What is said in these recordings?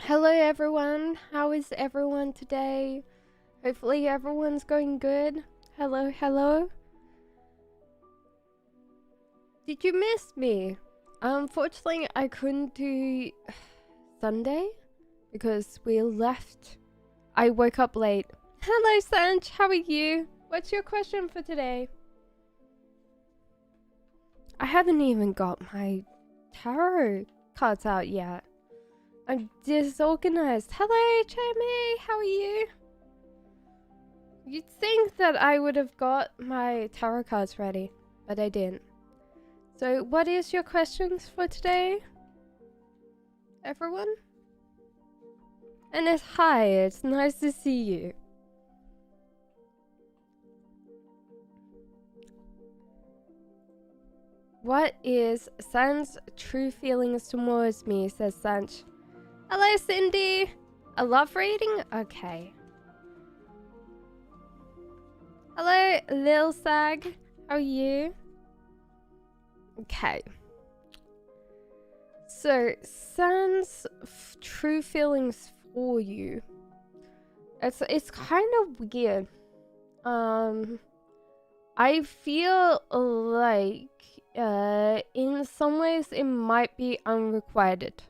Hello everyone, how is everyone today? Hopefully everyone's going good. Hello, hello. Did you miss me? Unfortunately, I couldn't do Sunday because we left. I woke up late. Hello Sanj, how are you? What's your question for today? I haven't even got my tarot cards out yet. I'm disorganized. Hello, Jamie. How are you? You'd think that I would have got my tarot cards ready, but I didn't. So, what is your questions for today, everyone? And it's hi. It's nice to see you. What is Sanj's true feelings towards me? Says Sanj. Hello, Cindy. A love reading? Okay. Hello, Lil Sag. How are you? Okay. So, Sanj's true feelings for you. It's kind of weird. I feel like in some ways it might be unrequited.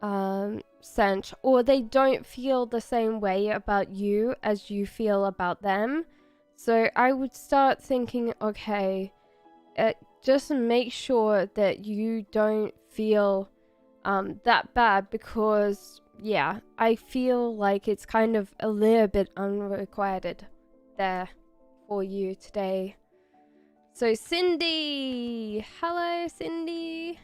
Sanj, or they don't feel the same way about you as you feel about them. So I would start thinking, okay, just make sure that you don't feel that bad, because yeah, I feel like it's kind of a little bit unrequited there for you today. So Cindy, hello Cindy.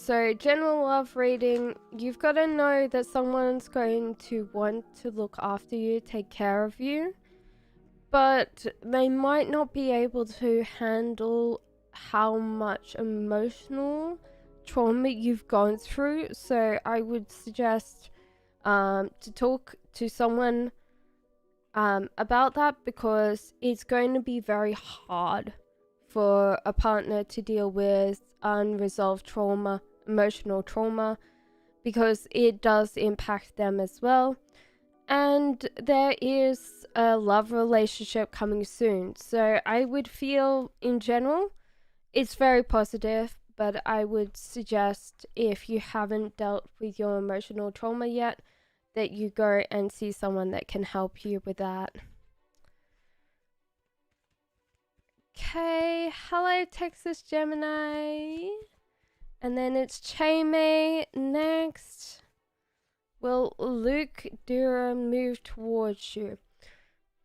So, general love reading, you've got to know that someone's going to want to look after you, take care of you, but they might not be able to handle how much emotional trauma you've gone through. So, I would suggest to talk to someone about that, because it's going to be very hard for a partner to deal with unresolved trauma, emotional trauma, because it does impact them as well. And there is a love relationship coming soon. So I would feel in general it's very positive, but I would suggest, if you haven't dealt with your emotional trauma yet, that you go and see someone that can help you with that. Okay, hello Texas Gemini. And then it's Chaymay next. Will Luke Durham move towards you?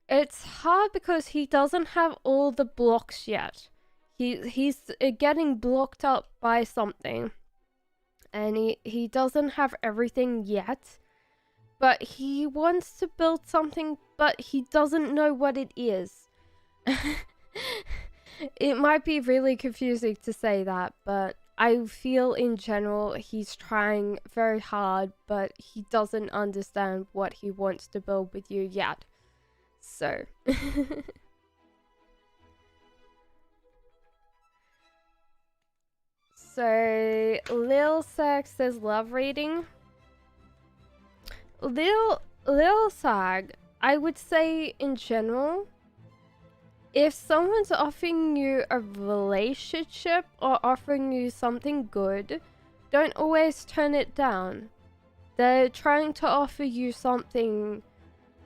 It's hard because he doesn't have all the blocks yet. He's getting blocked up by something. And he doesn't have everything yet. But he wants to build something, but he doesn't know what it is. It might be really confusing to say that, but I feel in general he's trying very hard, but he doesn't understand what he wants to build with you yet. So so Lil Sag says love reading. Lil Sag, I would say in general, if someone's offering you a relationship or offering you something good, don't always turn it down. They're trying to offer you something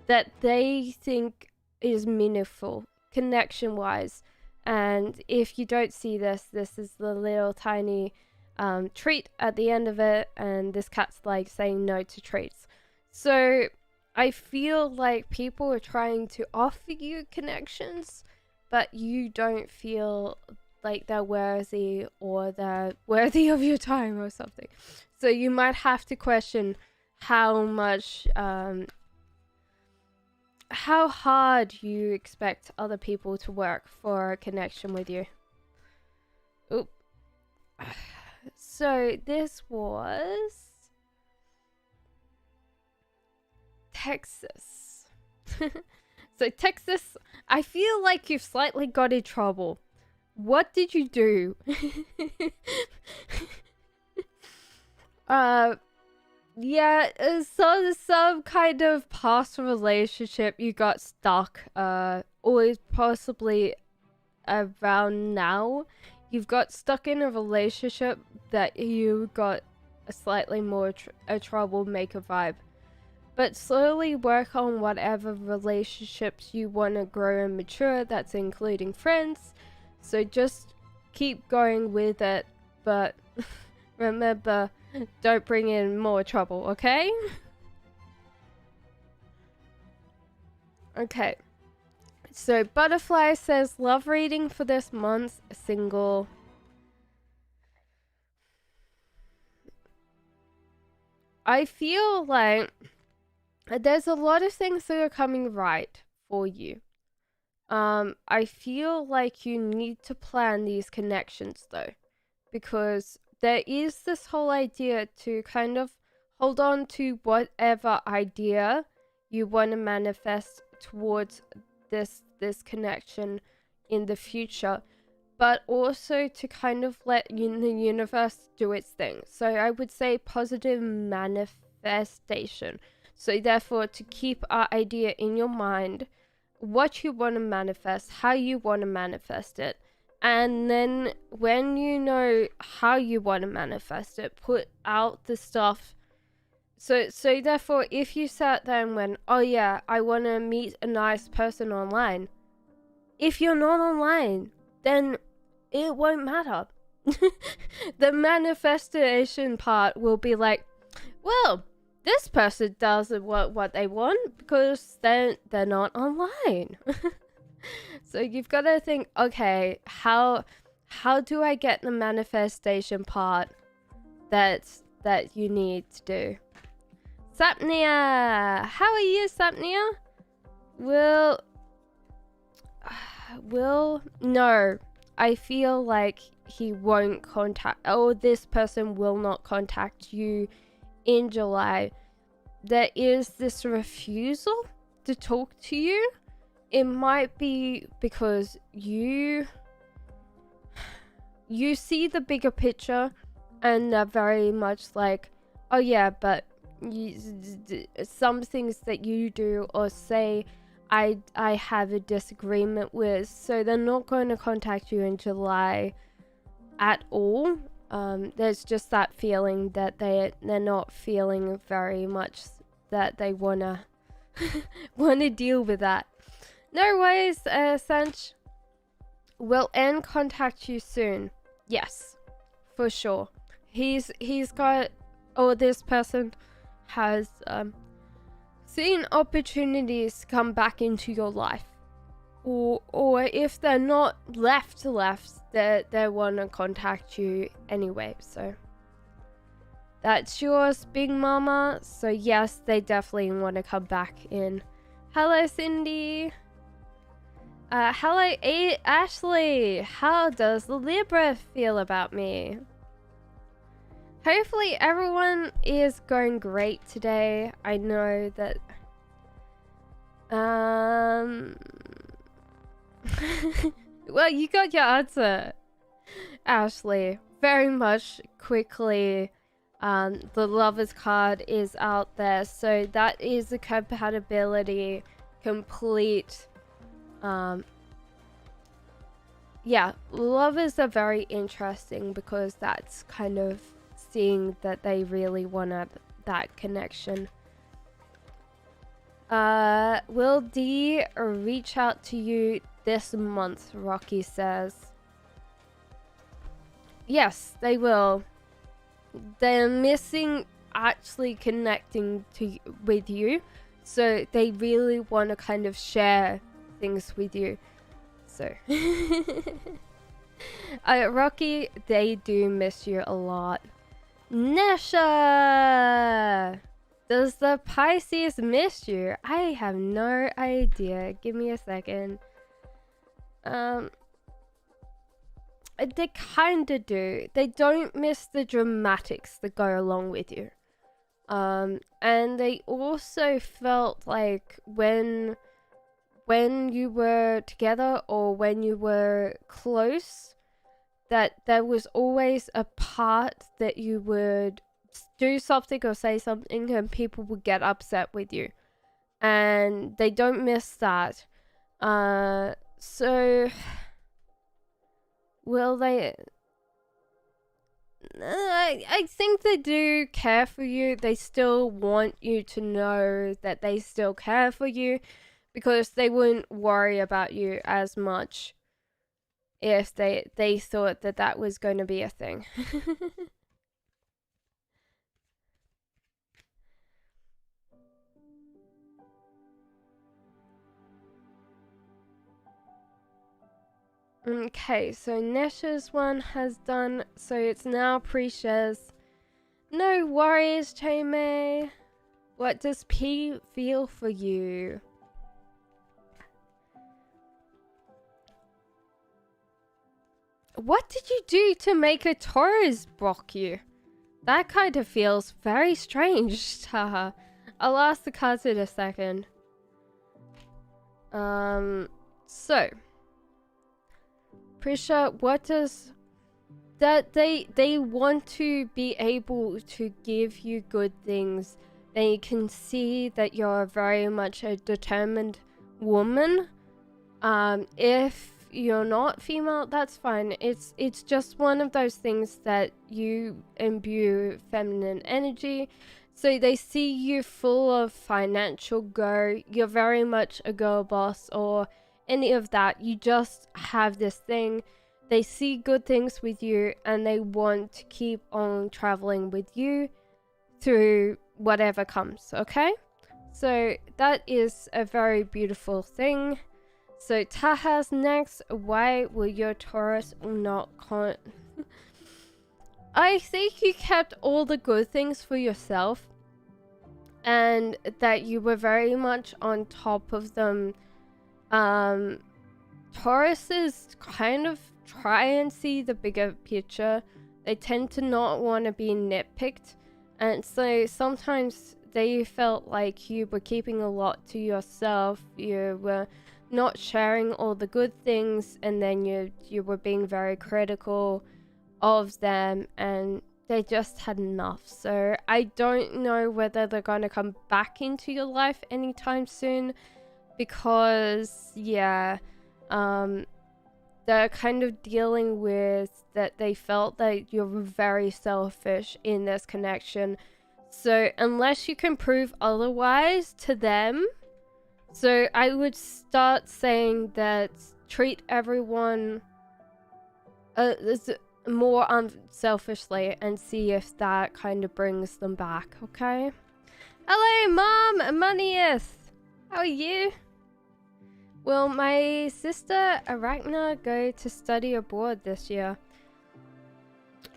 that they think is meaningful, connection-wise. And if you don't see this, this is the little tiny treat at the end of it, and this cat's like saying no to treats. So I feel like people are trying to offer you connections, but you don't feel like they're worthy, or they're worthy of your time or something. So you might have to question how much, how hard you expect other people to work for a connection with you. Oop. So this was Texas. So Texas, I feel like you've slightly got in trouble. What did you do? Yeah, so some kind of past relationship you got stuck, or possibly around now. You've got stuck in a relationship that you got a slightly more a troublemaker vibe. But slowly work on whatever relationships you want to grow and mature, that's including friends. So just keep going with it, but remember, don't bring in more trouble, okay? Okay. So Butterfly says, love reading for this month, single. I feel like there's a lot of things that are coming right for you. I feel like you need to plan these connections though, because there is this whole idea to kind of hold on to whatever idea you want to manifest towards this connection in the future, but also to kind of let the universe do its thing. So I would say positive manifestation. So therefore, to keep our idea in your mind, what you want to manifest, how you want to manifest it, and then when you know how you want to manifest it, put out the stuff. So therefore, if you sat there and went, oh yeah, I want to meet a nice person online, if you're not online, then it won't matter. The manifestation part will be like, well, this person does what they want because they're not online. So you've got to think, okay, how do I get the manifestation part that you need to do? Sapnia, how are you, Sapnia? Will no, I feel like he won't contact, or this person will not contact you in July. There is this refusal to talk to you. It might be because you see the bigger picture and they're very much like, oh yeah, but some things that you do or say I have a disagreement with, so they're not going to contact you in July at all. There's just that feeling that they're not feeling very much that they wanna deal with that. No worries, Sanch. Will N contact you soon? Yes, for sure. He's got, or this person has seen opportunities come back into your life, or if they're not left, they want to contact you anyway. So that's yours, Big Mama. So yes, they definitely want to come back in. Hello, Cindy. Hello, Ashley. How does the Libra feel about me? Hopefully everyone is going great today. I know that well, you got your answer, Ashley. Very much quickly. The Lovers card is out there, so that is a compatibility complete. Yeah, Lovers are very interesting because that's kind of seeing that they really want that connection. Will D reach out to you this month? Rocky says. Yes, they will. They're missing actually connecting with you, so they really want to kind of share things with you. So Rocky, they do miss you a lot. Nesha, does the Pisces miss you? I have no idea. Give me a second. They kinda do. They don't miss the dramatics that go along with you. And they also felt like when you were together or when you were close, that there was always a part that you would do something or say something and people would get upset with you. And they don't miss that. So will they... I think they do care for you. They still want you to know that they still care for you, because they wouldn't worry about you as much if they thought that that was going to be a thing. Okay, so Nesh's one has done, so it's now Prisha's. No worries, Chaymay. What does P feel for you? What did you do to make a Taurus block you? That kind of feels very strange, haha. I'll ask the cards in a second. So Prisha, what does that they want to be able to give you good things. They can see that you're very much a determined woman. If you're not female, that's fine. It's just one of those things that you imbue feminine energy. So they see you full of financial go. You're very much a girl boss or any of that. You just have this thing. They see good things with you and they want to keep on traveling with you through whatever comes, okay? So that is a very beautiful thing. So Taha's next. Why will your Taurus not I think you kept all the good things for yourself, and that you were very much on top of them. Tauruses kind of try and see the bigger picture. They tend to not want to be nitpicked, and so sometimes they felt like you were keeping a lot to yourself. You were not sharing all the good things, and then you were being very critical of them, and they just had enough. So I don't know whether they're going to come back into your life anytime soon, because yeah, they're kind of dealing with that. They felt that you're very selfish in this connection. So unless you can prove otherwise to them, so I would start saying that treat everyone more unselfishly and see if that kind of brings them back, okay? Hello, Mom! Amanius! How are you? Will my sister Arachna go to study abroad this year?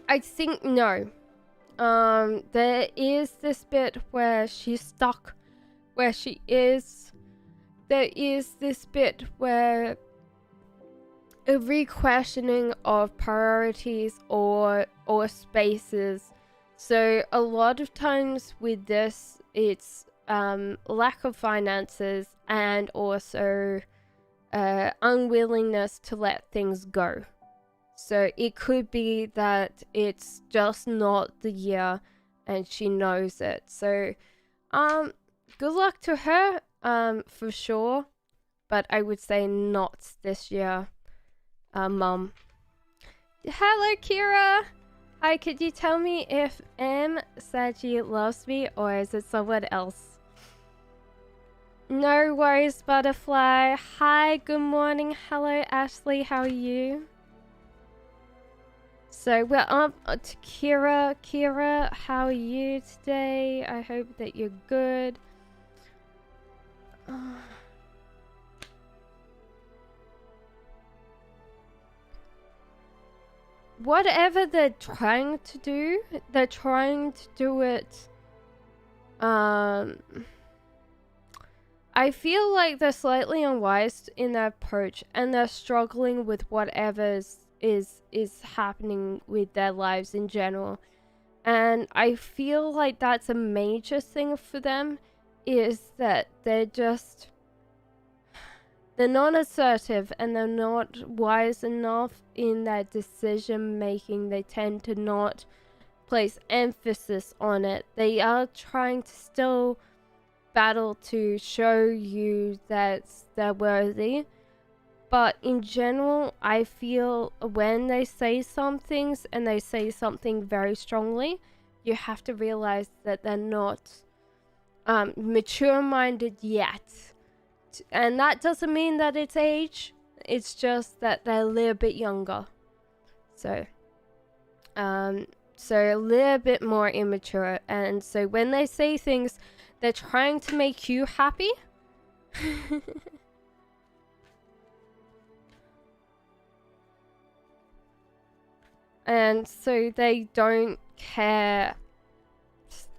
I think no. There is this bit where she's stuck where she is. There is this bit where a re-questioning of priorities or spaces. So a lot of times with this, it's lack of finances and also unwillingness to let things go. So it could be that it's just not the year and she knows it. So good luck to her, for sure, but I would say not this year, Mum. Hello, Kira! Hi, could you tell me if M said she loves me or is it someone else? No worries, Butterfly. Hi, good morning. Hello, Ashley. How are you? So we're up to Kira. Kira, how are you today? I hope that you're good. Whatever they're trying to do, they're trying to do it. I feel like they're slightly unwise in their approach, and they're struggling with whatever is happening with their lives in general. And I feel like that's a major thing for them, is that they're not assertive and they're not wise enough in their decision making. They tend to not place emphasis on it. They are trying to still battle to show you that they're worthy. But in general, I feel when they say some things and they say something very strongly, you have to realize that they're not mature-minded yet. And that doesn't mean that it's age. It's just that they're a little bit younger. So a little bit more immature. And so when they say things, they're trying to make you happy. And so they don't care.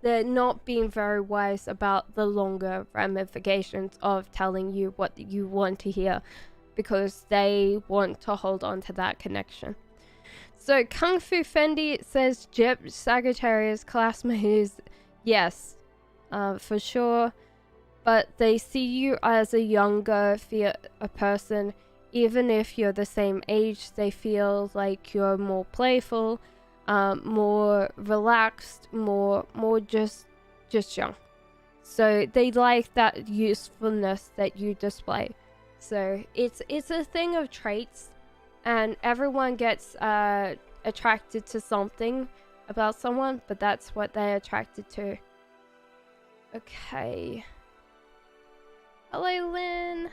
They're not being very wise about the longer ramifications of telling you what you want to hear, because they want to hold on to that connection. So Kung Fu Fendi says Jip Sagittarius classmates, yes, for sure. But they see you as a younger a person. Even if you're the same age, they feel like you're more playful, more relaxed, more just young. So they like that usefulness that you display. So it's a thing of traits, and everyone gets attracted to something about someone, but that's what they're attracted to. Okay. Hello, Lynn.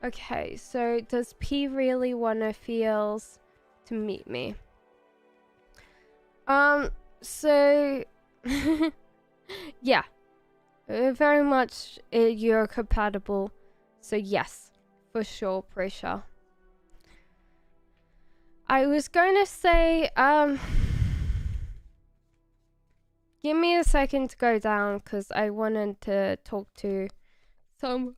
Okay, so does P really wanna feels to meet me? So yeah, very much you're compatible. So yes, for sure, Prisha. I was going to say, give me a second to go down, because I wanted to talk to some,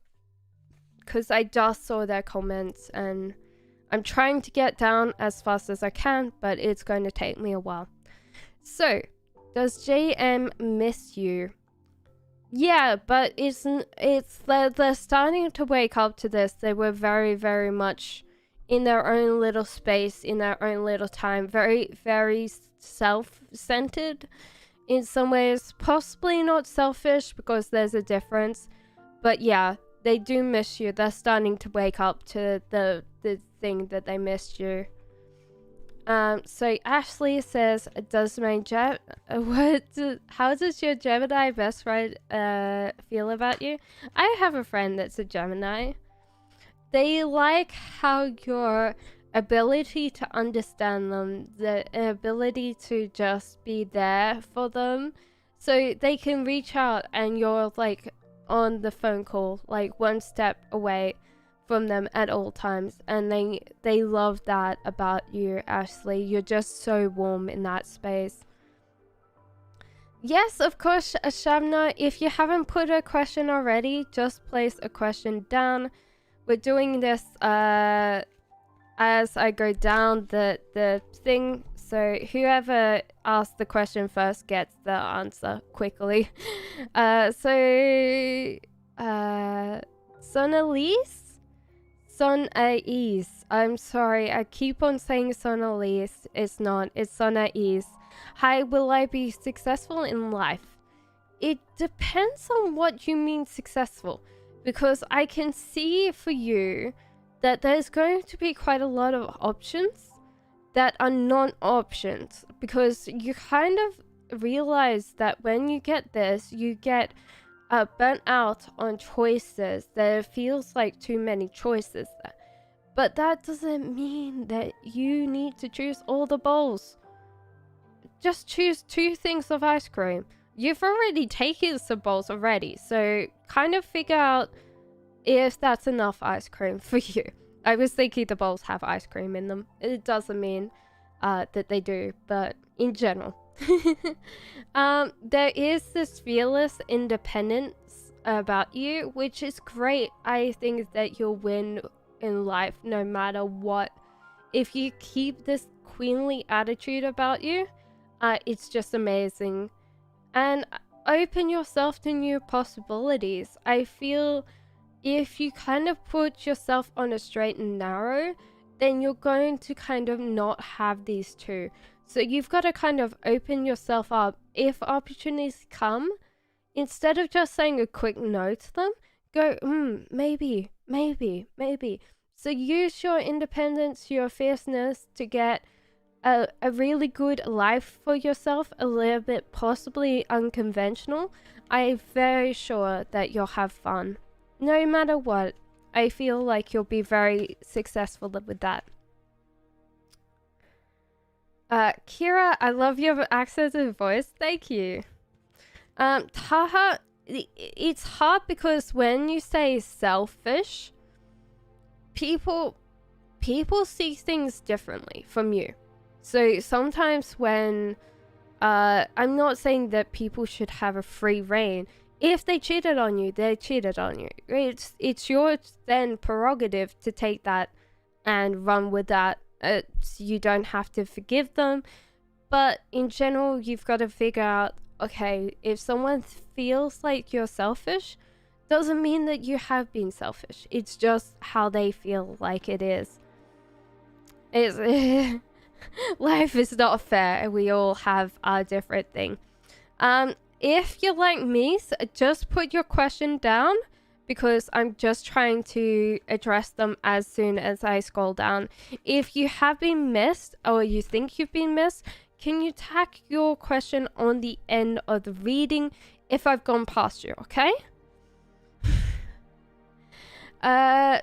because I just saw their comments, and I'm trying to get down as fast as I can, but it's going to take me a while. So, does JM miss you? Yeah, but they're starting to wake up to this. They were very, very much in their own little space, in their own little time, very, very self-centered in some ways. Possibly not selfish, because there's a difference. But yeah, they do miss you. They're starting to wake up to the thing that they missed you. So Ashley says, does my how does your Gemini best friend feel about you? I have a friend that's a Gemini. They like how your ability to understand them, the ability to just be there for them, so they can reach out and you're like on the phone call, like one step away from them at all times, and they love that about you, Ashley. You're just so warm in that space. Yes, of course, Shabna, if you haven't put a question already, just place a question down. We're doing this as I go down the thing, so whoever asks the question first gets the answer quickly. Sonalise. I'm sorry, I keep on saying Sonalise. It's not, it's Sonalise. Hi, will I be successful in life? It depends on what you mean successful, because I can see for you that there's going to be quite a lot of options that are non-options, because you kind of realize that when you get this, you get burnt out on choices. There feels like too many choices there. But that doesn't mean that you need to choose all the bowls. Just choose 2 things of ice cream. You've already taken some bowls already, so kind of figure out if that's enough ice cream for you. I was thinking the bowls have ice cream in them. It doesn't mean that they do, but in general. There is this fearless independence about you, which is great. I think that you'll win in life no matter what. If you keep this queenly attitude about you, it's just amazing. And open yourself to new possibilities. I feel if you kind of put yourself on a straight and narrow, then you're going to kind of not have these two. So you've got to kind of open yourself up. If opportunities come, instead of just saying a quick no to them, go, maybe. So use your independence, your fierceness to get a really good life for yourself, a little bit possibly unconventional. I'm very sure that you'll have fun. No matter what, I feel like you'll be very successful with that. Kira, I love your accent and voice. Thank you. Taha, it's hard because when you say selfish, people see things differently from you. So sometimes when I'm not saying that people should have a free reign. If they cheated on you, they cheated on you. It's your then prerogative to take that and run with that. You don't have to forgive them, but in general, you've got to figure out, okay, if someone feels like you're selfish, doesn't mean that you have been selfish. It's just how they feel like it is. Life is not fair. We all have our different thing. If you're like me, just put your question down because I'm just trying to address them as soon as I scroll down. If you have been missed or you think you've been missed, can you tack your question on the end of the reading if I've gone past you, okay?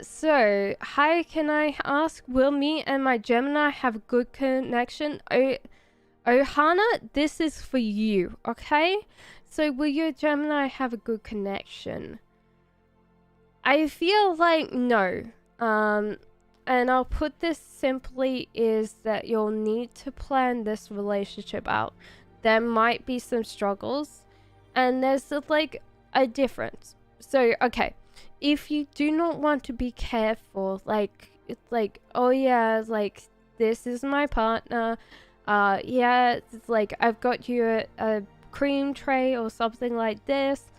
So, hi, can I ask, will me and my Gemini have a good connection? Ohana, this is for you, okay? So, will your Gemini have a good connection? I feel like no. And I'll put this simply is that you'll need to plan this relationship out. There might be some struggles, and there's like a difference. So, okay. If you do not want to be careful, it's like, oh yeah, like, this is my partner, yeah, it's like, I've got you a cream tray or something like this,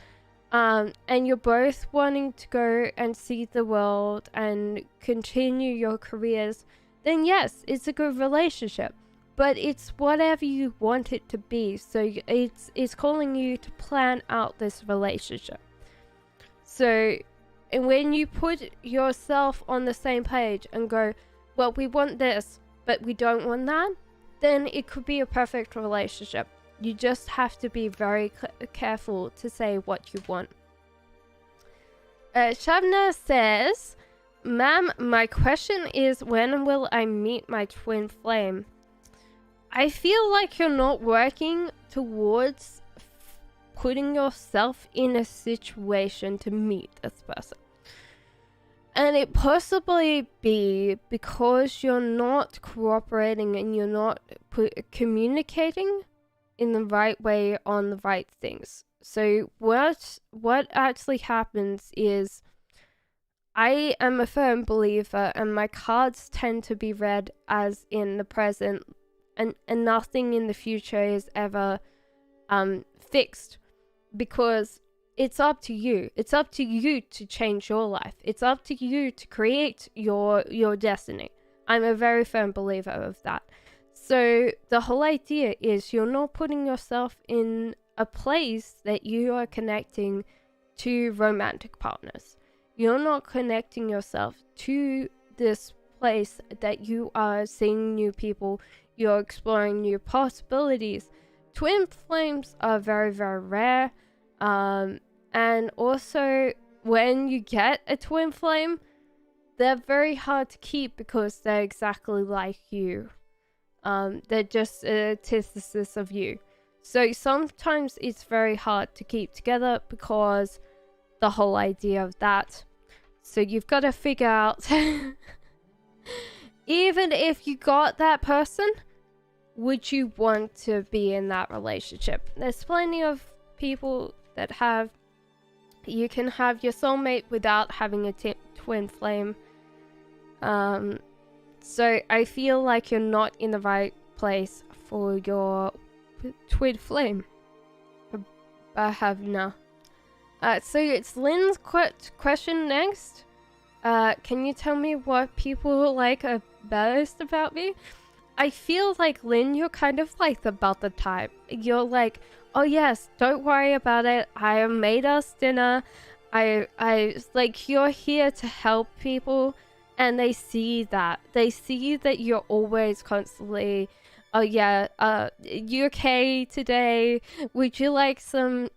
and you're both wanting to go and see the world and continue your careers, then yes, it's a good relationship. But it's whatever you want it to be, so it's calling you to plan out this relationship. So, and when you put yourself on the same page and go, well, we want this, but we don't want that, then it could be a perfect relationship. You just have to be very careful to say what you want. Shabna says, ma'am, my question is, when will I meet my twin flame? I feel like you're not working towards putting yourself in a situation to meet this person. And it possibly be because you're not cooperating and you're not communicating in the right way on the right things. So what actually happens is, I am a firm believer and my cards tend to be read as in the present, and nothing in the future is ever fixed, because it's up to you. It's up to you to change your life. It's up to you to create your destiny. I'm a very firm believer of that. So the whole idea is you're not putting yourself in a place that you are connecting to romantic partners. You're not connecting yourself to this place that you are seeing new people, you're exploring new possibilities. Twin flames are very, very rare. And also, when you get a twin flame, they're very hard to keep because they're exactly like you. They're just an antithesis of you. So sometimes it's very hard to keep together because the whole idea of that. So you've got to figure out, even if you got that person, would you want to be in that relationship? There's plenty of people that have, you can have your soulmate without having a twin flame. So I feel like you're not in the right place for your twin flame. Bahavna. So it's Lynn's question next. Can you tell me what people like best about me? I feel like, Lynn, you're kind of like about the type. You're like, oh yes, don't worry about it. I have made us dinner. I like, you're here to help people, and they see that. They see that you're always constantly, oh yeah, you okay today? Would you like some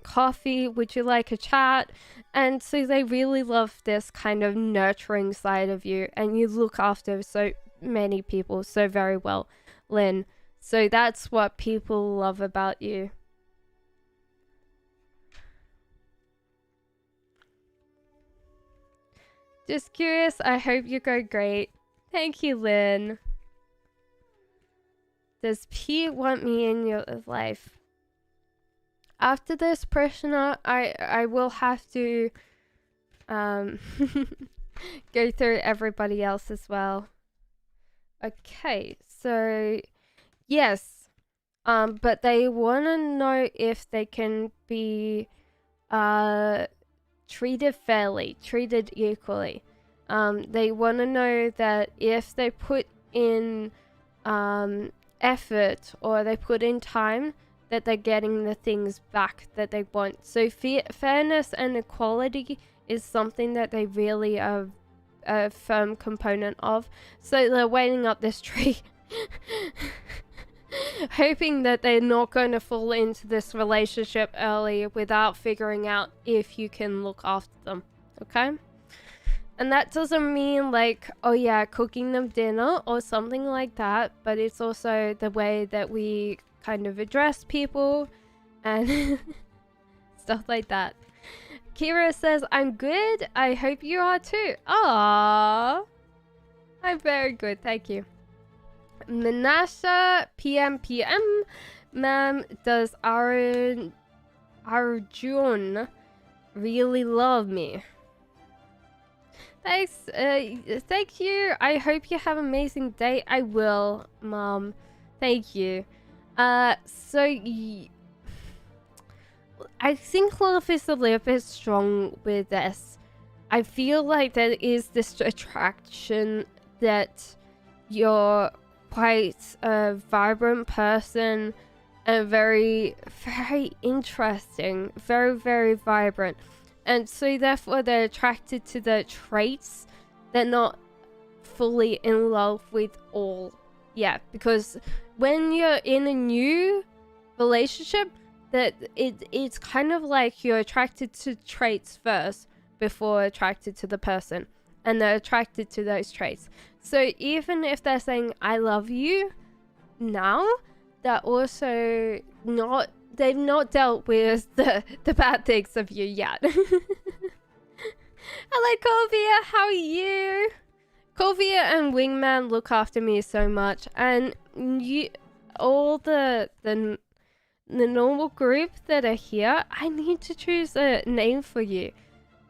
coffee? Would you like a chat? And so they really love this kind of nurturing side of you, and you look after so many people so very well, Lynn. So that's what people love about you. Just curious, I hope you go great. Thank you, Lynn. Does Pete want me in your life? After this, Prashna, I will have to go through everybody else as well. Okay, so yes, but they want to know if they can be treated fairly, treated equally. They want to know that if they put in effort or they put in time, that they're getting the things back that they want. So fairness and equality is something that they really are a firm component of. So they're waiting up this tree hoping that they're not going to fall into this relationship early without figuring out if you can look after them. Okay? And that doesn't mean like, oh yeah, cooking them dinner or something like that, but it's also the way that we kind of address people and stuff like that. Kira says, I'm good. I hope you are too. Aww. I'm very good. Thank you. Manasha PM. Ma'am, does Arjun really love me? Thanks. Thank you. I hope you have an amazing day. I will, Mom. Thank you. I think love is a little bit strong with this. I feel like there is this attraction that you're quite a vibrant person and very, very interesting, very, very vibrant. And so therefore they're attracted to the traits. They're not fully in love with all. Yeah, because when you're in a new relationship, that it's kind of like you're attracted to traits first before attracted to the person, and they're attracted to those traits. So even if they're saying I love you now, they're also not, they've not dealt with the bad things of you yet. Hello Colvia, how are you? Colvia and Wingman look after me so much, and you, all the normal group that are here, I need to choose a name for you.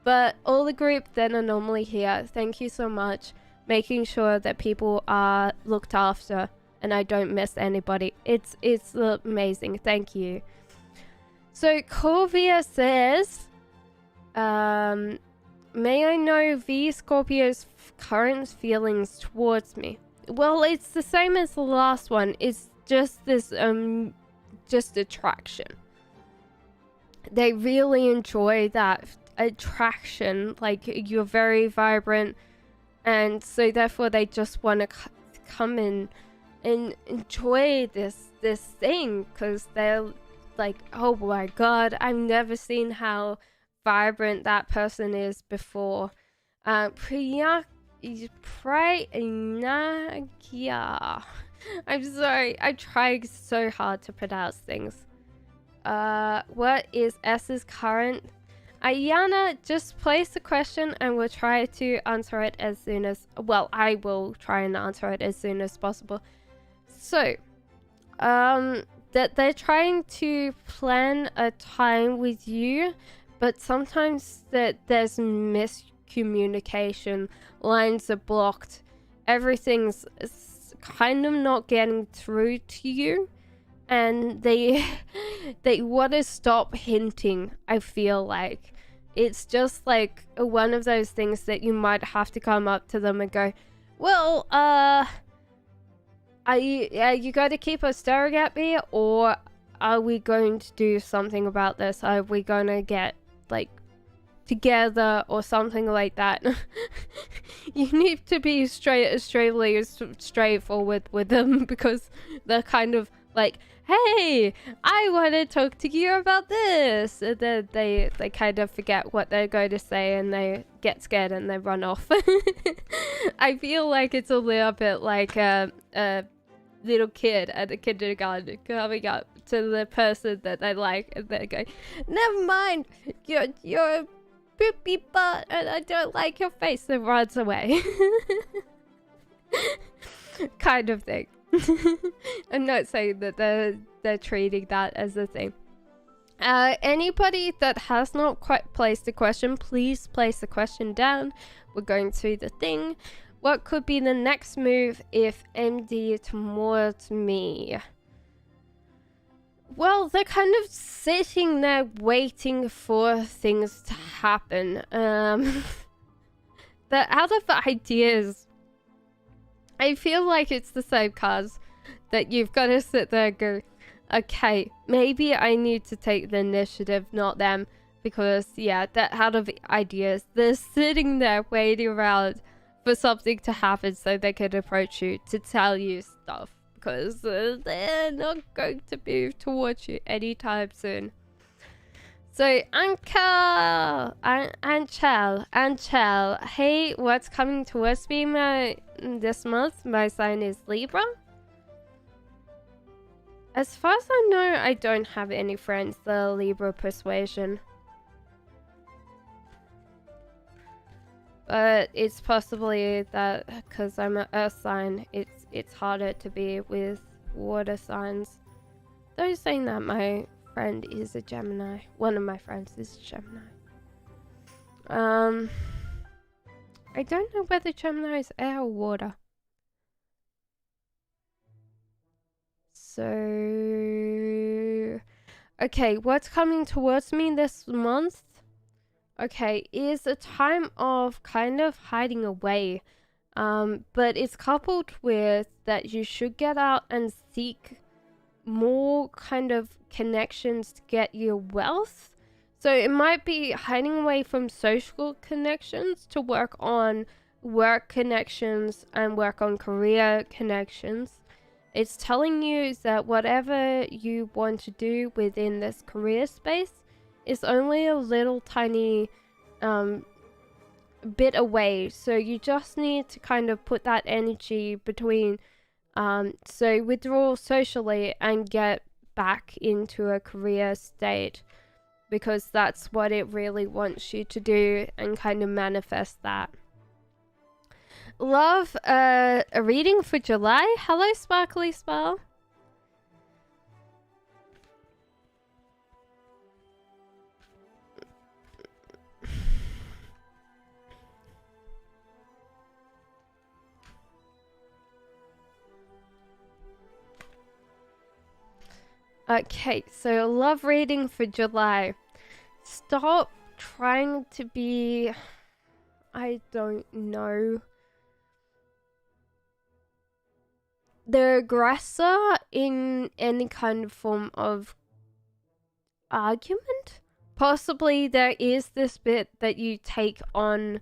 But all the group that are normally here, thank you so much. Making sure that people are looked after and I don't miss anybody. It's amazing. Thank you. So Corvia says, may I know V Scorpio's current feelings towards me? Well, it's the same as the last one. It's just this just attraction. They really enjoy that attraction, like you're very vibrant, and so therefore they just want to come in and enjoy this thing, because they're like, oh my god, I've never seen how vibrant that person is before. Priya, I'm sorry, I tried so hard to pronounce things. What is S's current? Ayana, just place the question and we'll try to answer it as soon as, well, I will try and answer it as soon as possible. So, that they're trying to plan a time with you, but sometimes that there's miscommunication, lines are blocked, everything's kind of not getting through to you, and they want to stop hinting. I feel like it's just like one of those things that you might have to come up to them and go, well, are you going to keep us staring at me, or are we going to do something about this? Are we going to get like together or something like that? You need to be straightforward with them, because they're kind of like, hey, I want to talk to you about this, and then they kind of forget what they're going to say and they get scared and they run off. I feel like it's a little bit like a little kid at a kindergarten coming up to the person that they like, and they go, never mind, you're poopy butt and I don't like your face, and runs away. Kind of thing. I'm not saying that they're treating that as a thing. Anybody that has not quite placed a question, please place the question down. We're going through the thing. What could be the next move if MD towards me? Well, they're kind of sitting there waiting for things to happen. They're out of ideas. I feel like it's the same cards that you've got to sit there and go, okay, maybe I need to take the initiative, not them, because yeah, they're out of ideas. They're sitting there waiting around for something to happen so they can approach you to tell you stuff, because they're not going to move towards you anytime soon. So Anchel, hey, what's coming towards me this month? My sign is Libra. As far as I know, I don't have any friends that are Libra persuasion. But it's possibly that because I'm an earth sign, it's harder to be with water signs. Though saying that, my friend is a Gemini. One of my friends is a Gemini. I don't know whether Gemini is air or water. So, okay, what's coming towards me this month? Okay, is a time of kind of hiding away, but it's coupled with that you should get out and seek more kind of connections to get your wealth. So it might be hiding away from social connections to work on work connections and work on career connections. It's telling you that whatever you want to do within this career space is only a little tiny bit away. So you just need to kind of put that energy between so withdraw socially and get back into a career state, because that's what it really wants you to do, and kind of manifest that. Love a reading for July. Hello, Sparkly Spell. Okay, so love reading for July. Stop trying to be, I don't know, the aggressor in any kind of form of argument. Possibly there is this bit that you take on,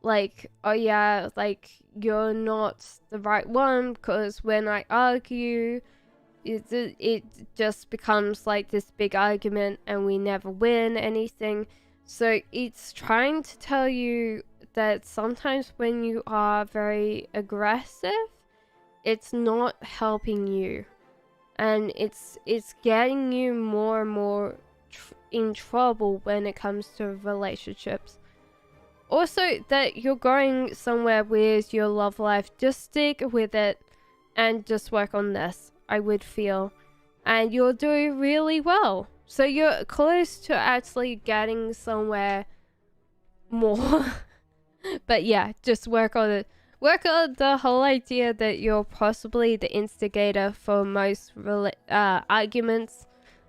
like, oh yeah, like, you're not the right one, because when I argue, it just becomes like this big argument and we never win anything. So it's trying to tell you that sometimes when you are very aggressive, it's not helping you, and it's getting you more and more in trouble when it comes to relationships. Also, that you're going somewhere with your love life, just stick with it and just work on this. I would feel. And you'll do really well. So you're close to actually getting somewhere more. But yeah, just work on it. Work on the whole idea that you're possibly the instigator for most arguments,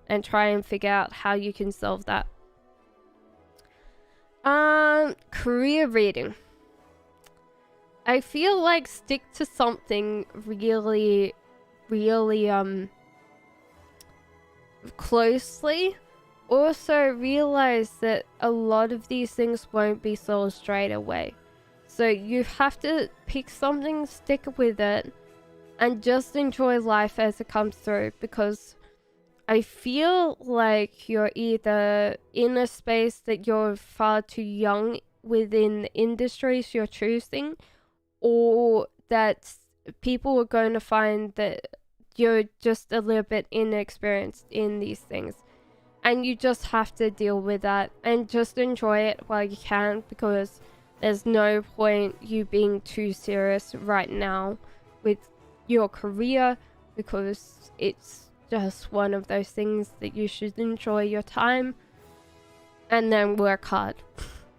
and try and figure out how you can solve that. Career reading. I feel like stick to something really, really, closely. Also realize that a lot of these things won't be solved straight away. So you have to pick something, stick with it, and just enjoy life as it comes through, because I feel like you're either in a space that you're far too young within the industries you're choosing, or that people are going to find that you're just a little bit inexperienced in these things. And you just have to deal with that and just enjoy it while you can, because there's no point you being too serious right now with your career, because it's just one of those things that you should enjoy your time and then work hard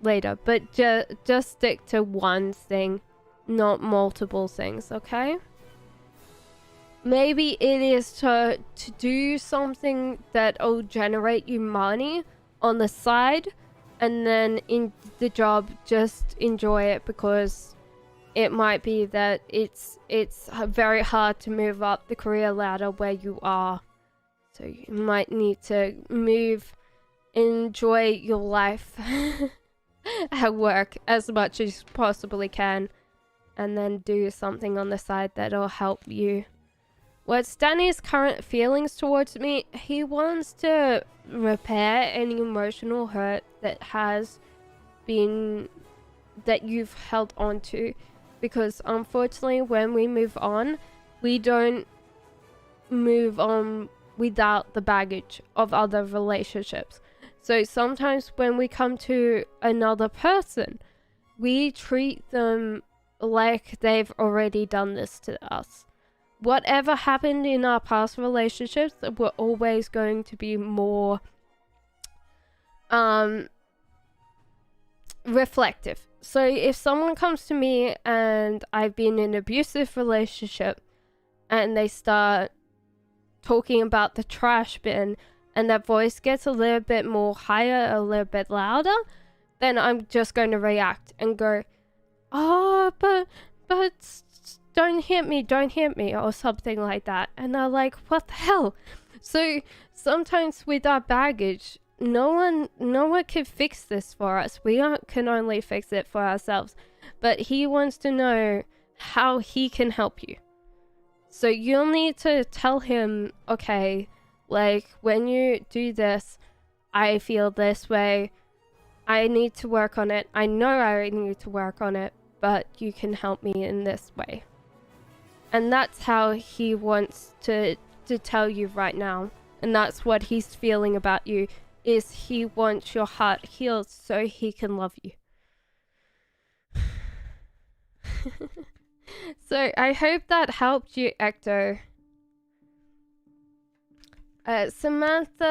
later. But just stick to one thing, not multiple things, okay? Maybe it is to do something that will generate you money on the side, and then in the job just enjoy it, because it might be that it's very hard to move up the career ladder where you are. So you might need to move, enjoy your life at work as much as you possibly can, and then do something on the side that'll help you. What's Danny's current feelings towards me? He wants to repair any emotional hurt that has been, that you've held on to. Because unfortunately, when we move on, we don't move on without the baggage of other relationships. So sometimes when we come to another person, we treat them like they've already done this to us. Whatever happened in our past relationships, we're always going to be more reflective. So if someone comes to me and I've been in an abusive relationship, and they start talking about the trash bin, and their voice gets a little bit more higher, a little bit louder, then I'm just going to react and go, oh, but don't hit me, or something like that. And they're like, what the hell? So sometimes with our baggage, no one can fix this for us. We can only fix it for ourselves. But he wants to know how he can help you. So you'll need to tell him, okay, like, when you do this, I feel this way. I need to work on it. I know I need to work on it, but you can help me in this way. And that's how he wants to tell you right now. And that's what he's feeling about you, is he wants your heart healed so he can love you. So I hope that helped you, Ecto. Samantha,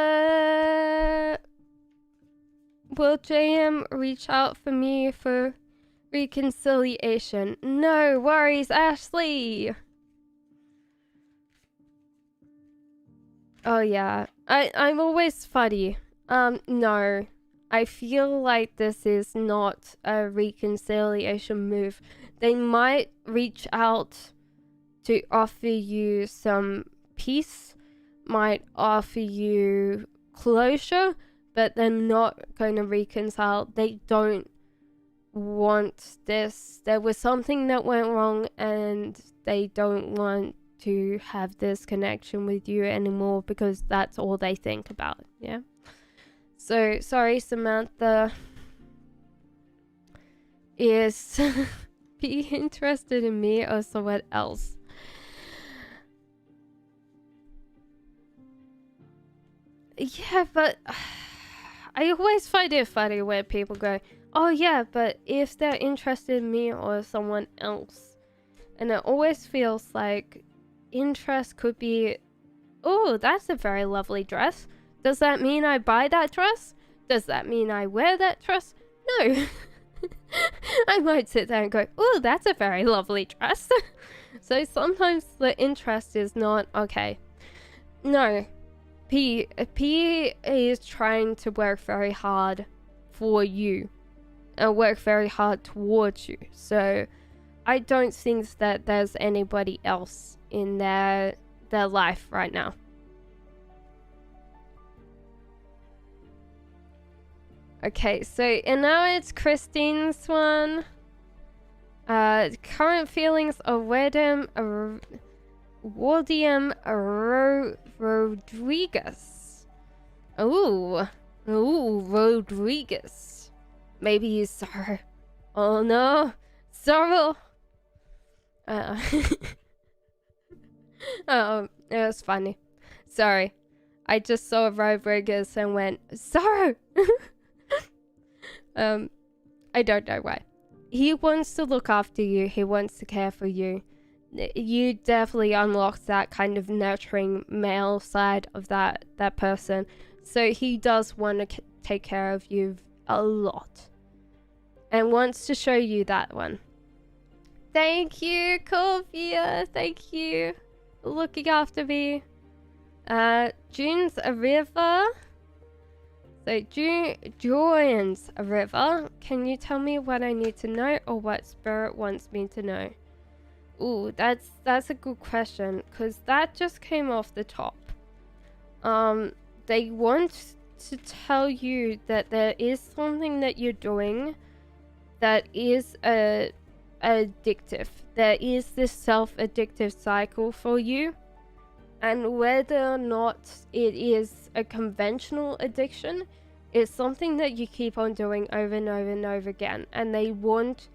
will JM reach out for me for reconciliation? No worries, Ashley. Oh yeah, I'm always funny. No, I feel like this is not a reconciliation move. They might reach out to offer you some peace, might offer you closure, but they're not going to reconcile. They don't want this. There was something that went wrong, and they don't want to have this connection with you anymore, because that's all they think about. Yeah. So sorry, Samantha. Is be interested in me or someone else? Yeah, but I always find it funny when people go, oh yeah, but if they're interested in me or someone else. And it always feels like interest could be, oh, that's a very lovely dress. Does that mean I buy that dress? Does that mean I wear that dress? No. I might sit there and go, oh, that's a very lovely dress. So sometimes the interest is not, okay. No. P is trying to work very hard for you. And work very hard towards you. So I don't think that there's anybody else in their life right now. Okay, so and now it's Christine's one. Current feelings of Wardium Rodriguez. Ooh, Rodriguez. Maybe he's sorry. Oh no, sorrow. Oh, it was funny. Sorry, I just saw Rodriguez and went sorrow. I don't know why. He wants to look after you. He wants to care for you. You definitely unlocked that kind of nurturing male side of that person. So he does want to take care of you a lot. And wants to show you that one. Thank you, Colvia. Thank you for looking after me. June's a river. So, Julian's a river. Can you tell me what I need to know or what Spirit wants me to know? Ooh, that's a good question, because that just came off the top. They want to tell you that there is something that you're doing that is addictive. There is this self-addictive cycle for you. And whether or not it is a conventional addiction, it's something that you keep on doing over and over and over again. And they want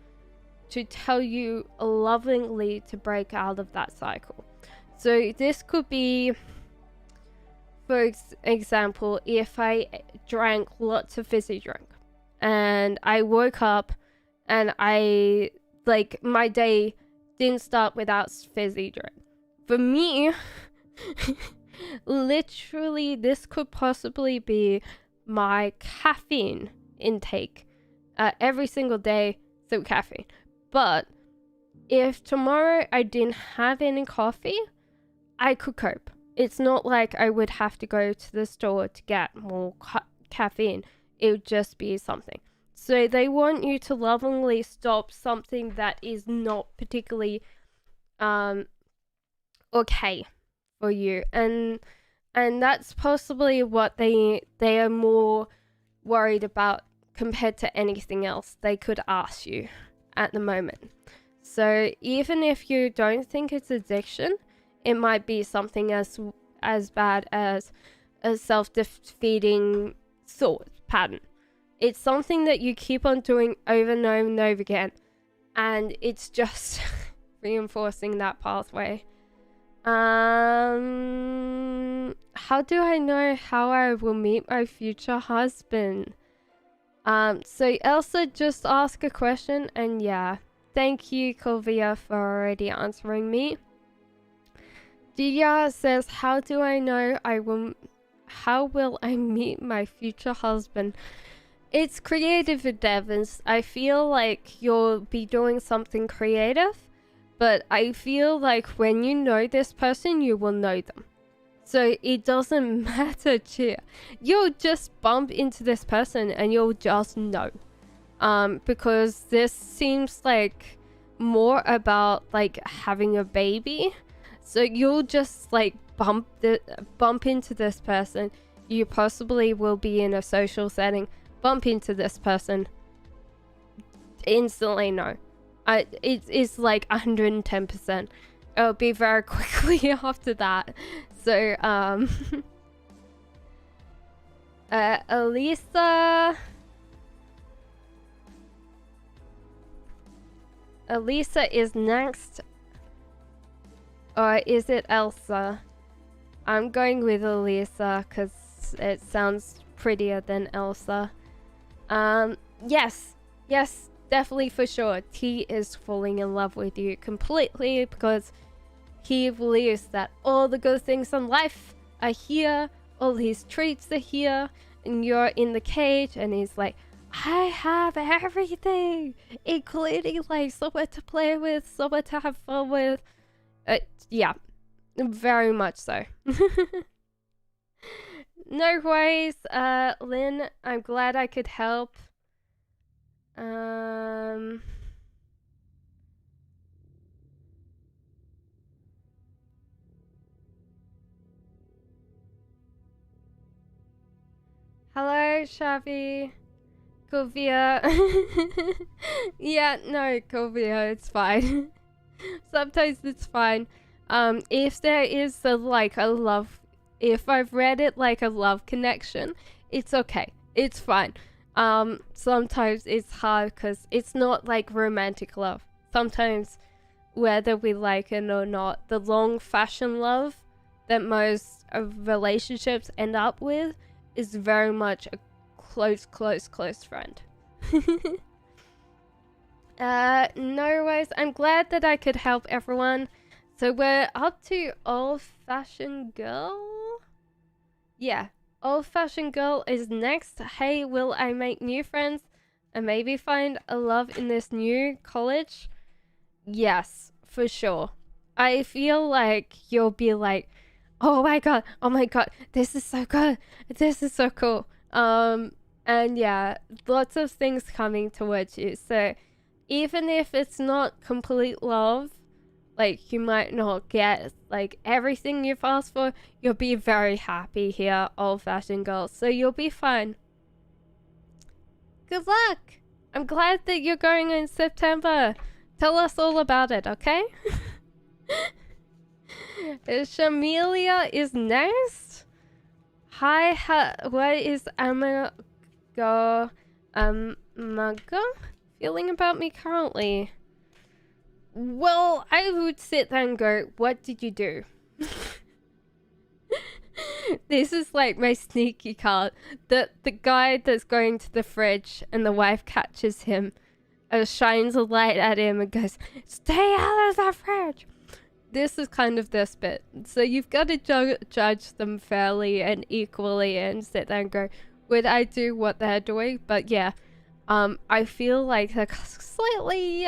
to tell you lovingly to break out of that cycle. So this could be, for example, if I drank lots of fizzy drink and I woke up and my day didn't start without fizzy drink. For me, literally, this could possibly be my caffeine intake every single day, so caffeine. But if tomorrow I didn't have any coffee, I could cope. It's not like I would have to go to the store to get more caffeine. It would just be something. So they want you to lovingly stop something that is not particularly okay for you, and that's possibly what they are more worried about compared to anything else they could ask you at the moment. So even if you don't think it's addiction, it might be something as bad as a self-defeating thought pattern. It's something that you keep on doing over and over and over again, and it's just reinforcing that pathway. How do I know how I will meet my future husband? So Elsa just asked a question, and yeah, thank you, Colvia, for already answering me. Dia says, how do I know how will I meet my future husband? It's creative endeavors. I feel like you'll be doing something creative. But I feel like when you know this person, you will know them. So it doesn't matter, Cheer. You'll just bump into this person and you'll just know. Because this seems like more about like having a baby. So you'll just like bump into this person. You possibly will be in a social setting. Bump into this person. Instantly know. It's like 110%. It'll be very quickly after that. So, Elisa is next. Or is it Elsa? I'm going with Elisa because it sounds prettier than Elsa. Yes, definitely for sure. T is falling in love with you completely because he believes that all the good things in life are here, all these treats are here, and you're in the cage, and he's like, I have everything, including like somewhere to play with, somewhere to have fun with. Yeah, very much so. No worries, Lynn. I'm glad I could help. Hello, Shavi. Kuvia. Yeah, no, Kuvia, it's fine. Sometimes it's fine. If there is a love, if I've read it like a love connection, it's okay. It's fine. Sometimes it's hard because it's not like romantic love. Sometimes, whether we like it or not, the long fashion love that most of relationships end up with is very much a close friend. No worries. I'm glad that I could help everyone. So we're up to old-fashioned girl? Yeah, old-fashioned girl is next. Hey, will I make new friends and maybe find a love in this new college? Yes, for sure. I feel like you'll be like, oh my god, this is so good, this is so cool. And yeah, lots of things coming towards you. So even if it's not complete love, like you might not get like everything you've asked for, you'll be very happy here, old-fashioned girl. So you'll be fine. Good luck. I'm glad that you're going in September. Tell us all about it, okay? Shamilia is next. Hi, what is Amago feeling about me currently? Well, I would sit there and go, what did you do? This is like my sneaky card. The guy that's going to the fridge and the wife catches him, shines a light at him and goes, stay out of the fridge. This is kind of this bit. So you've got to judge them fairly and equally and sit there and go, would I do what they're doing? But yeah, I feel like they're slightly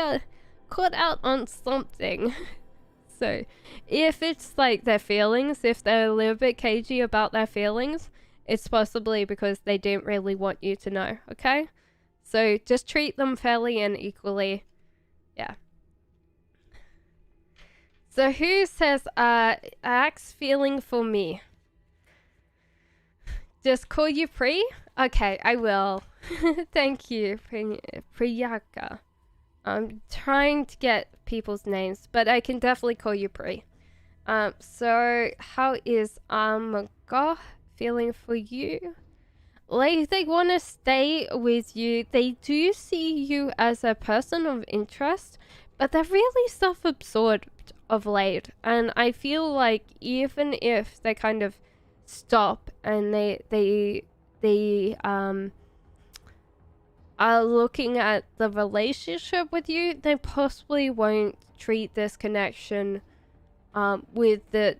caught out on something. So if it's like their feelings, if they're a little bit cagey about their feelings, it's possibly because they didn't really want you to know, okay? So just treat them fairly and equally. Yeah. So who says, Axe feeling for me? Just call you Pri? Okay, I will. Thank you, Priyaka. I'm trying to get people's names, but I can definitely call you Pri. So how is Amago feeling for you? Like, they want to stay with you. They do see you as a person of interest, but they're really self-absorbed of late. And I feel like even if they kind of stop and they are looking at the relationship with you, they possibly won't treat this connection with the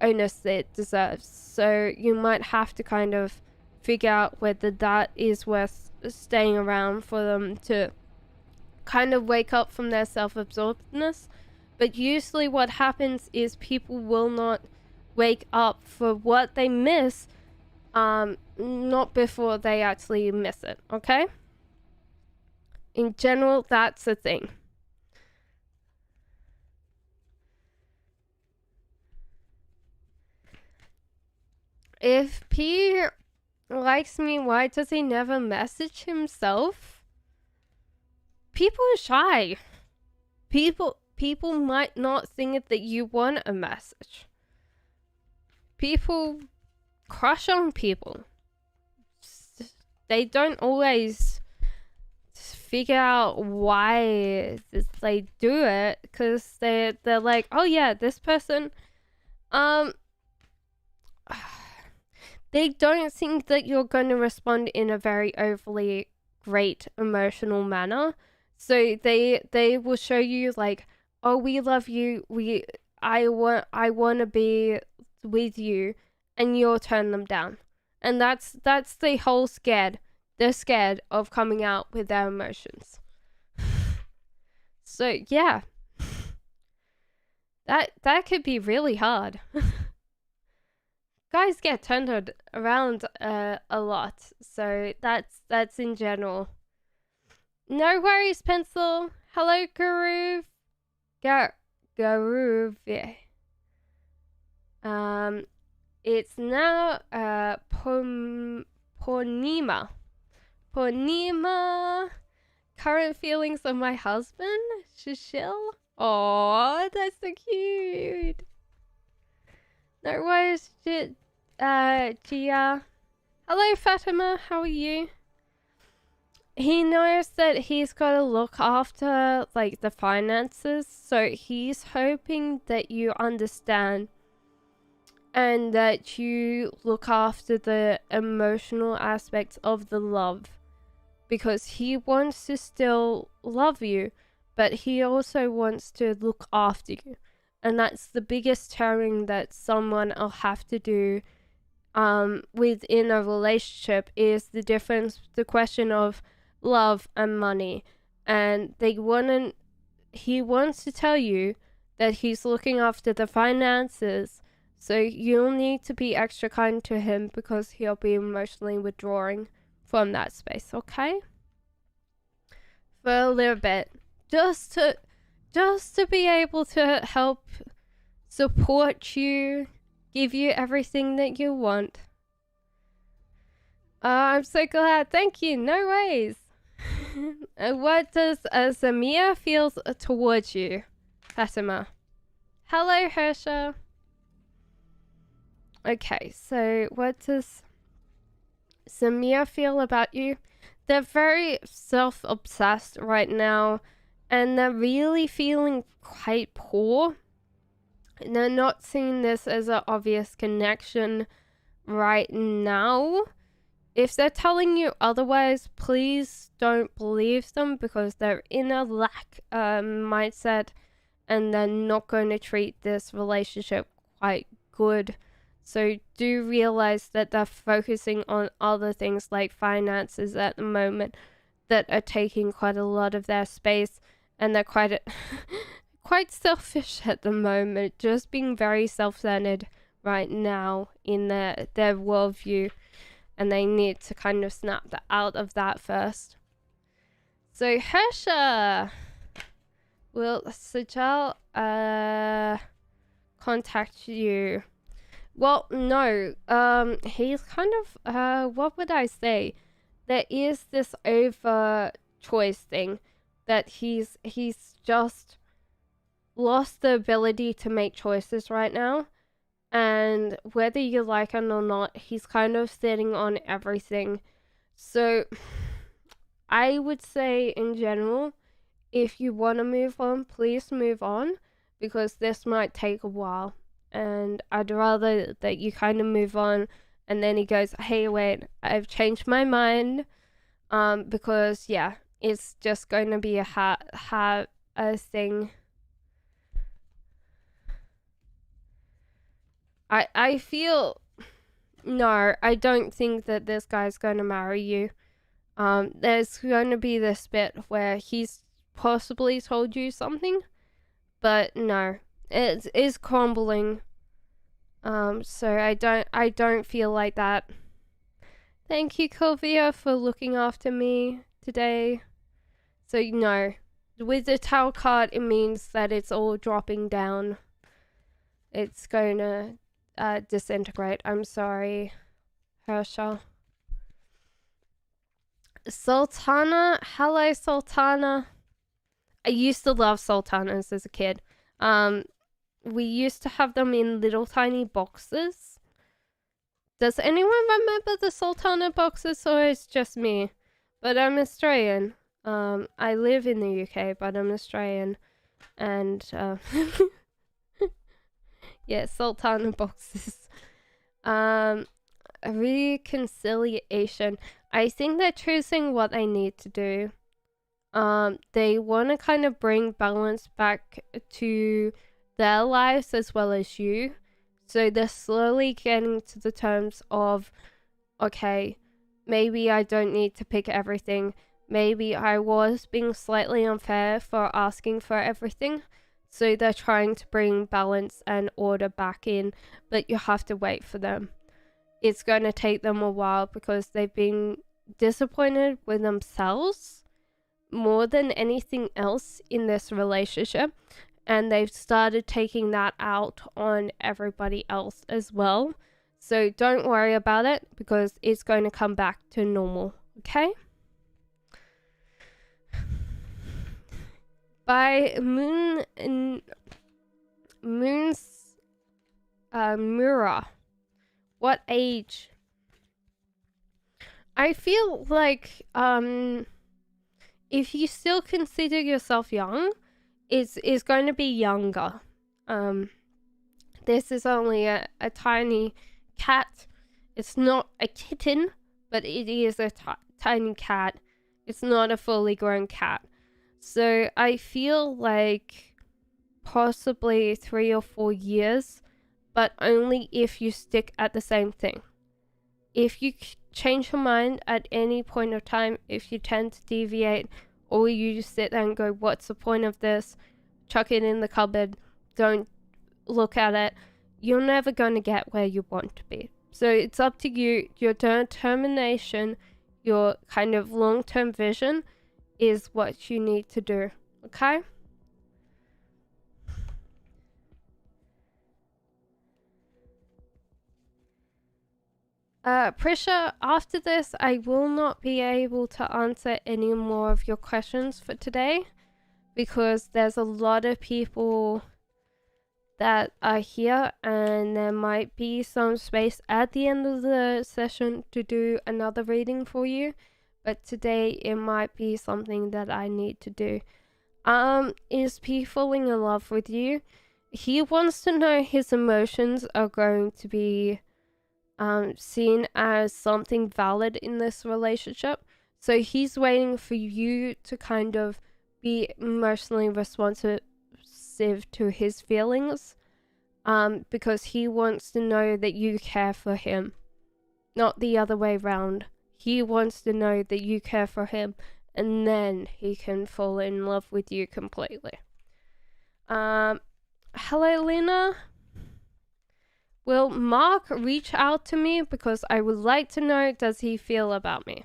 onus that it deserves. So you might have to kind of figure out whether that is worth staying around for them to kind of wake up from their self-absorbedness. But usually what happens is people will not wake up for what they miss, not before they actually miss it, okay? In general, that's the thing. If P likes me, why does he never message himself? People are shy. People might not think that you want a message. People crush on people. They don't always figure out why they do it, because they're like, oh yeah, this person, they don't think that you're going to respond in a very overly great emotional manner. So they will show you like, oh, we love you, I want to be with you, and you'll turn them down. And that's the whole scared. They're scared of coming out with their emotions. So yeah, that could be really hard. Guys get turned around a lot, so that's in general. No worries, Pencil. Hello, Guru. Guru. It's now Pornima. Current feelings of my husband, Shishil. Oh, that's so cute. No worries, Gia. Hello, Fatima. How are you? He knows that he's got to look after like the finances, so he's hoping that you understand and that you look after the emotional aspects of the love, because he wants to still love you, but he also wants to look after you. And that's the biggest tearing that someone will have to do within a relationship, is the difference, the question of love and money. And he wants to tell you that he's looking after the finances, so you'll need to be extra kind to him, because he'll be emotionally withdrawing from that space, okay? For a little bit. Just to be able to help support you, give you everything that you want. I'm so glad. Thank you. No worries. What does Samia feel towards you, Fatima? Hello, Hersha. Okay, so what does Samia feel about you? They're very self-obsessed right now, and they're really feeling quite poor. And they're not seeing this as an obvious connection right now. If they're telling you otherwise, please don't believe them, because they're in a lack mindset, and they're not going to treat this relationship quite good. So do realize that they're focusing on other things like finances at the moment that are taking quite a lot of their space, and they're quite selfish at the moment, just being very self-centered right now in their worldview, and they need to kind of snap out of that first. So Hersha, will Sajal contact you? Well, no. He's kind of what would I say? There is this over choice thing that he's just lost the ability to make choices right now. And whether you like it or not, he's kind of sitting on everything. So I would say in general, if you want to move on, please move on, because this might take a while. And I'd rather that you kind of move on, and then he goes, hey, wait, I've changed my mind. Because yeah, it's just going to be a thing. I feel, no, I don't think that this guy's going to marry you. There's going to be this bit where he's possibly told you something, but no, it is crumbling. So I don't feel like that. Thank you, Kylvia, for looking after me today. So no, with the Tower card, it means that it's all dropping down. It's going to disintegrate. I'm sorry, Hersha. Sultana, hello, Sultana. I used to love sultanas as a kid. We used to have them in little tiny boxes. Does anyone remember the sultana boxes, or it's just me? But I'm Australian. I live in the UK, but I'm Australian. And yeah, sultana boxes. Reconciliation. I think they're choosing what they need to do. They want to kind of bring balance back to their lives as well as you. So they're slowly getting to the terms of, okay, maybe I don't need to pick everything. Maybe I was being slightly unfair for asking for everything. So they're trying to bring balance and order back in, but you have to wait for them. It's going to take them a while because they've been disappointed with themselves more than anything else in this relationship. And they've started taking that out on everybody else as well. So don't worry about it because it's going to come back to normal, okay? By Moon's Mirror. What age? I feel like if you still consider yourself young, it's going to be younger. This is only a tiny cat. It's not a kitten, but it is a tiny cat. It's not a fully grown cat. So I feel like possibly 3 or 4 years, but only if you stick at the same thing. If you change your mind at any point of time, if you tend to deviate, or you just sit there and go, what's the point of this? Chuck it in the cupboard. Don't look at it. You're never going to get where you want to be. So it's up to you. Your determination, your kind of long-term vision is what you need to do. Okay? Prisha, after this, I will not be able to answer any more of your questions for today because there's a lot of people that are here and there might be some space at the end of the session to do another reading for you. But today it might be something that I need to do. Is P falling in love with you? He wants to know his emotions are going to be seen as something valid in this relationship. So he's waiting for you to kind of be emotionally responsive to his feelings, because he wants to know that you care for him, not the other way around. He wants to know that you care for him, and then he can fall in love with you completely. Hello, Lena. Will Mark reach out to me because I would like to know, does he feel about me?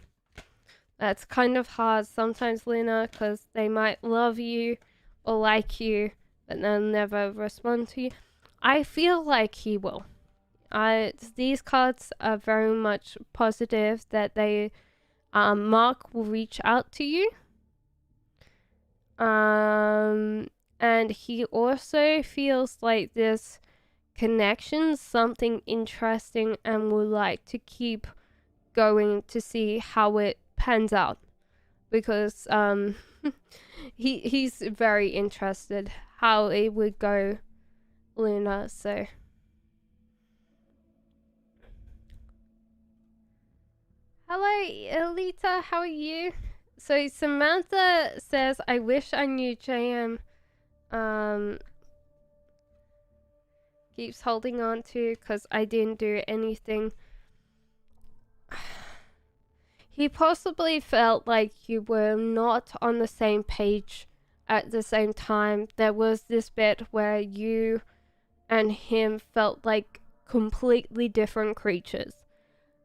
That's kind of hard sometimes, Lena, because they might love you or like you, but they'll never respond to you. I feel like he will. These cards are very much positive that Mark will reach out to you. And he also feels like this connection, something interesting, and would like to keep going to see how it pans out, because he's very interested how it would go, Luna. So hello, Elita, how are you? So Samantha says, I wish I knew JM keeps holding on to because I didn't do anything. He possibly felt like you were not on the same page at the same time. There was this bit where you and him felt like completely different creatures.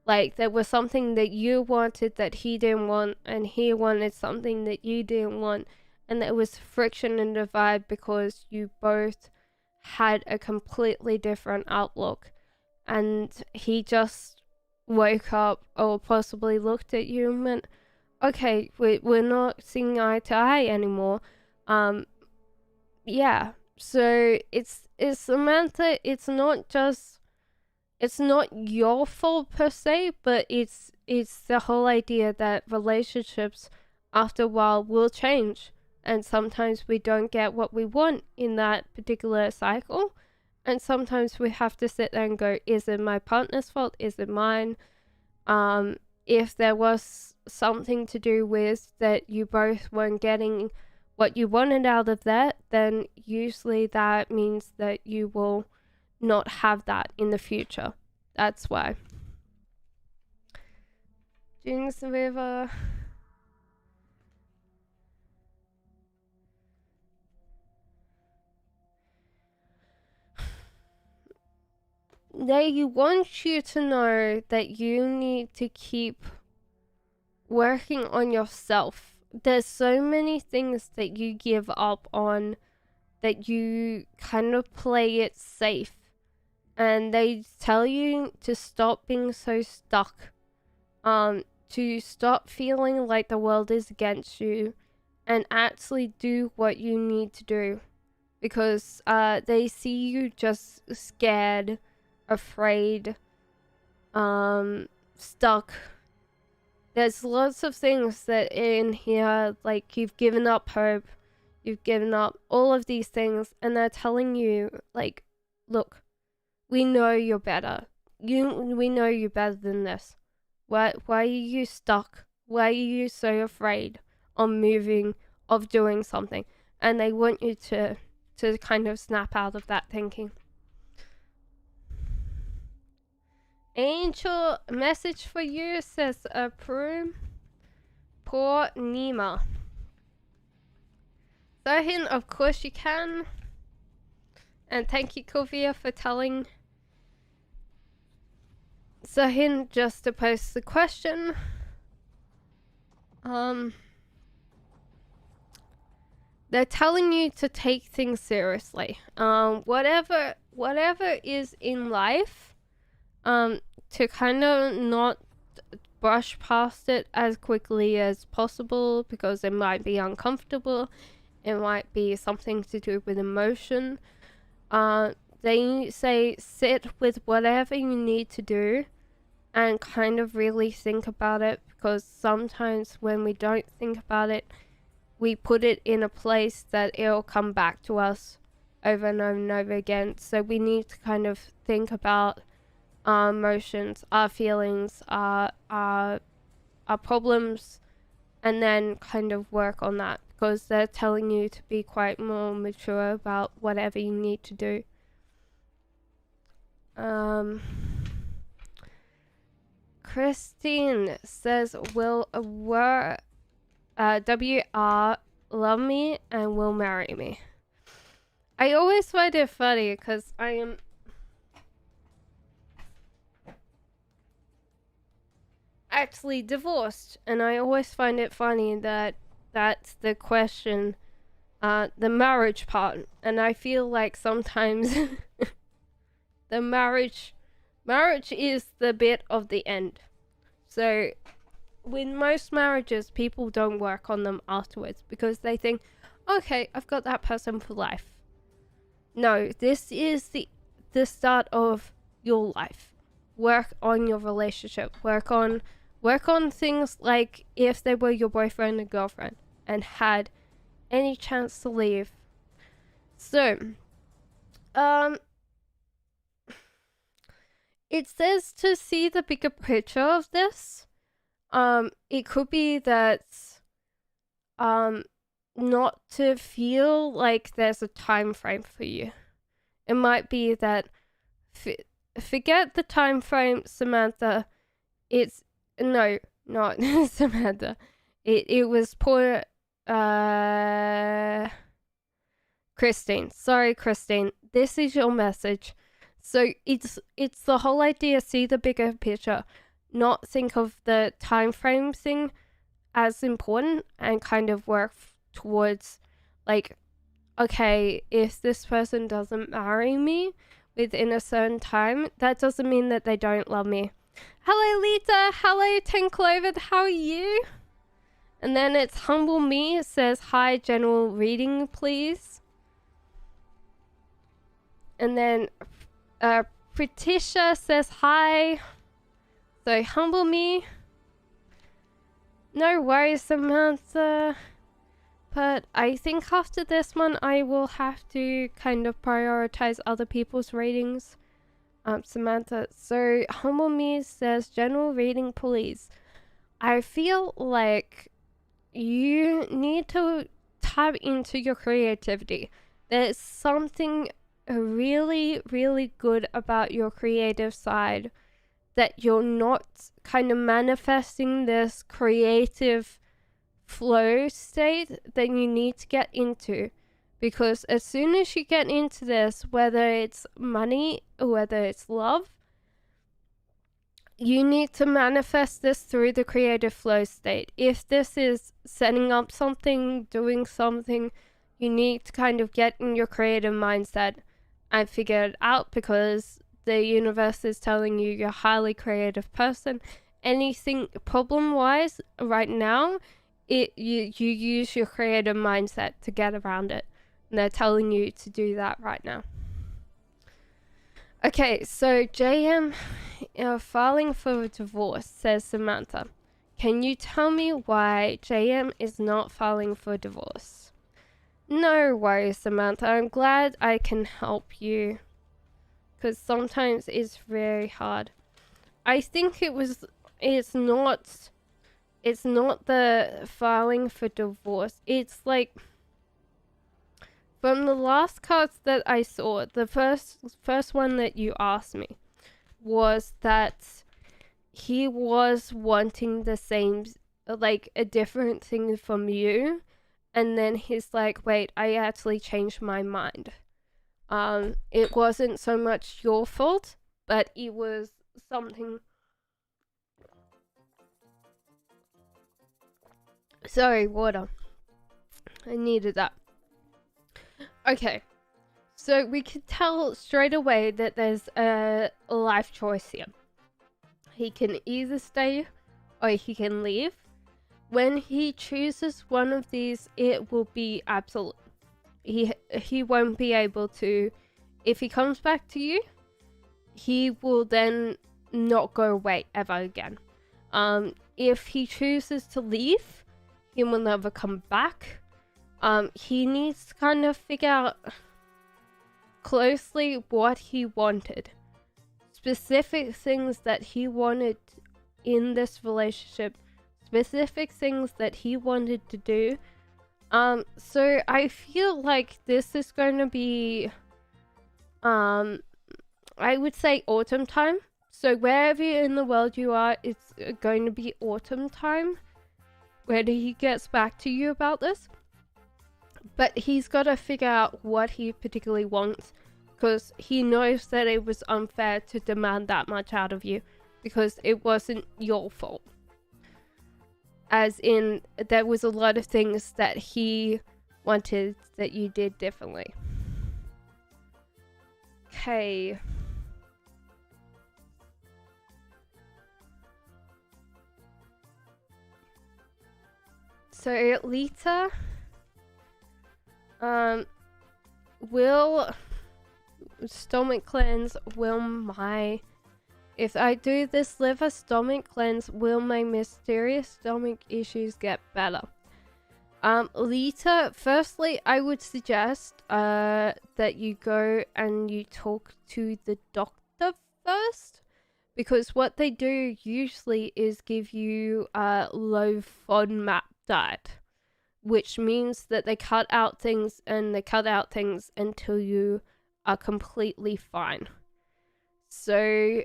Like there was something that you wanted that he didn't want, and he wanted something that you didn't want, and there was friction and divide because you both had a completely different outlook. And he just woke up or possibly looked at you and went, okay, we're not seeing eye to eye anymore. Yeah, so it's Samantha, it's not your fault per se, but it's the whole idea that relationships after a while will change, and sometimes we don't get what we want in that particular cycle, and sometimes we have to sit there and go, is it my partner's fault? Is it mine? If there was something to do with that you both weren't getting what you wanted out of that, then usually that means that you will not have that in the future. That's why. June's River. They want you to know that you need to keep working on yourself. There's so many things that you give up on, that you kind of play it safe. And they tell you to stop being so stuck. To stop feeling like the world is against you and actually do what you need to do. Because they see you just scared, afraid, stuck. There's lots of things that in here, like you've given up hope, you've given up all of these things, and they're telling you, like, look, we know you're better. We know you're better than this. Why are you stuck? Why are you so afraid of moving, of doing something? And they want you to kind of snap out of that thinking. Angel message for you says approve. Poor Nima. Sohin, of course you can. And thank you, Kovia, for telling Sohin just to post the question. They're telling you to take things seriously. Whatever is in life, to kind of not brush past it as quickly as possible, because it might be uncomfortable. It might be something to do with emotion. They say sit with whatever you need to do and kind of really think about it, because sometimes when we don't think about it, we put it in a place that it'll come back to us over and over and over again. So we need to kind of think about our emotions, our feelings, our problems, and then kind of work on that, because they're telling you to be quite more mature about whatever you need to do. Christine says, WR love me and will marry me. I always find it funny because I am actually divorced, and I always find it funny that that's the question, the marriage part, and I feel like sometimes the marriage is the bit of the end. So with most marriages, people don't work on them afterwards because they think, okay, I've got that person for life. No, this is the start of your life. Work on your relationship. Work on things like if they were your boyfriend and girlfriend and had any chance to leave. So, it says to see the bigger picture of this. It could be that, not to feel like there's a time frame for you. It might be that, forget the time frame, Samantha. It's, no, not Samantha. It was poor, Christine. Sorry, Christine. This is your message. So it's the whole idea, see the bigger picture, not think of the time frame thing as important, and kind of work towards, like, okay, if this person doesn't marry me within a certain time, that doesn't mean that they don't love me. Hello, Lita. Hello, Ten Clover. How are you? And then it's Humble Me. It says, hi, general reading, please. And then Patricia says hi. So Humble Me. No worries, Samantha. But I think after this one, I will have to kind of prioritize other people's ratings. Samantha. So Humble Me says, general reading, please. I feel like you need to tap into your creativity. There's something really, really good about your creative side that you're not kind of manifesting this creative flow state that you need to get into. Because as soon as you get into this, whether it's money or whether it's love, you need to manifest this through the creative flow state. If this is setting up something, doing something, you need to kind of get in your creative mindset and figure it out, because the universe is telling you you're a highly creative person. Anything problem-wise right now, you use your creative mindset to get around it. And they're telling you to do that right now. Okay, so JM filing for a divorce, says Samantha. Can you tell me why JM is not filing for divorce? No worries, Samantha. I'm glad I can help you, because sometimes it's very hard. I think it's not the filing for divorce. It's like, from the last cards that I saw, the first one that you asked me was that he was wanting the same, like a different thing from you, and then he's like, wait, I actually changed my mind. It wasn't so much your fault, but it was something. Sorry, water. I needed that. Okay, so we could tell straight away that there's a life choice here. He can either stay or he can leave. When he chooses one of these, it will be absolute. He won't be able to. If he comes back to you, he will then not go away ever again. If he chooses to leave, he will never come back. He needs to kind of figure out closely what he wanted. Specific things that he wanted in this relationship. Specific things that he wanted to do. So I feel like this is going to be, I would say autumn time. So wherever in the world you are, it's going to be autumn time when he gets back to you about this. But he's got to figure out what he particularly wants, because he knows that it was unfair to demand that much out of you, because it wasn't your fault. As in, there was a lot of things that he wanted that you did differently. Okay. So, Lita, will stomach cleanse, if I do this liver stomach cleanse, will my mysterious stomach issues get better? Lita, firstly, I would suggest that you go and you talk to the doctor first, because what they do usually is give you a low FODMAP diet, which means that they cut out things until you are completely fine. So,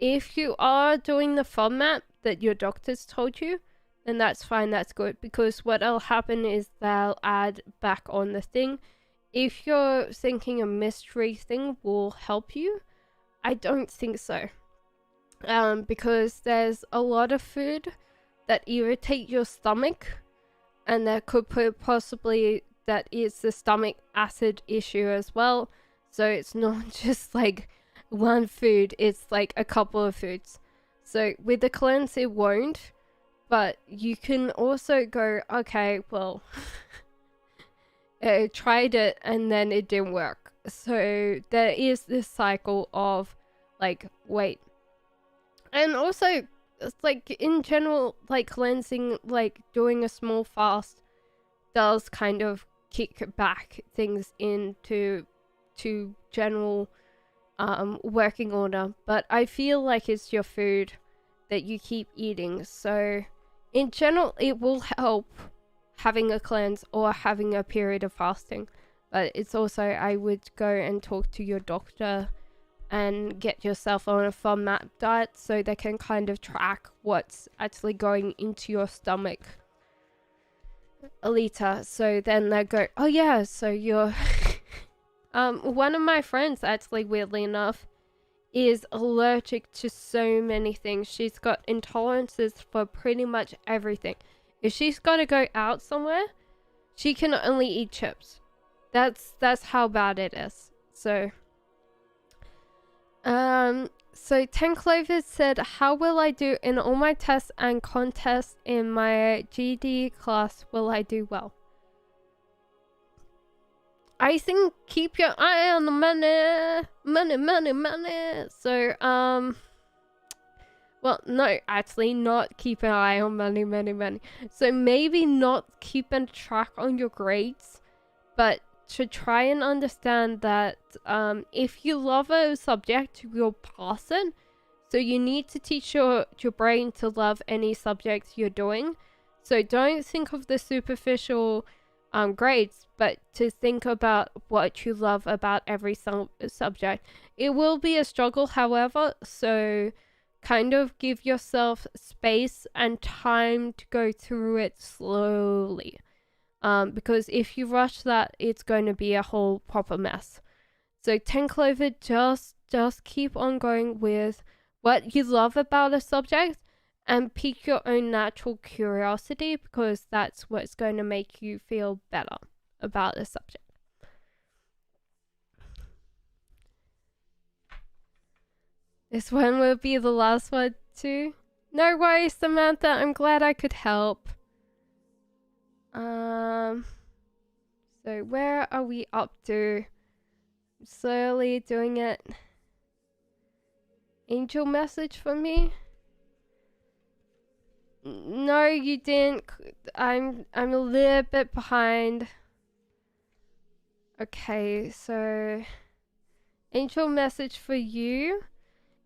if you are doing the FODMAP that your doctors told you, then that's fine, that's good, because what'll happen is they'll add back on the thing. If you're thinking a mystery thing will help you, I don't think so. Because there's a lot of food that irritate your stomach, and that could possibly, that is the stomach acid issue as well. So it's not just like one food, it's like a couple of foods. So with the cleanse it won't, but you can also go, okay, well, I tried it and then it didn't work. So there is this cycle of like, wait. And also, it's like in general, like cleansing, like doing a small fast does kind of kick back things into general working order. But I feel like it's your food that you keep eating. So in general, it will help. having a cleanse or having a period of fasting. But it's also, I would go and talk to your doctor and get yourself on a FODMAP diet so they can kind of track what's actually going into your stomach, Alita. So then they go, oh yeah, so you're one of my friends, actually, weirdly enough, is allergic to so many things. She's got intolerances for pretty much everything. If she's got to go out somewhere, she can only eat chips. That's how bad it is. So so 10 Clovers said, how will I do in all my tests and contests in my GD class? Will I do well? I think keep your eye on the money. So, well, no, actually not keep an eye on money. So maybe not keeping track on your grades, but to try and understand that if you love a subject, you'll pass it. So you need to teach your brain to love any subject you're doing. So don't think of the superficial grades, but to think about what you love about every subject. It will be a struggle, however, so kind of give yourself space and time to go through it slowly. Because if you rush that, it's going to be a whole proper mess. So 10 Clover, just keep on going with what you love about a subject and pique your own natural curiosity, because that's what's going to make you feel better about the subject. This one will be the last one too. No worries, Samantha. I'm glad I could help. So where are we up to? Slowly doing it. Angel message for me? No, you didn't. I'm a little bit behind. Okay, so angel message for you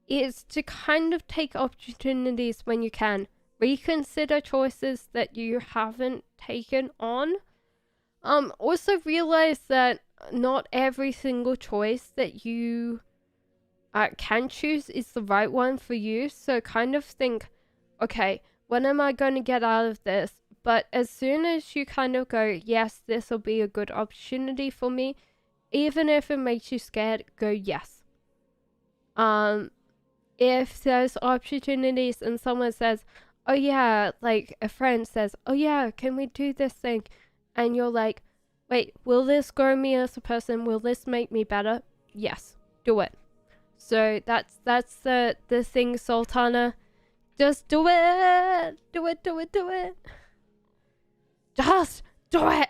is to kind of take opportunities when you can. Reconsider choices that you haven't taken on. Also realize that not every single choice that you can choose is the right one for you. So kind of think, okay, when am I going to get out of this? But as soon as you kind of go, yes, this will be a good opportunity for me, even if it makes you scared, go yes. If there's opportunities and someone says, oh yeah, like a friend says, oh yeah, can we do this thing? And you're like, wait, will this grow me as a person? Will this make me better? Yes, do it. So that's the thing, Sultana. Just do it. Do it. Just do it.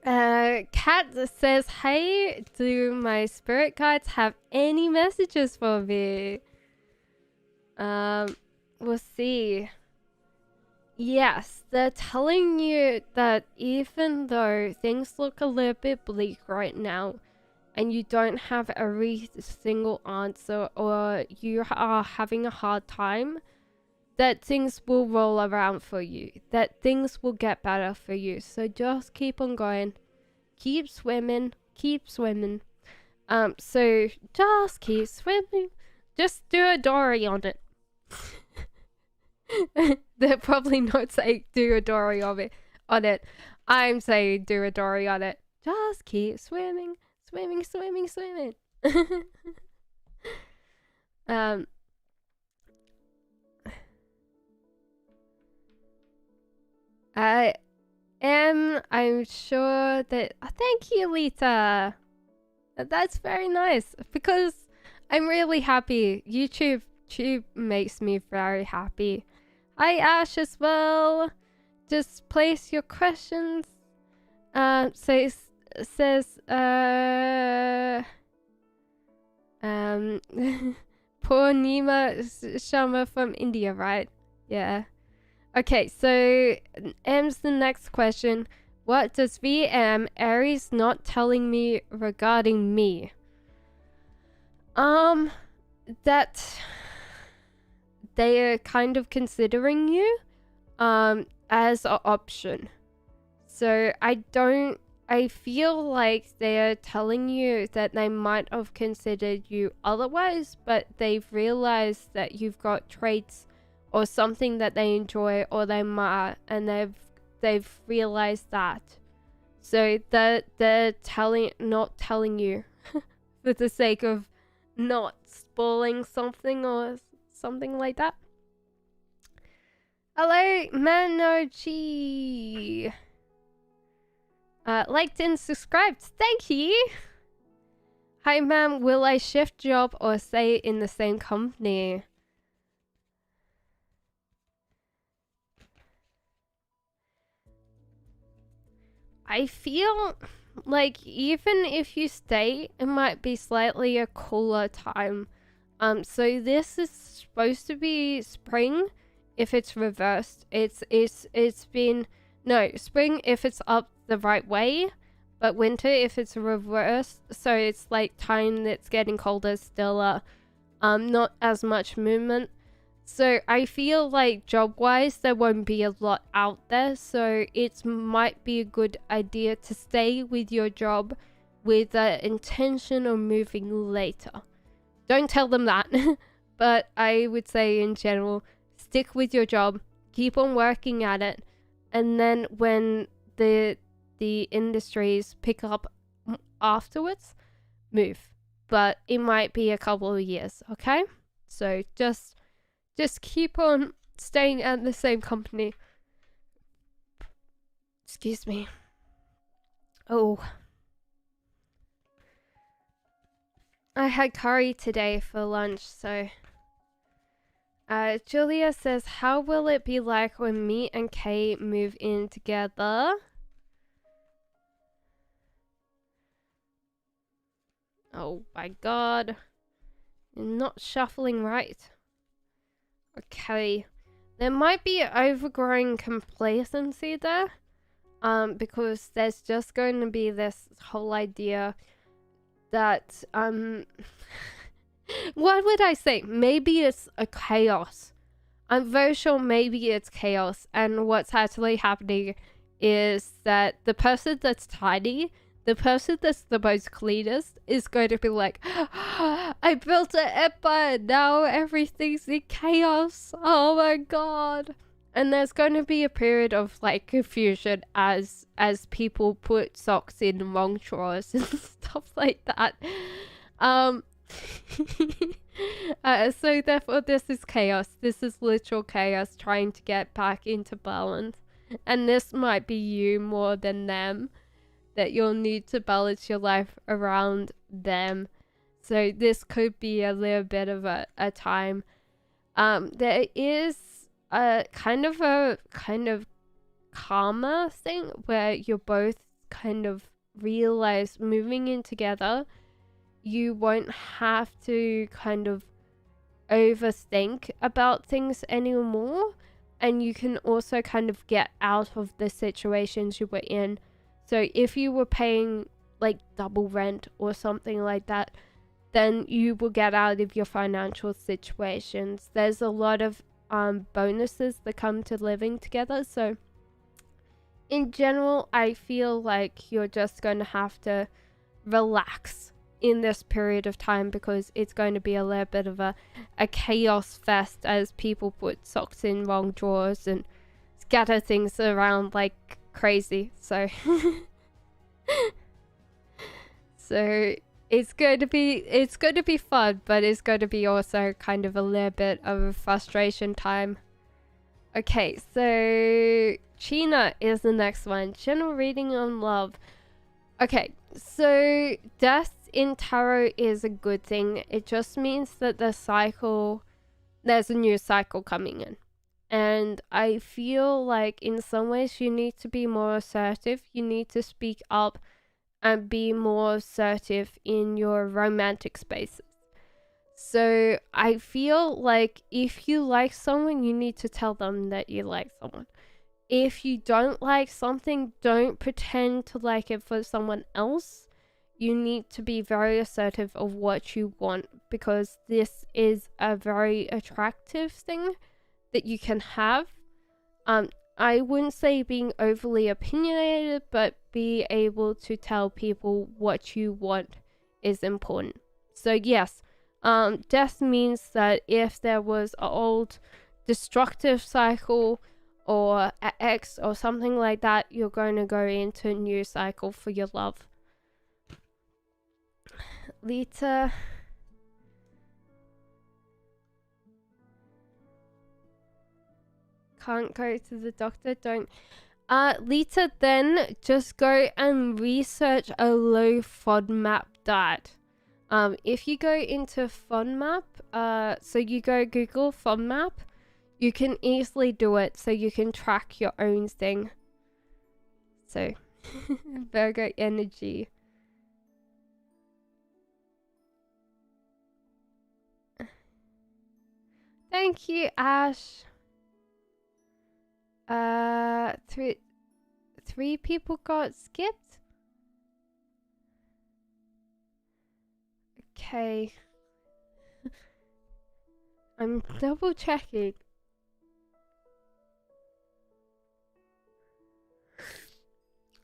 Kat says, hey, do my spirit guides have any messages for me? We'll see. Yes, they're telling you that even though things look a little bit bleak right now, and you don't have every single answer, or you are having a hard time, that things will roll around for you, that things will get better for you. So just keep on going, keep swimming. So just keep swimming. Just do a Dory on it. They're probably not saying do a Dory on it. I'm saying do a Dory on it. Just keep swimming. I'm sure that... Oh, thank you, Lita. That's very nice, because I'm really happy. YouTube makes me very happy. Hi, Ash, as well. Just place your questions. So it says, Purnima Sharma from India, right? Yeah. Okay, so M's the next question. What does VM Aries not telling me regarding me? That they are kind of considering you. as an option. So I feel like they're telling you that they might have considered you otherwise, but they've realized that you've got traits or something that they enjoy or they might, and they've realized that. So they're not telling you for the sake of not spoiling something or something like that. Hello, Manochi. Liked and subscribed. Thank you. Hi, ma'am. Will I shift job or stay in the same company? I feel like even if you stay, it might be slightly a cooler time. So this is supposed to be spring. If it's reversed, it's been spring if it's up the right way, but winter if it's reversed. So it's like time that's getting colder, still not as much movement. So I feel like job-wise there won't be a lot out there, so it might be a good idea to stay with your job with the intention of moving later. Don't tell them that, but I would say in general, stick with your job, keep on working at it, and then when the industries pick up afterwards, move. But it might be a couple of years, okay? So just keep on staying at the same company. Excuse me. Oh. I had curry today for lunch, so... Julia says, how will it be like when me and Kay move in together? Oh my god. You're not shuffling right. Okay. There might be overgrowing complacency there. Because there's just going to be this whole idea that, what would I say? Maybe it's a chaos. I'm very sure maybe it's chaos, and what's actually happening is that the person that's tidy, the person that's the most cleanest, is going to be like, I built an empire, now everything's in chaos, oh my god. And there's going to be a period of like confusion as people put socks in the wrong drawers and stuff like that. So therefore this is chaos. This is literal chaos trying to get back into balance. And this might be you more than them, that you'll need to balance your life around them. So this could be a little bit of a time. There is a kind of karma thing where you're both kind of realize moving in together, you won't have to kind of overthink about things anymore, and you can also kind of get out of the situations you were in. So if you were paying like double rent or something like that, then you will get out of your financial situations. There's a lot of bonuses that come to living together. So in general, I feel like you're just going to have to relax in this period of time, because it's going to be a little bit of a chaos fest as people put socks in wrong drawers and scatter things around like crazy. So so it's going to be fun, but it's going to be also kind of a little bit of a frustration time. Okay, so China is the next one. General reading on love. Okay, so death in tarot is a good thing. It just means that there's a new cycle coming in. And I feel like in some ways you need to be more assertive. You need to speak up and be more assertive in your romantic spaces. So I feel like if you like someone, you need to tell them that you like someone. If you don't like something, don't pretend to like it for someone else. You need to be very assertive of what you want, because this is a very attractive thing that you can have. I wouldn't say being overly opinionated, but be able to tell people what you want is important. So yes, death means that if there was an old destructive cycle or an ex or something like that, you're going to go into a new cycle for your love. Lita. Can't go to the doctor, don't. Lita, then just go and research a low FODMAP diet. If you go into FODMAP, so you go Google FODMAP, you can easily do it so you can track your own thing. So, Virgo energy. Thank you, Ash. Three people got skipped? Okay. I'm double checking.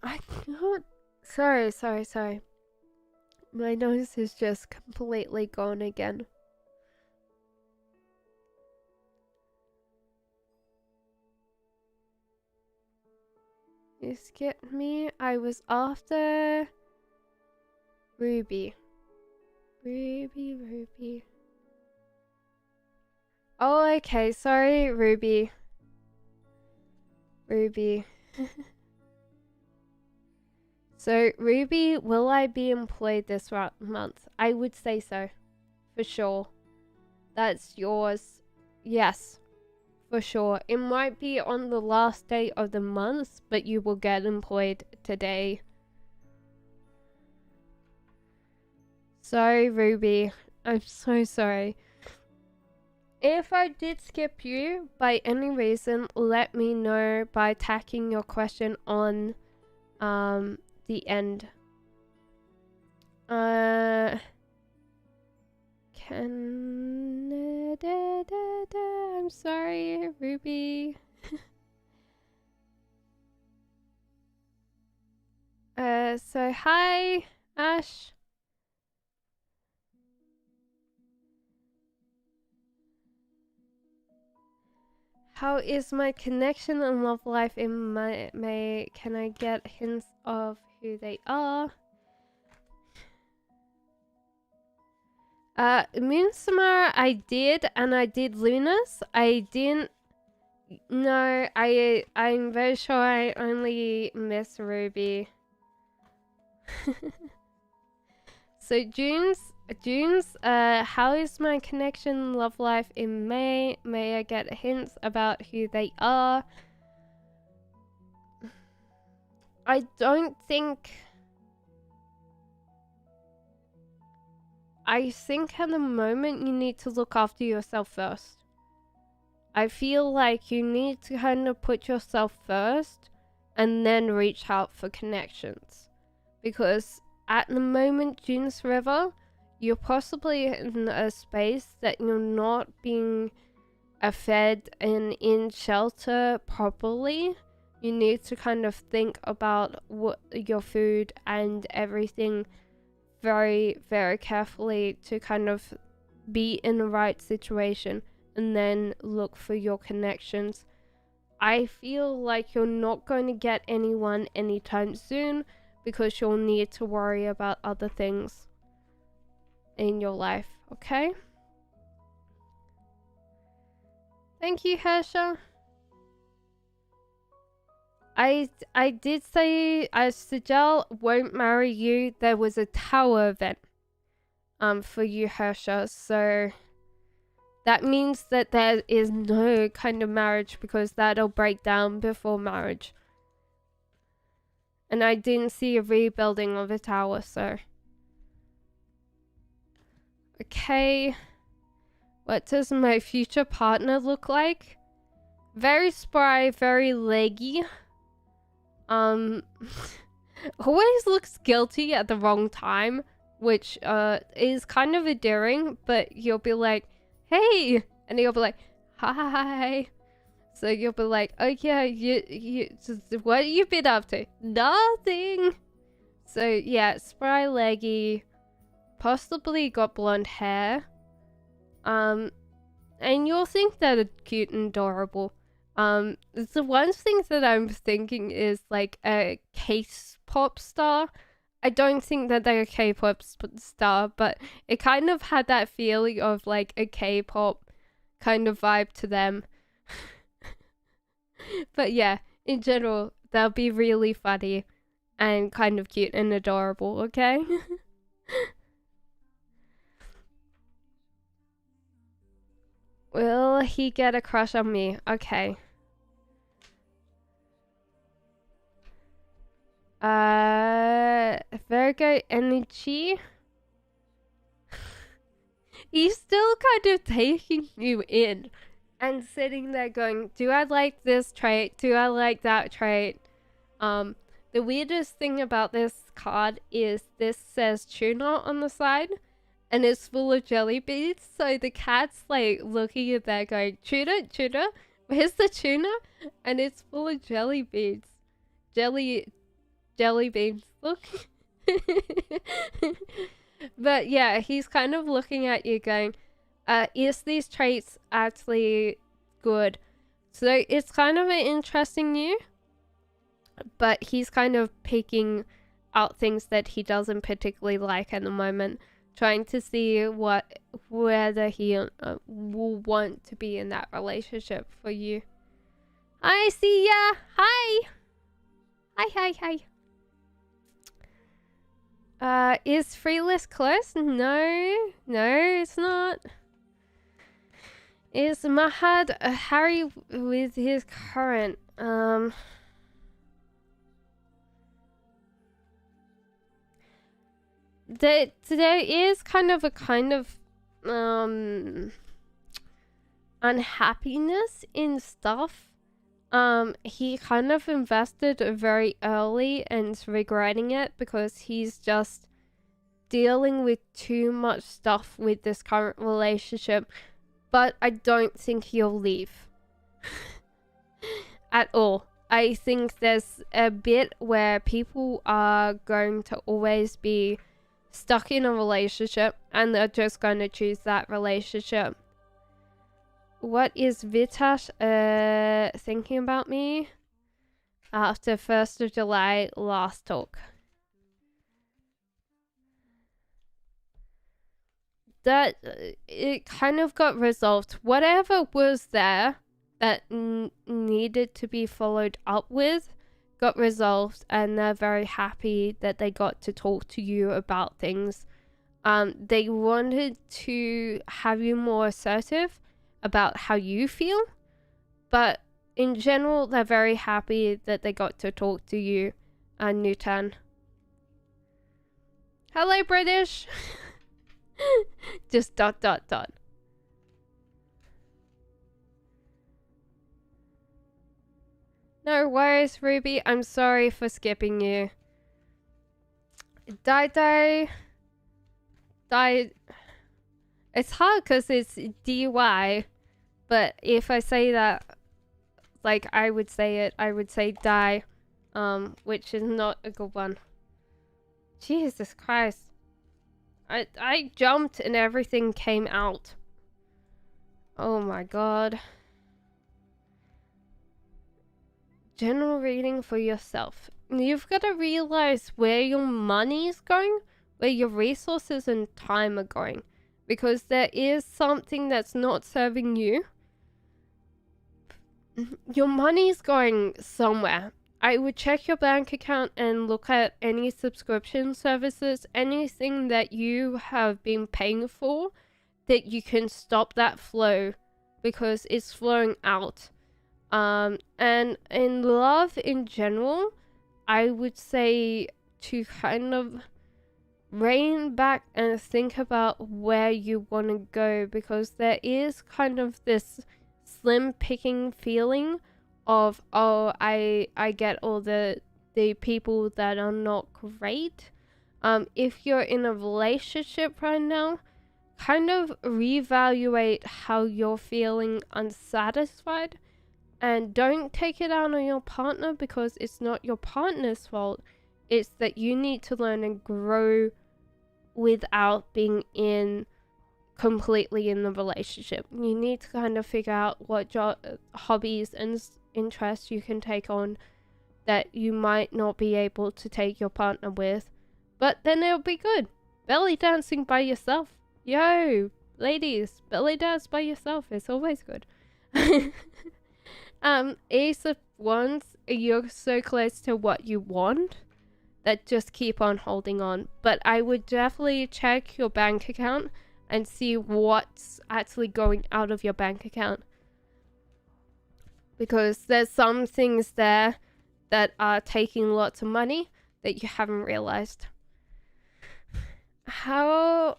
I can't. Sorry. My nose is just completely gone again. You skipped me. I was after Ruby. Ruby. Oh, okay. Sorry, Ruby. So, Ruby, will I be employed this month? I would say so. For sure. That's yours. Yes. For sure. It might be on the last day of the month, but you will get employed today. Sorry, Ruby. I'm so sorry. If I did skip you by any reason, let me know by tacking your question on the end. I'm sorry, Ruby. So hi, Ash. How is my connection and love life in May? Can I get hints of who they are? Moon Samara, I did, and I did Lunas. I didn't. No, I'm very sure I only miss Ruby. So June's, how is my connection love life in May? May I get hints about who they are? I don't think... I think at the moment you need to look after yourself first. I feel like you need to kind of put yourself first and then reach out for connections. Because at the moment, June's River, you're possibly in a space that you're not being fed and in shelter properly. You need to kind of think about what your food and everything very, very carefully to kind of be in the right situation and then look for your connections. I feel like you're not going to get anyone anytime soon because you'll need to worry about other things in your life, okay? Thank you, Hersha. I did say Sejal won't marry you. There was a tower event for you, Hersha, so that means that there is no kind of marriage because that'll break down before marriage. And I didn't see a rebuilding of a tower, so... Okay. What does my future partner look like? Very spry, very leggy. Always looks guilty at the wrong time, which is kind of endearing, but you'll be like, hey! And he'll be like, hi! So you'll be like, oh yeah, you what have you been up to? Nothing. So yeah, spry leggy, possibly got blonde hair. And you'll think that it's cute and adorable. The one thing that I'm thinking is like a K-pop star. I don't think that they're a K-pop star, but it kind of had that feeling of like a K-pop kind of vibe to them. But yeah, in general, they'll be really funny and kind of cute and adorable, okay? Will he get a crush on me? Okay. Virgo energy. He's still kind of taking you in and sitting there going, do I like this trait? Do I like that trait? The weirdest thing about this card is this says tuna on the side and it's full of jelly beans. So the cat's like looking at that going, tuna, tuna, where's the tuna? And it's full of jelly beans. Jelly beans. Look. But yeah, he's kind of looking at you going, is these traits actually good? So it's kind of an interesting you, but he's kind of picking out things that he doesn't particularly like at the moment, trying to see whether he will want to be in that relationship for you. I see ya. Hi. Hi. Is free list close? No, it's not. Is Mahad Harry with his current? There is kind of unhappiness in stuff. He kind of invested very early and is regretting it because he's just dealing with too much stuff with this current relationship. But I don't think he'll leave. At all. I think there's a bit where people are going to always be stuck in a relationship and they're just going to choose that relationship. What is Vitash thinking about me after 1st of July last talk? That it kind of got resolved. Whatever was there that needed to be followed up with got resolved, and they're very happy that they got to talk to you about things. They wanted to have you more assertive about how you feel, but in general they're very happy that they got to talk to you, Newton. Hello, British. Just ... No worries, Ruby. I'm sorry for skipping you. Die. It's hard because it's DY, but if I say that, like I would say die, which is not a good one. Jesus Christ. I jumped and everything came out. Oh my god. General reading for yourself. You've got to realize where your money is going, where your resources and time are going. Because there is something that's not serving you. Your money's going somewhere. I would check your bank account and look at any subscription services, anything that you have been paying for, that you can stop that flow because it's flowing out. And in love in general, I would say to kind of rein back and think about where you want to go, because there is kind of this slim picking feeling of, oh, I get all the people that are not great. If you're in a relationship right now, kind of reevaluate how you're feeling unsatisfied, And don't take it out on your partner, because it's not your partner's fault. It's that you need to learn and grow without being completely in the relationship. You need to kind of figure out what hobbies and interests you can take on that you might not be able to take your partner with, but then it'll be good. Belly dancing by yourself. Yo, ladies, belly dance by yourself. It's always good. Ace of Wands, you're so close to what you want that just keep on holding on. But I would definitely check your bank account and see what's actually going out of your bank account. Because there's some things there that are taking lots of money that you haven't realized. Hi,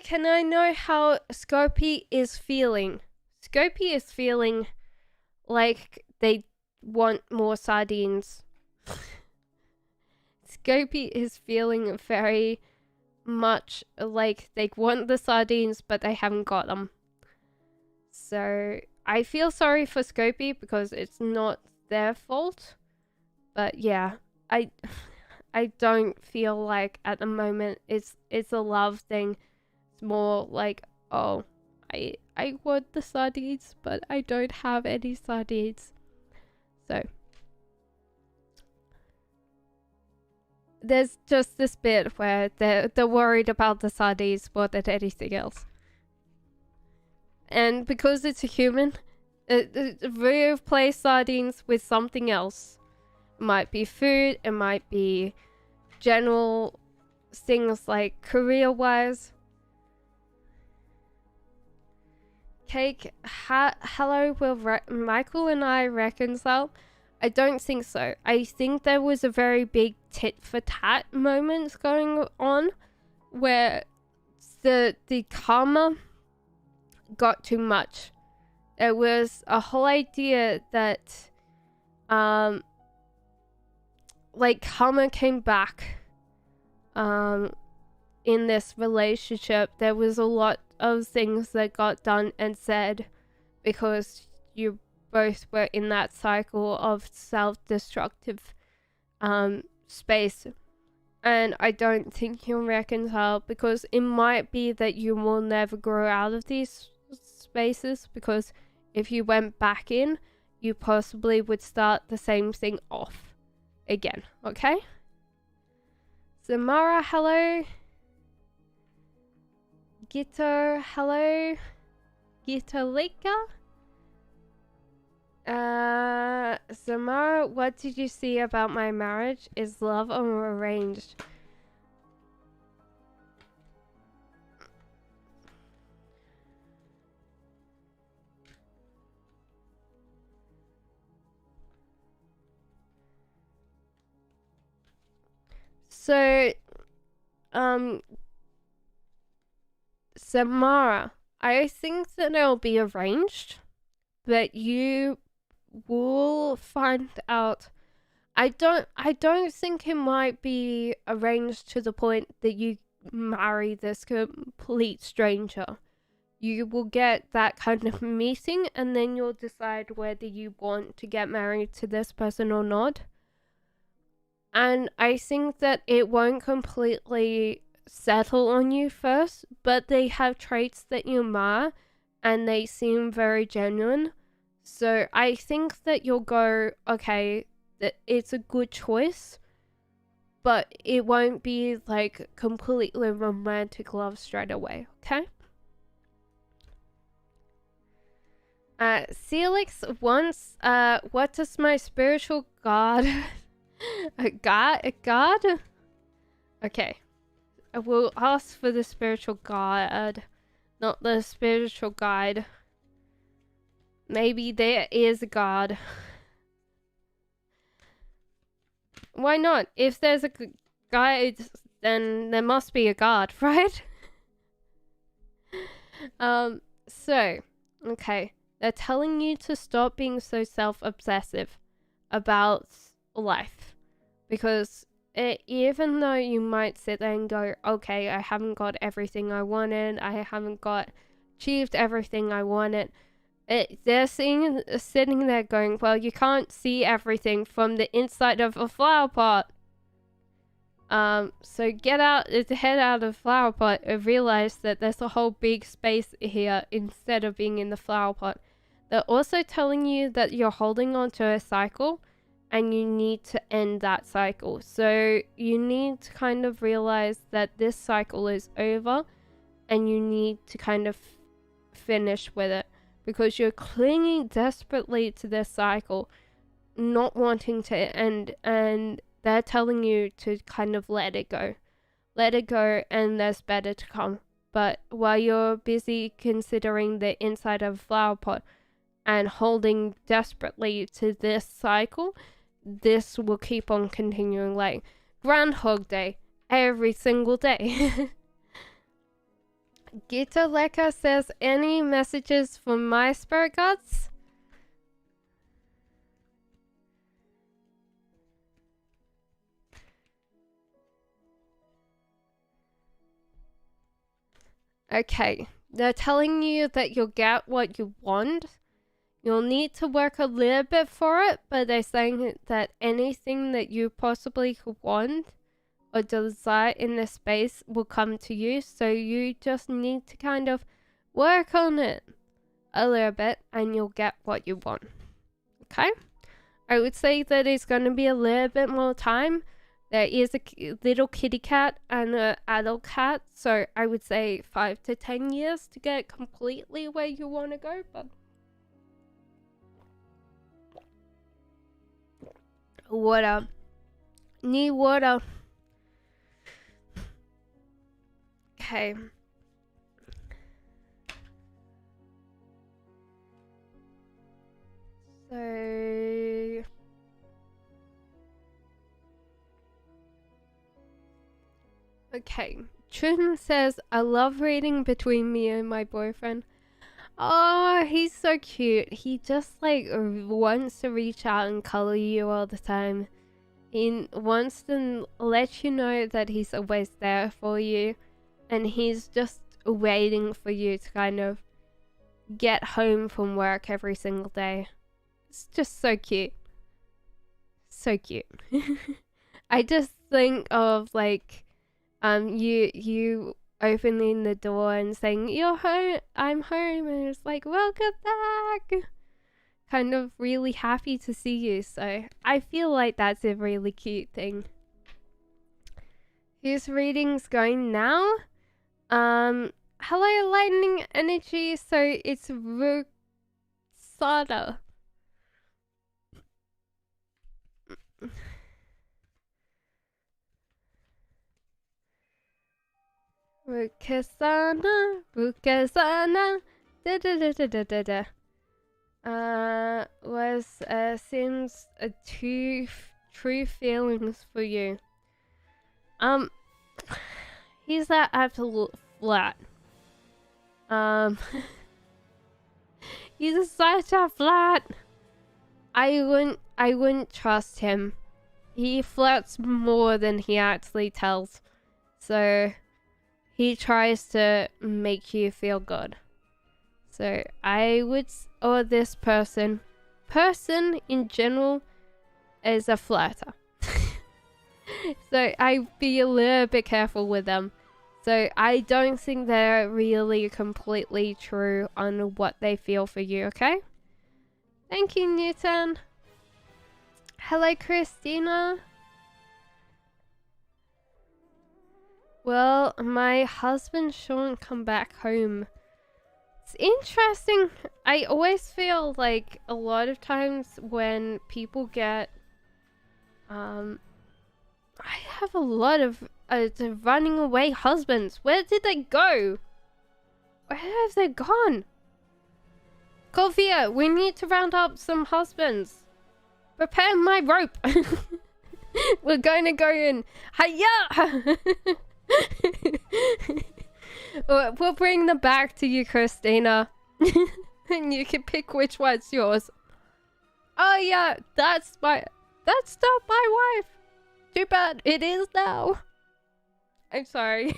can I know how Scopy is feeling? Scopy is feeling like they want more sardines. Scopy is feeling very much like they want the sardines, but they haven't got them. So I feel sorry for Scopy because it's not their fault. But yeah, I don't feel like at the moment it's a love thing. It's more like, oh, I want the sardines, but I don't have any sardines. So there's just this bit where they're worried about the sardines more than anything else. And because it's a human, replace sardines with something else. It might be food, it might be general things like career-wise. Cake, hello, will Michael and I reconcile? I don't think so. I think there was a very big tit-for-tat moment going on where the karma got too much. There was a whole idea that like karma came back in this relationship. There was a lot of things that got done and said because you both were in that cycle of self-destructive space. And I don't think you'll reconcile, because it might be that you will never grow out of these spaces, because if you went back in, you possibly would start the same thing off again, okay? Samara, hello. Gito, hello. Gitolika. Samara, what did you see about my marriage? Is love or arranged? So, Samara, I think that it'll be arranged, but you will find out. I don't think it might be arranged to the point that you marry this complete stranger. You will get that kind of meeting, and then you'll decide whether you want to get married to this person or not. And I think that it won't completely settle on you first, but they have traits that you admire, and they seem very genuine. So I think that you'll go, okay, that it's a good choice, but it won't be like completely romantic love straight away, okay? Celix wants, what does my spiritual god... A god? Okay. I will ask for the spiritual guide, not the spiritual guide. Maybe there is a god. Why not? If there's a guide, then there must be a god, right? So, okay. They're telling you to stop being so self-obsessive about life. Because even though you might sit there and go, okay, I haven't got everything I wanted, I haven't achieved everything I wanted, They're sitting there going, well, you can't see everything from the inside of a flower pot. So head out of the flower pot and realize that there's a whole big space here instead of being in the flower pot. They're also telling you that you're holding on to a cycle and you need to end that cycle. So you need to kind of realize that this cycle is over and you need to kind of finish with it because you're clinging desperately to this cycle, not wanting to end, and they're telling you to kind of let it go. Let it go and there's better to come. But while you're busy considering the inside of a flower pot and holding desperately to this cycle, this will keep on continuing like Groundhog Day every single day. Gita Leka says, any messages from my spirit guides? Okay, they're telling you that you'll get what you want. You'll need to work a little bit for it, but they're saying that anything that you possibly could want or desire in this space will come to you. So you just need to kind of work on it a little bit and you'll get what you want. Okay? I would say that it's going to be a little bit more time. There is a little kitty cat and an adult cat, so I would say 5 to 10 years to get completely where you want to go, but water. Need water. Okay. So okay, Trin says, I love reading between me and my boyfriend. Oh, he's so cute. He just like wants to reach out and cuddle you all the time. He wants to let you know that he's always there for you. And he's just waiting for you to kind of get home from work every single day. It's just so cute. So cute. I just think of like you opening the door and saying, you're home, I'm home, and it's like, welcome back. Kind of really happy to see you, so I feel like that's a really cute thing. Whose reading's going now? Hello lightning energy, so it's Rusada. Cassandra, Cassandra, da. Seems true feelings for you. He's that absolute flat. He's such a flat. I wouldn't trust him. He flirts more than he actually tells. So he tries to make you feel good. So I would, or this person in general is a flirter. So I'd be a little bit careful with them. So I don't think they're really completely true on what they feel for you, okay? Thank you, Newton. Hello, Christina. Well, my husband shouldn't come back home. It's interesting. I always feel like a lot of times when people get... I have a lot of running away husbands. Where did they go? Where have they gone? Colvia, we need to round up some husbands. Prepare my rope. We're going to go in. Hiya! We'll bring them back to you, Christina. And you can pick which one's yours. Oh yeah, that's not my wife. Too bad it is now. I'm sorry.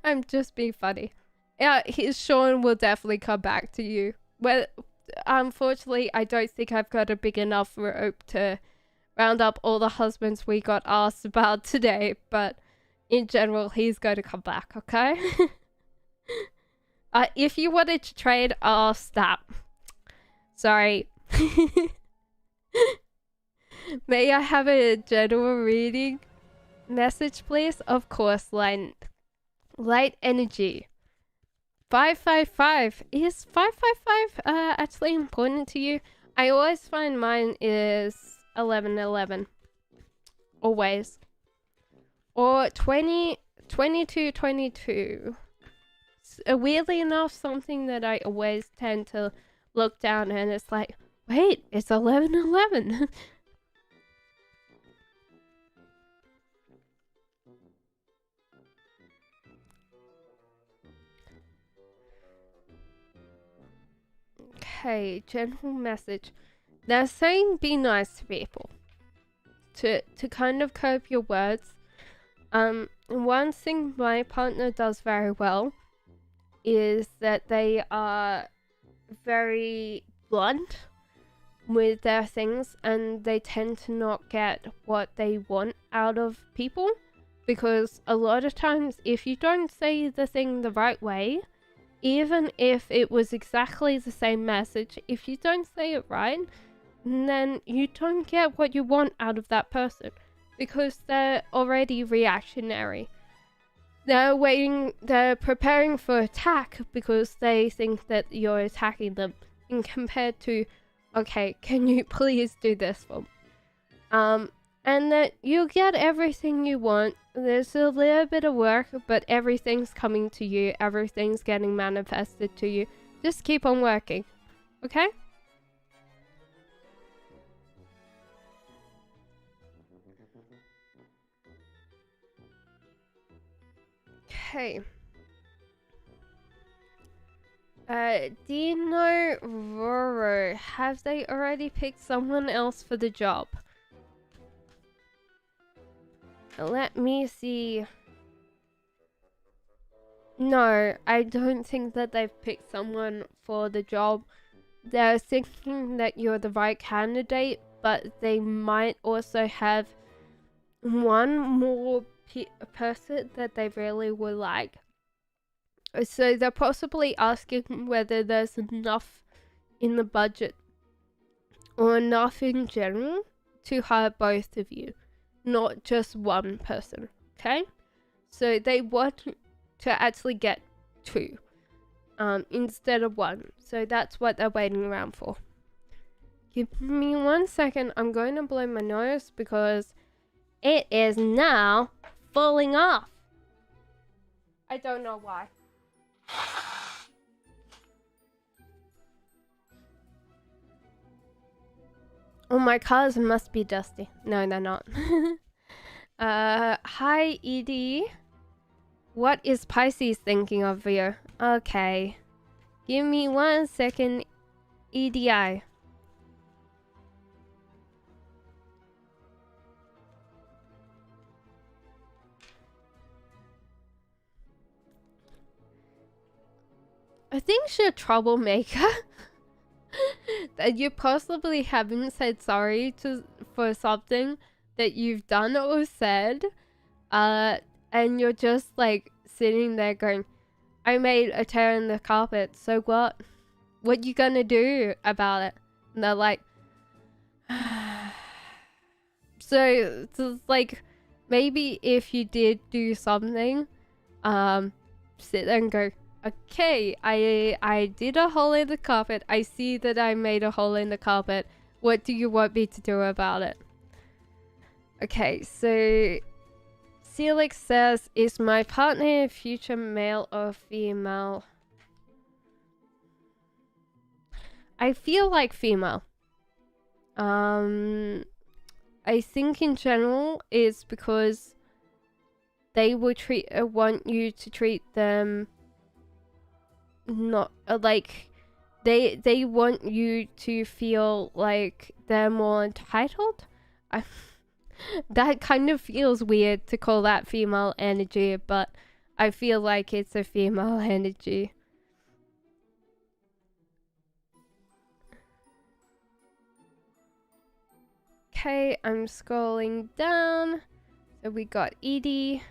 I'm just being funny. Yeah, Sean will definitely come back to you well, unfortunately, I don't think I've got a big enough rope to round up all the husbands we got asked about today, but in general, he's going to come back, okay? If you wanted to trade, I'll stop. Sorry. May I have a general reading message, please? Of course, light energy. 555. Is 555 actually important to you? I always find mine is 1111. Always. Or 2222. Weirdly enough, something that I always tend to look down and it's like, wait, it's 1111. Okay, general message. They're saying be nice to people. To kind of curb your words. One thing my partner does very well is that they are very blunt with their things and they tend to not get what they want out of people, because a lot of times if you don't say the thing the right way, even if it was exactly the same message, if you don't say it right, then you don't get what you want out of that person, because they're already reactionary. They're preparing for attack because they think that you're attacking them, and compared to, okay, can you please do this for me? And that you get everything you want. There's a little bit of work, but everything's coming to you. Everything's getting manifested to you. Just keep on working, okay? Okay. Dino Roro, have they already picked someone else for the job? Let me see. No, I don't think that they've picked someone for the job. They're thinking that you're the right candidate, but they might also have one more person that they really would like. So they're possibly asking whether there's enough in the budget or enough in general to hire both of you, not just one person, okay? So they want to actually get two instead of one. So that's what they're waiting around for. Give me 1 second. I'm going to blow my nose because it is now falling off. I don't know why. Oh, my cars must be dusty. No, they're not. Hi, Edie. What is Pisces thinking of you? Okay. Give me 1 second, EDI. I think she's a troublemaker. That you possibly haven't said sorry for something that you've done or said. And you're just like sitting there going, I made a tear in the carpet, so what? What you gonna do about it? And they're like, so it's like, maybe if you did do something, sit there and go, okay, I did a hole in the carpet. I see that I made a hole in the carpet. What do you want me to do about it? Okay, so Celix says, is my partner a future male or female? I feel like female. I think in general it's because they will want you to treat them not like they want you to feel like they're more entitled. That kind of feels weird to call that female energy, but I feel like it's a female energy. Okay, I'm scrolling down. So we got Edie.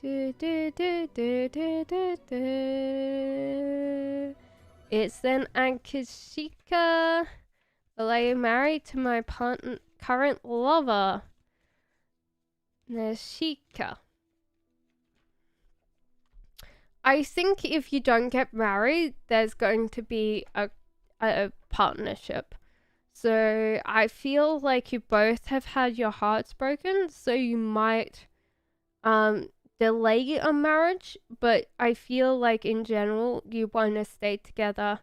It's then Ankishika. Well, I am married to my current lover, Nashika. I think if you don't get married, there's going to be a partnership. So I feel like you both have had your hearts broken, so you might delay a marriage, but I feel like in general you want to stay together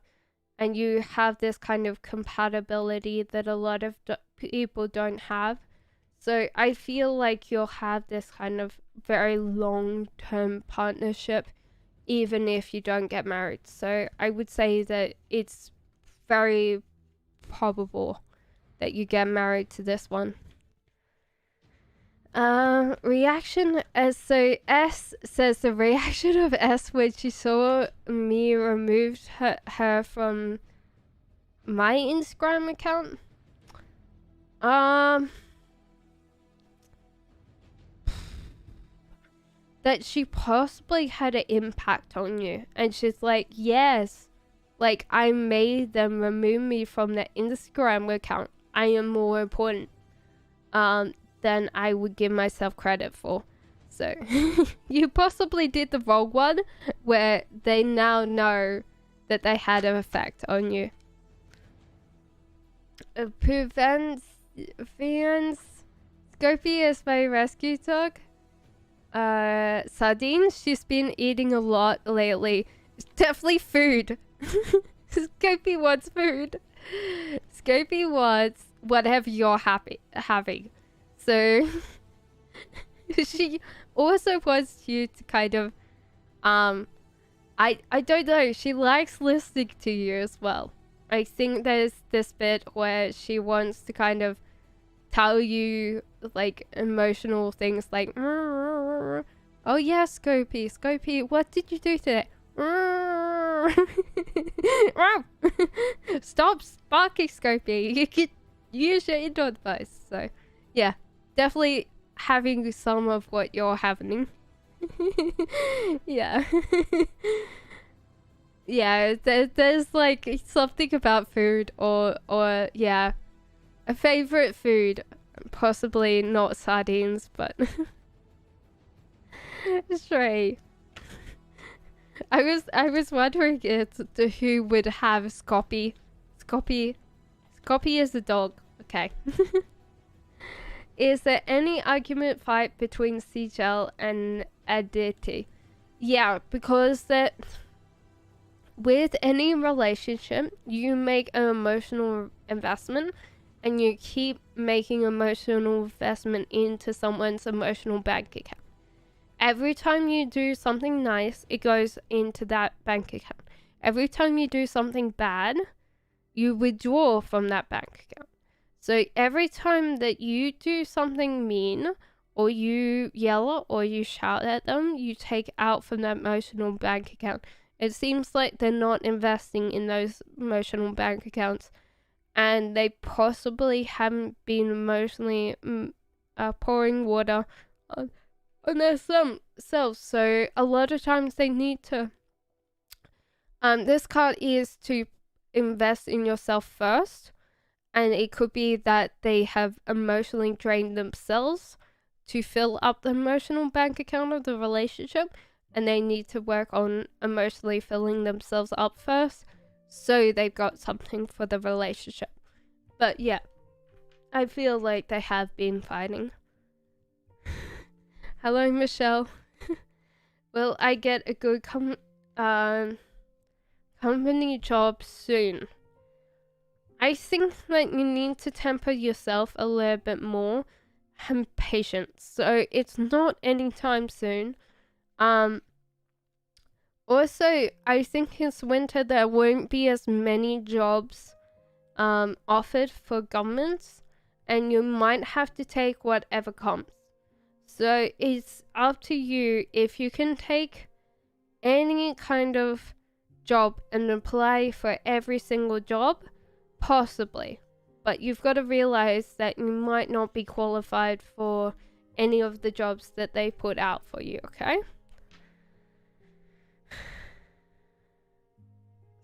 and you have this kind of compatibility that a lot of people don't have. So I feel like you'll have this kind of very long-term partnership even if you don't get married. So I would say that it's very probable that you get married to this one. Reaction so S says the reaction of S when she saw me removed her from my Instagram account. That she possibly had an impact on you, and she's like, yes, like I made them remove me from their Instagram account. I am more important than I would give myself credit for. So you possibly did the wrong one, where they now know that they had an effect on you. Prevents Scopy is my rescue dog. Sardines, she's been eating a lot lately. It's definitely food. Scopy wants food. Scopy wants whatever you're having. So she also wants you to kind of I don't know, she likes listening to you as well. I think there's this bit where she wants to kind of tell you like emotional things like, oh yeah, Scopy, what did you do today? Stop barking, Scopy. You could use your indoor device. So yeah, definitely having some of what you're having. Yeah. Yeah, there's like something about food or yeah, a favorite food, possibly not sardines, but stray. I was wondering who would have Scopy. Scopy is a dog. Okay. Is there any argument fight between Sejal and Aditi? Yeah, because that with any relationship, you make an emotional investment and you keep making emotional investment into someone's emotional bank account. Every time you do something nice, it goes into that bank account. Every time you do something bad, you withdraw from that bank account. So every time that you do something mean, or you yell or you shout at them, you take out from that emotional bank account. It seems like they're not investing in those emotional bank accounts, and they possibly haven't been emotionally pouring water on their selves. So a lot of times they need to. This card is to invest in yourself first, and it could be that they have emotionally drained themselves to fill up the emotional bank account of the relationship, and they need to work on emotionally filling themselves up first, so they've got something for the relationship. But yeah, I feel like they have been fighting. Hello, Michelle. Will I get a good company job soon? I think that you need to temper yourself a little bit more and patience. So it's not anytime soon. Also, I think this winter there won't be as many jobs offered for governments, and you might have to take whatever comes. So it's up to you if you can take any kind of job and apply for every single job? Possibly. But you've got to realize that you might not be qualified for any of the jobs that they put out for you, okay?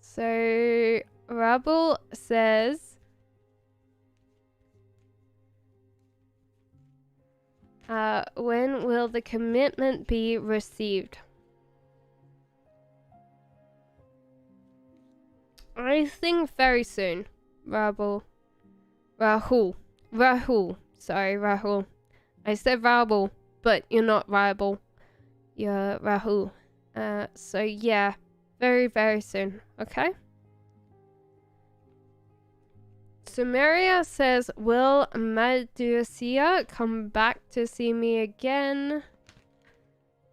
So, Rabble says, when will the commitment be received? I think very soon, Rahul. Sorry, Rahul. I said Rahul, but you're not Rahul. You're Rahul. So yeah, very, very soon, okay? Sumeria says, will Madusia come back to see me again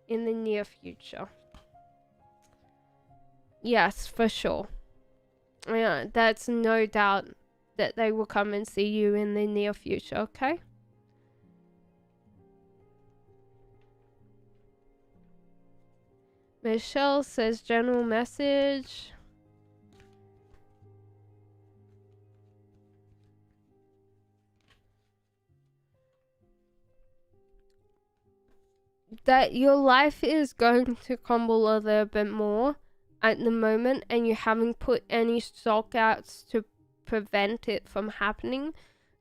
in the near future? Yes, for sure. Yeah, that's no doubt that they will come and see you in the near future, okay? Michelle says, general message. That your life is going to crumble a little bit more at the moment, and you haven't put any stock outs to prevent it from happening.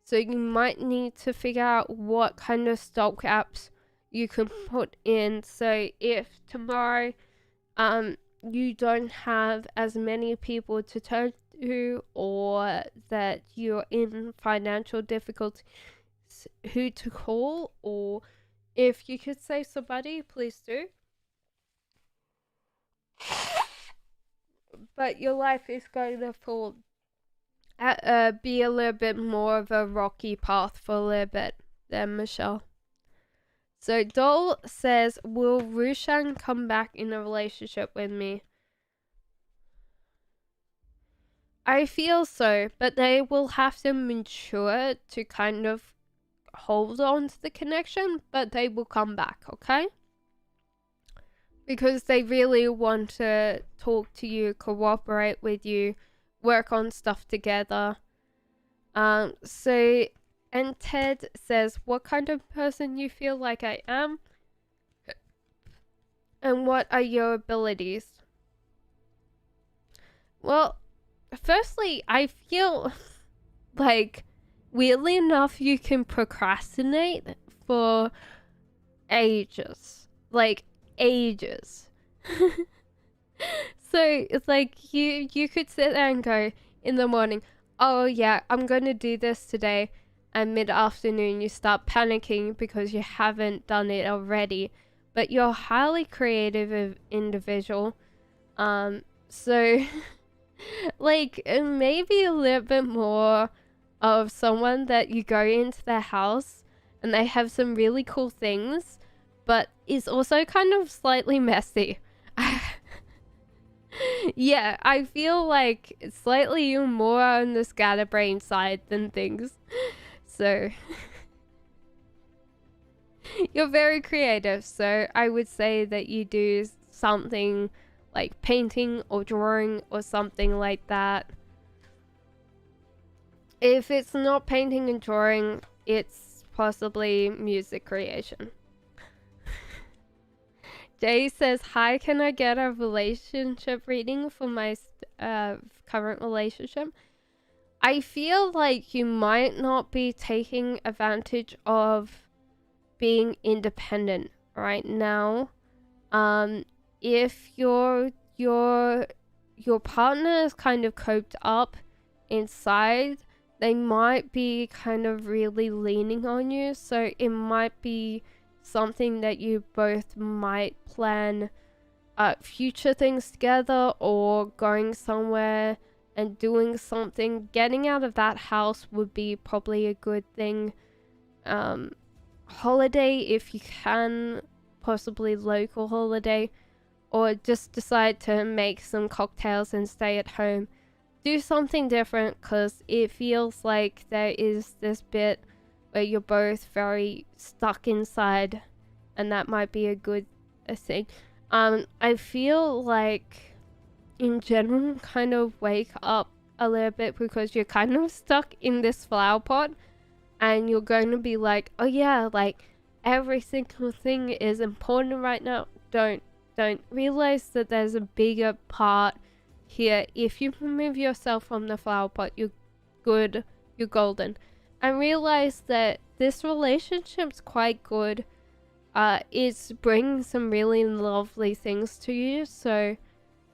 So you might need to figure out what kind of stock apps you can put in. So if tomorrow you don't have as many people to turn to, or that you're in financial difficulties, who to call, or if you could save somebody, please do. But your life is going to fall be a little bit more of a rocky path for a little bit there, Michelle. So Dole says, will Rushan come back in a relationship with me? I feel so, but they will have to mature to kind of hold on to the connection, but they will come back, okay? Because they really want to talk to you, cooperate with you, work on stuff together. So, and Ted says, what kind of person you feel like I am? And what are your abilities? Well, firstly, I feel like, weirdly enough, you can procrastinate for ages. Like, ages. So it's like you could sit there and go in the morning, oh yeah, I'm gonna do this today, and mid-afternoon you start panicking because you haven't done it already. But you're a highly creative individual, so like maybe a little bit more of someone that you go into their house and they have some really cool things, but is also kind of slightly messy. Yeah, I feel like it's slightly more on the scatterbrain side than things. So you're very creative, so I would say that you do something like painting or drawing or something like that. If it's not painting and drawing, it's possibly music creation. Jay says, hi, can I get a relationship reading for my current relationship? I feel like you might not be taking advantage of being independent right now. If your partner is kind of coped up inside, they might be kind of really leaning on you, so it might be something that you both might plan future things together, or going somewhere and doing something. Getting out of that house would be probably a good thing. Holiday if you can, possibly local holiday, or just decide to make some cocktails and stay at home. Do something different, because it feels like there is this bit where you're both very stuck inside, and that might be a good thing. I feel like in general kind of wake up a little bit, because you're kind of stuck in this flower pot, and you're going to be like, oh yeah, like every single thing is important right now. Don't realize that there's a bigger part here. If you remove yourself from the flower pot, you're good, you're golden. And realize that this relationship's quite good. It's bringing some really lovely things to you. So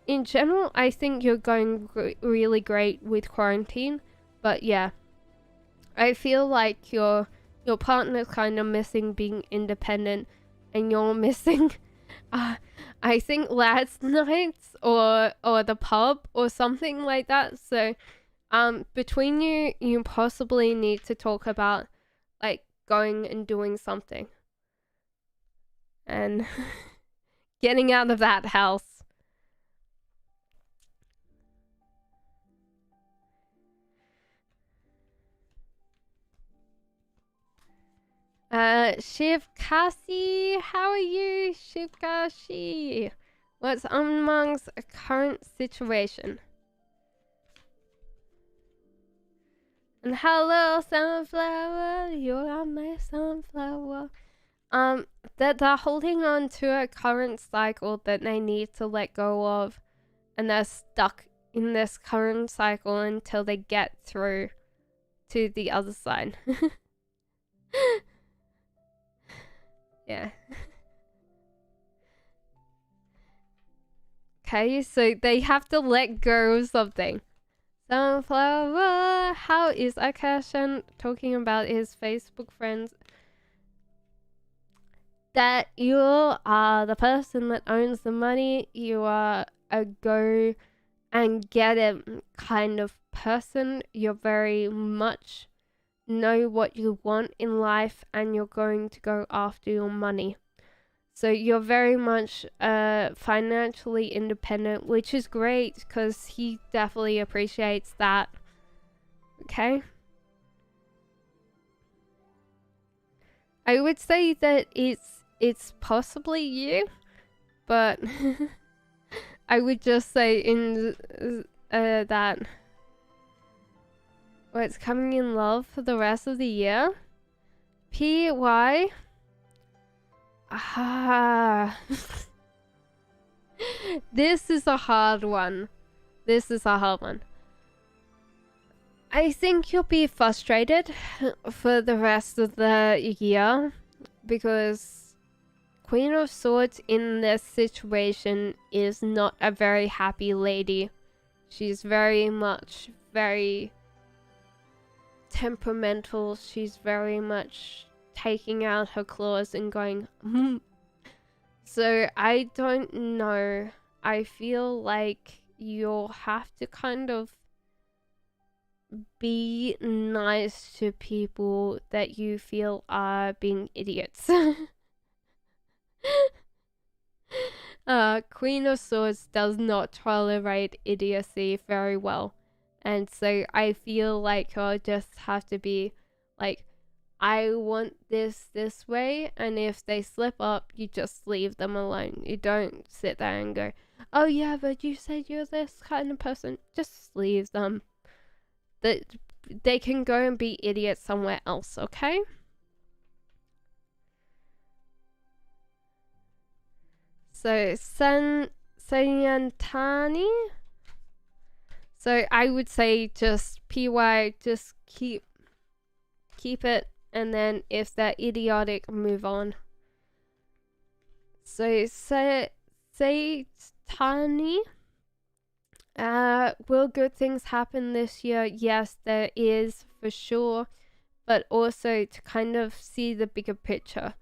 in general, I think you're going really great with quarantine. But yeah, I feel like your partner's kind of missing being independent, and you're missing I think last nights or the pub or something like that. So between you possibly need to talk about like going and doing something and getting out of that house. Shiv Kasi, how are you, Shiv Kashi? What's amongst a current situation? And hello, sunflower, you are my sunflower. That they're holding on to a current cycle that they need to let go of, and they're stuck in this current cycle until they get through to the other side. Yeah. Okay, so they have to let go of something. Sunflower, how is Akashan talking about his Facebook friends? That you are the person that owns the money. You are a go and get it kind of person. You're very much know what you want in life, and you're going to go after your money. So you're very much financially independent, which is great because he definitely appreciates that. Okay? I would say that it's possibly you, but I would just say in that it's coming in love for the rest of the year. PY. This is a hard one. I think you'll be frustrated for the rest of the year, because Queen of Swords in this situation is not a very happy lady. She's very temperamental. She's very much taking out her claws and going, So I don't know. I feel like you'll have to kind of be nice to people that you feel are being idiots. Queen of Swords does not tolerate idiocy very well. And so I feel like you'll just have to be like, I want this way, and if they slip up, you just leave them alone. You don't sit there and go, oh yeah, but you said you're this kind of person. Just leave them. They can go and be idiots somewhere else, okay? So, Sayantani. So I would say just PY, just keep it, and then if they're idiotic, move on. So Sayantani. Will good things happen this year? Yes, there is, for sure, but also to kind of see the bigger picture.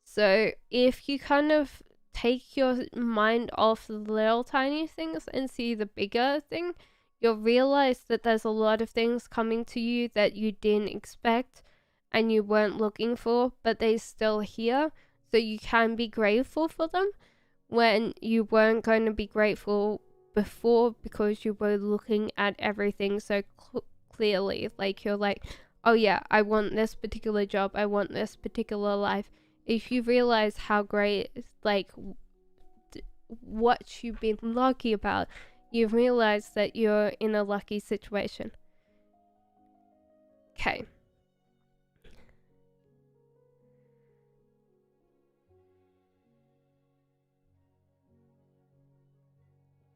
So if you kind of take your mind off the little tiny things and see the bigger thing, you'll realize that there's a lot of things coming to you that you didn't expect and you weren't looking for, but they're still here. So you can be grateful for them when you weren't going to be grateful before, because you were looking at everything so clearly. Like, you're like, oh yeah, I want this particular job, I want this particular life. If you realize how great, like, what you've been lucky about, you've realized that you're in a lucky situation. Okay.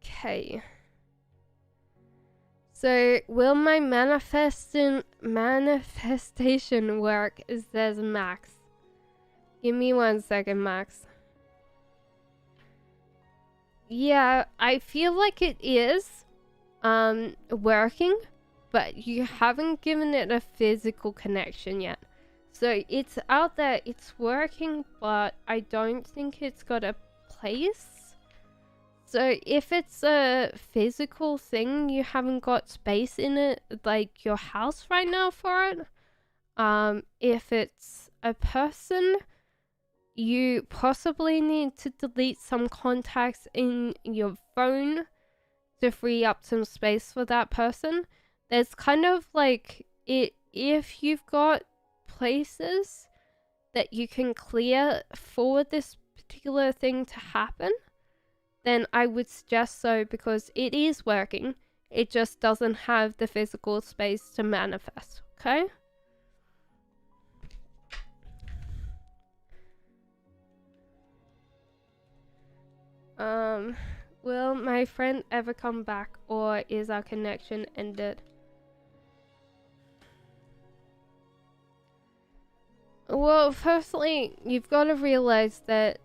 Okay. So, will my manifestation work? Says Max. Give me 1 second, Max. Yeah, I feel like it is working, but you haven't given it a physical connection yet. So it's out there, it's working, but I don't think it's got a place. So if it's a physical thing, you haven't got space in it, like your house right now for it. If it's a person, you possibly need to delete some contacts in your phone to free up some space for that person. There's kind of like if you've got places that you can clear for this particular thing to happen, then I would suggest so, because it is working. It just doesn't have the physical space to manifest, okay? Will my friend ever come back, or is our connection ended? Well, firstly, you've got to realize that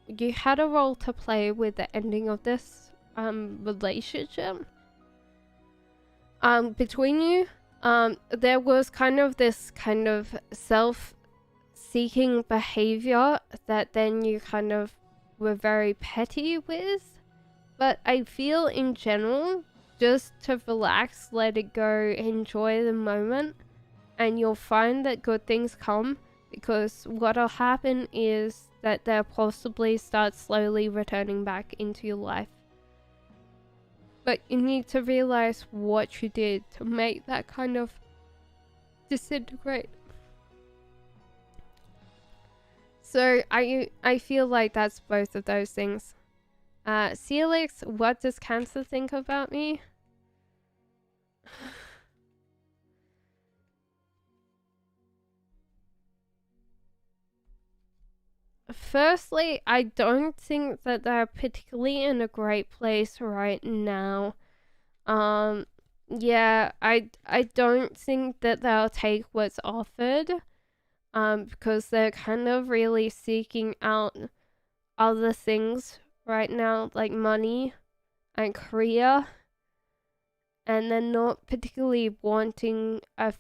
you had a role to play with the ending of this relationship between you. There was kind of this kind of self-seeking behavior that then you kind of were very petty with, but I feel in general, just to relax, let it go, enjoy the moment, and you'll find that good things come, because what'll happen is that they'll possibly start slowly returning back into your life. But you need to realize what you did to make that kind of disintegrate. So I feel like that's both of those things. Celix, what does Cancer think about me? Firstly, I don't think that they're particularly in a great place right now. Yeah, I don't think that they'll take what's offered. Because they're kind of really seeking out other things right now, like money and career, and they're not particularly wanting a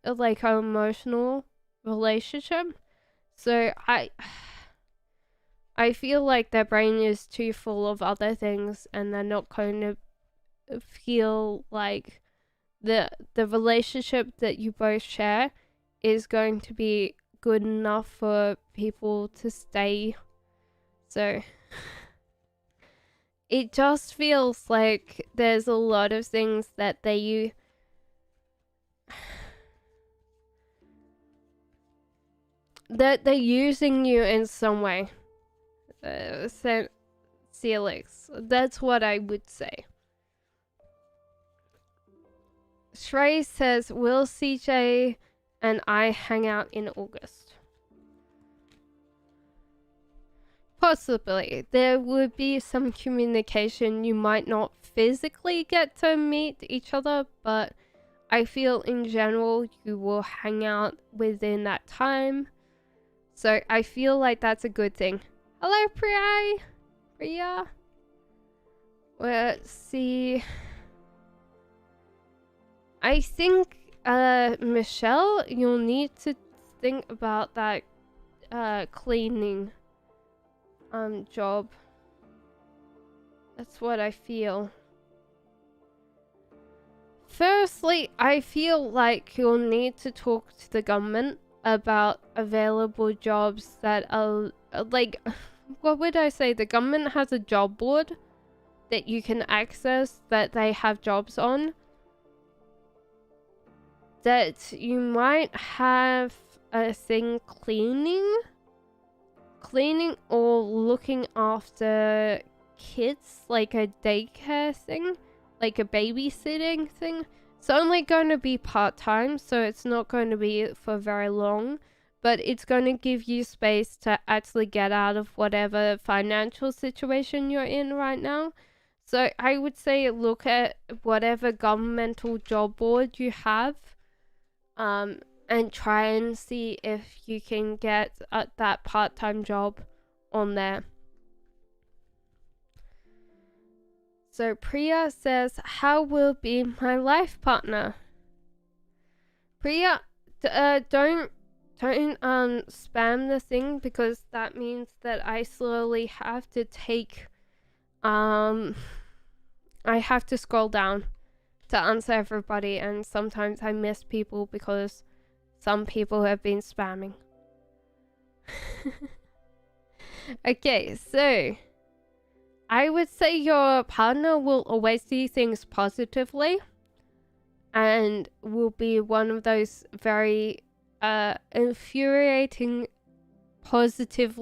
like an emotional relationship. So I feel like their brain is too full of other things, and they're not going to feel like the relationship that you both share is going to be good enough for people to stay. So it just feels like there's a lot of things that they're using you in some way. Celix, that's what I would say. Shrey says, will CJ and I hang out in August? Possibly. There would be some communication. You might not physically get to meet each other, but I feel in general you will hang out within that time. So I feel like that's a good thing. Hello, Priya. Let's see. I think, Michelle, you'll need to think about that cleaning job. That's what I feel. Firstly, I feel like you'll need to talk to the government about available jobs that are like, what would I say? The government has a job board that you can access that they have jobs on, that you might have a thing cleaning or looking after kids, like a daycare thing, like a babysitting thing. It's only going to be part-time, so it's not going to be for very long, but it's going to give you space to actually get out of whatever financial situation you're in right now. So I would say look at whatever governmental job board you have, and try and see if you can get that part-time job on there. So Priya says, how will be my life partner? Priya, don't spam the thing, because that means that I slowly have to take, I have to scroll down to answer everybody, and sometimes I miss people because some people have been spamming. Okay, so I would say your partner will always see things positively and will be one of those very infuriating positive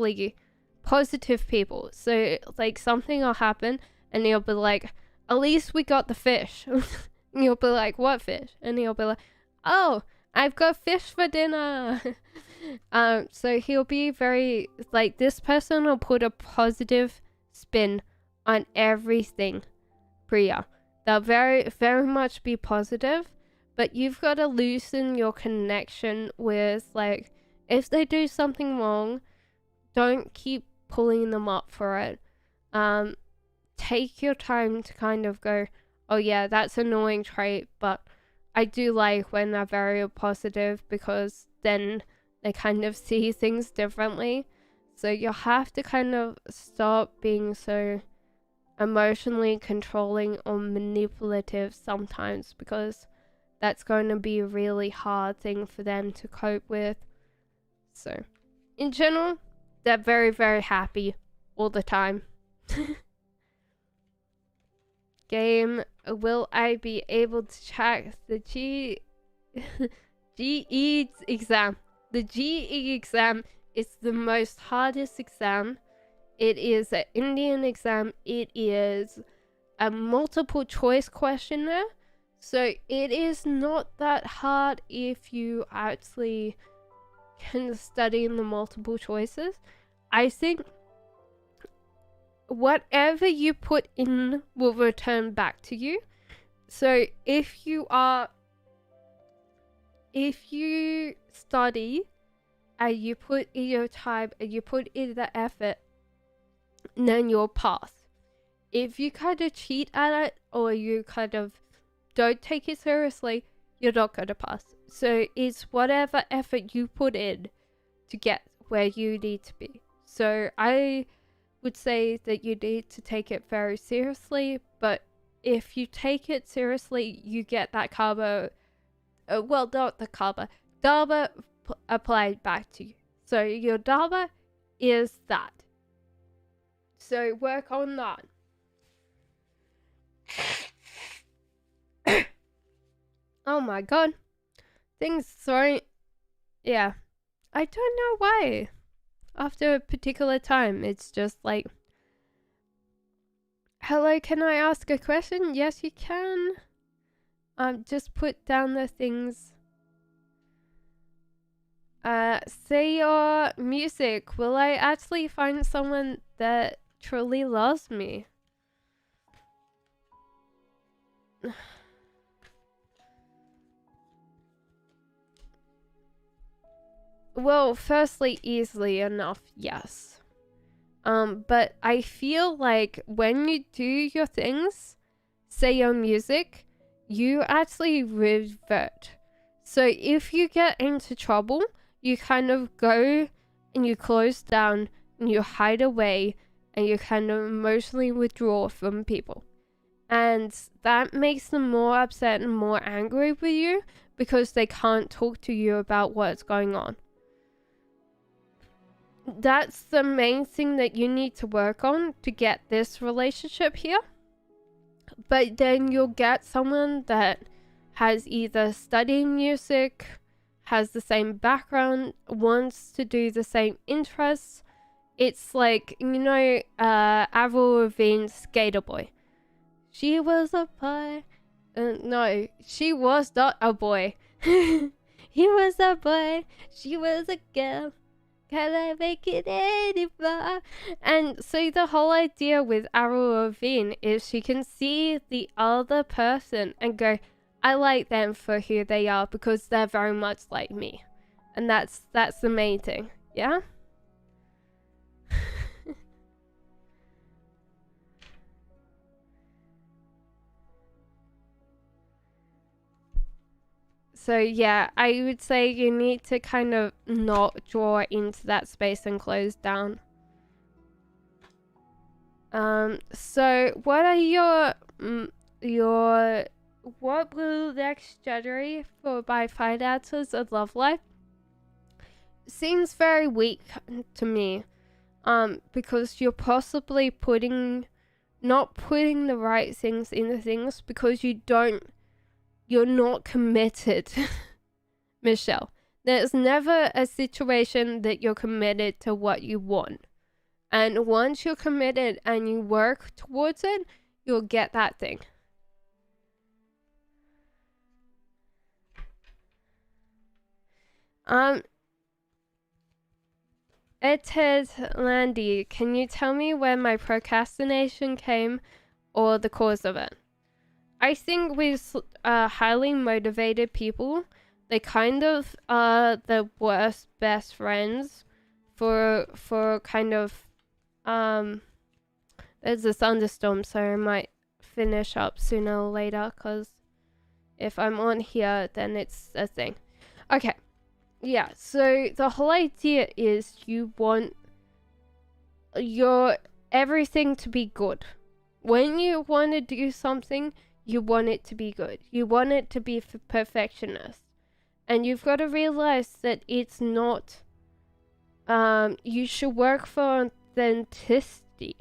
people. So like something will happen and you'll be like, at least we got the fish. And you'll be like, what fish? And he'll be like, oh, I've got fish for dinner. So he'll be very like, this person will put a positive spin on everything, Priya. They'll very, very much be positive, but you've got to loosen your connection with, like, if they do something wrong, don't keep pulling them up for it. Take your time to kind of go, oh yeah, that's an annoying trait, but I do like when they're very positive, because then they kind of see things differently. So you'll have to kind of stop being so emotionally controlling or manipulative sometimes, because that's going to be a really hard thing for them to cope with. So in general, they're very, very happy all the time. Game, will I be able to check the GE exam? The GE exam is the most hardest exam. It is an Indian exam. It is a multiple choice questionnaire. So it is not that hard if you actually can study in the multiple choices. I think whatever you put in will return back to you. So if you study and you put in your time and you put in the effort, then you'll pass. If you kind of cheat at it, or you kind of don't take it seriously, you're not going to pass. So it's whatever effort you put in to get where you need to be. So I would say that you need to take it very seriously, but if you take it seriously, you get that karma, well, not the karma, dharma applied back to you. So your dharma is that. So work on that. Oh my god. Things, sorry. Yeah. I don't know why. After a particular time, it's just like, hello, can I ask a question? Yes, you can. Just put down the things. Say your music. Will I actually find someone that truly loves me? Well, firstly, easily enough, yes. But I feel like when you do your things, say your music, you actually revert. So if you get into trouble, you kind of go and you close down and you hide away and you kind of emotionally withdraw from people. And that makes them more upset and more angry with you, because they can't talk to you about what's going on. That's the main thing that you need to work on to get this relationship here. But then you'll get someone that has either studied music, has the same background, wants to do the same interests, it's like, you know, Avril Lavigne's Skater Boy. She was a boy. No, she was not a boy. He was a boy. She was a girl. Can I make it anymore? And so the whole idea with Avril Lavigne is she can see the other person and go, I like them for who they are because they're very much like me. And that's the main thing. Yeah? So yeah, I would say you need to kind of not draw into that space and close down. So what are what will next January for my finances and love life? Seems very weak to me. Because you're possibly not putting the right things into things because you're not committed. Michelle, there's never a situation that you're committed to what you want. And once you're committed and you work towards it, you'll get that thing. Ted Landy, can you tell me where my procrastination came or the cause of it? I think with highly motivated people, they kind of are the worst best friends for kind of there's a thunderstorm, so I might finish up sooner or later because if I'm on here then it's a thing. Okay, yeah, so the whole idea is you want your everything to be good. When you want to do something, you want it to be good. You want it to be perfectionist. And you've got to realize that it's not, you should work for authenticity.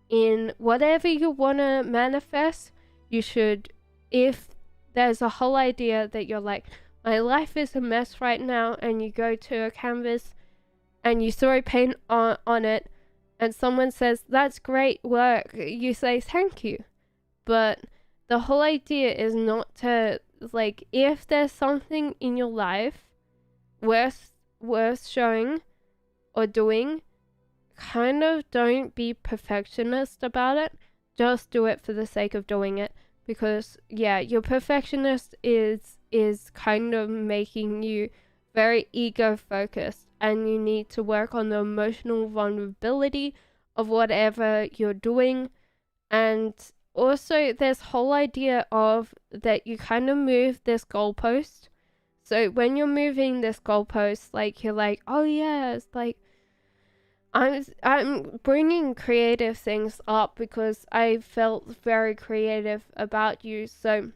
In whatever you want to manifest, you should, if there's a whole idea that you're like, my life is a mess right now, and you go to a canvas and you throw paint on it, and someone says, that's great work, you say thank you. But the whole idea is not to, like, if there's something in your life worth showing or doing, kind of don't be perfectionist about it. Just do it for the sake of doing it. Because, yeah, your perfectionist is kind of making you very ego-focused, and you need to work on the emotional vulnerability of whatever you're doing. And also, there's whole idea of that you kind of move this goalpost. So when you're moving this goalpost, like, you're like, oh yeah, it's like, I'm bringing creative things up because I felt very creative about you. So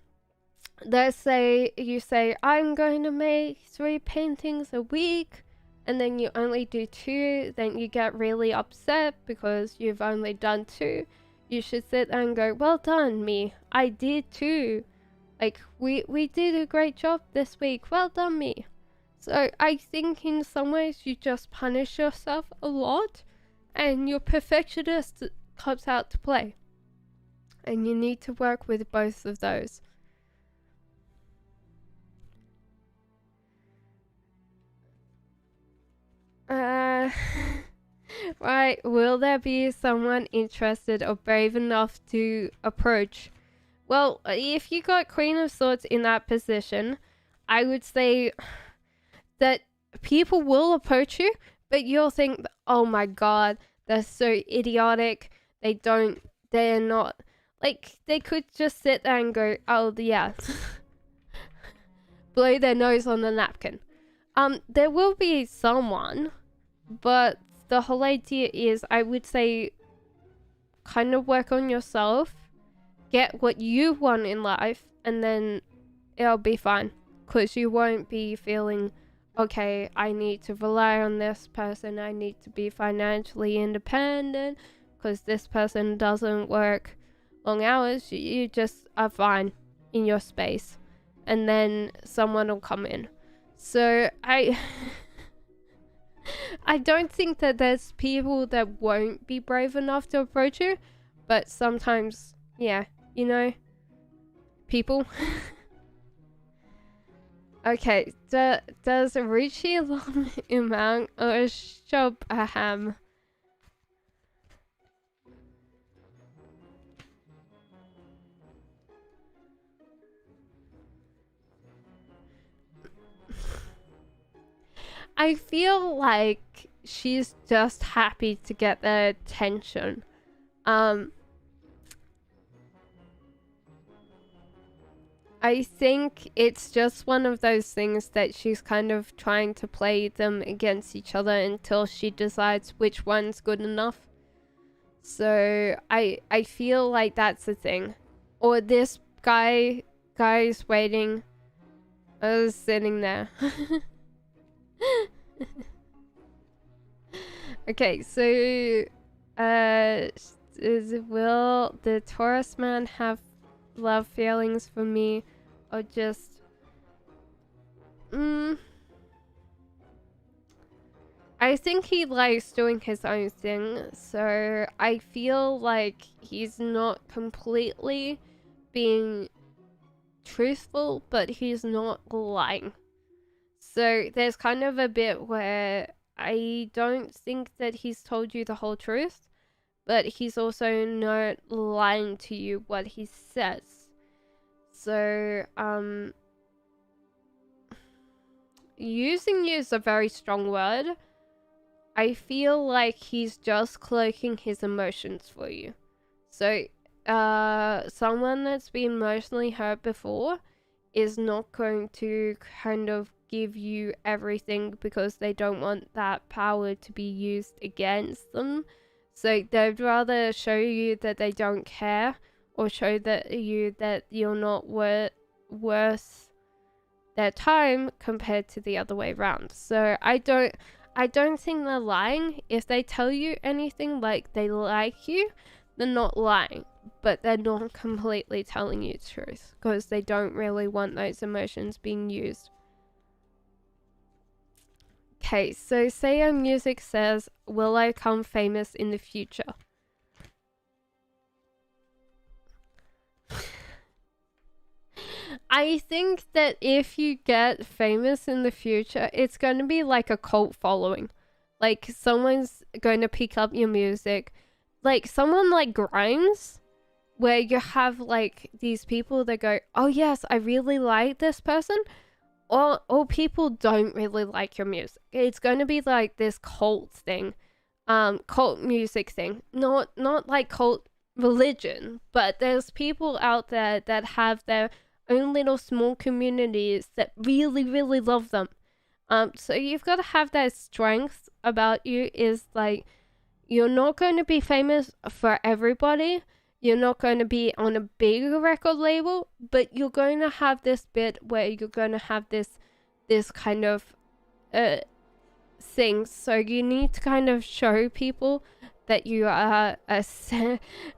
let's say you say, I'm going to make 3 paintings a week, and then you only do 2, then you get really upset because you've only done 2. You should sit there and go, well done, me. I did 2. Like, we did a great job this week. Well done, me. So I think in some ways you just punish yourself a lot, and your perfectionist comes out to play. And you need to work with both of those. Right, will there be someone interested or brave enough to approach? Well, if you got Queen of Swords in that position, I would say that people will approach you, but you'll think, oh my god, they're so idiotic. They're not, like, they could just sit there and go, oh yeah, blow their nose on the napkin. There will be someone, but the whole idea is, I would say, kind of work on yourself, get what you want in life, and then it'll be fine. Because you won't be feeling, okay, I need to rely on this person, I need to be financially independent, because this person doesn't work long hours. You just are fine in your space. And then someone will come in. So I I don't think that there's people that won't be brave enough to approach you, but sometimes, yeah, you know, people. Okay, does Richie love Umang or Shobham? I feel like she's just happy to get their attention. I think it's just one of those things that she's kind of trying to play them against each other until she decides which one's good enough. So I feel like that's the thing. Or this guy's waiting. I was sitting there. Okay, so will the Taurus man have love feelings for me, or just I think he likes doing his own thing, so I feel like he's not completely being truthful, but he's not lying. So there's kind of a bit where I don't think that he's told you the whole truth, but he's also not lying to you what he says. So, using you is a very strong word. I feel like he's just cloaking his emotions for you. So, someone that's been emotionally hurt before is not going to kind of give you everything because they don't want that power to be used against them. So they'd rather show you that they don't care, or show that you're not worth their time compared to the other way around. So I don't think they're lying. If they tell you anything like they like you, they're not lying, but they're not completely telling you the truth because they don't really want those emotions being used. Okay, so say your music says, will I become famous in the future? I think that if you get famous in the future, it's going to be like a cult following. Like, someone's going to pick up your music. Like, someone like Grimes, where you have like these people that go, oh yes, I really like this person. Or people don't really like your music. It's going to be like this cult thing, cult music thing. Not like cult religion, but there's people out there that have their own little small communities that really, really love them. So you've got to have that strength about you. Is like, you're not going to be famous for everybody. You're not going to be on a big record label, but you're going to have this bit where you're going to have this kind of thing. So you need to kind of show people that you are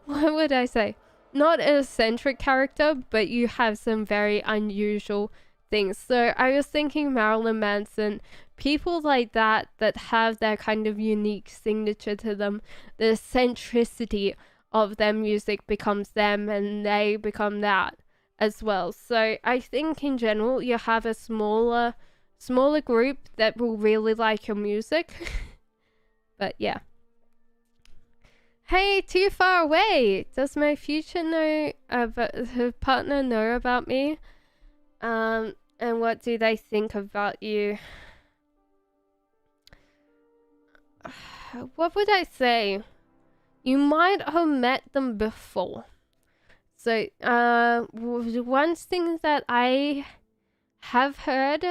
what would I say? Not an eccentric character, but you have some very unusual things. So I was thinking Marilyn Manson, people like that have their kind of unique signature to them, the eccentricity of their music becomes them and they become that as well. So I think in general you have a smaller group that will really like your music. But yeah. Hey, too far away. Does my future partner know about me? And what do they think about you? What would I say? You might have met them before. So, one thing that I have heard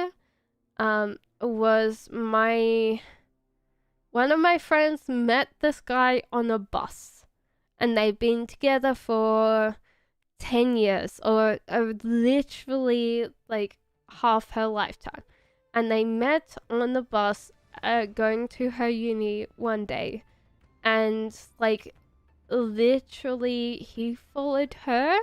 was one of my friends met this guy on a bus, and they've been together for 10 years, or literally like half her lifetime. And they met on the bus going to her uni one day. And like literally he followed her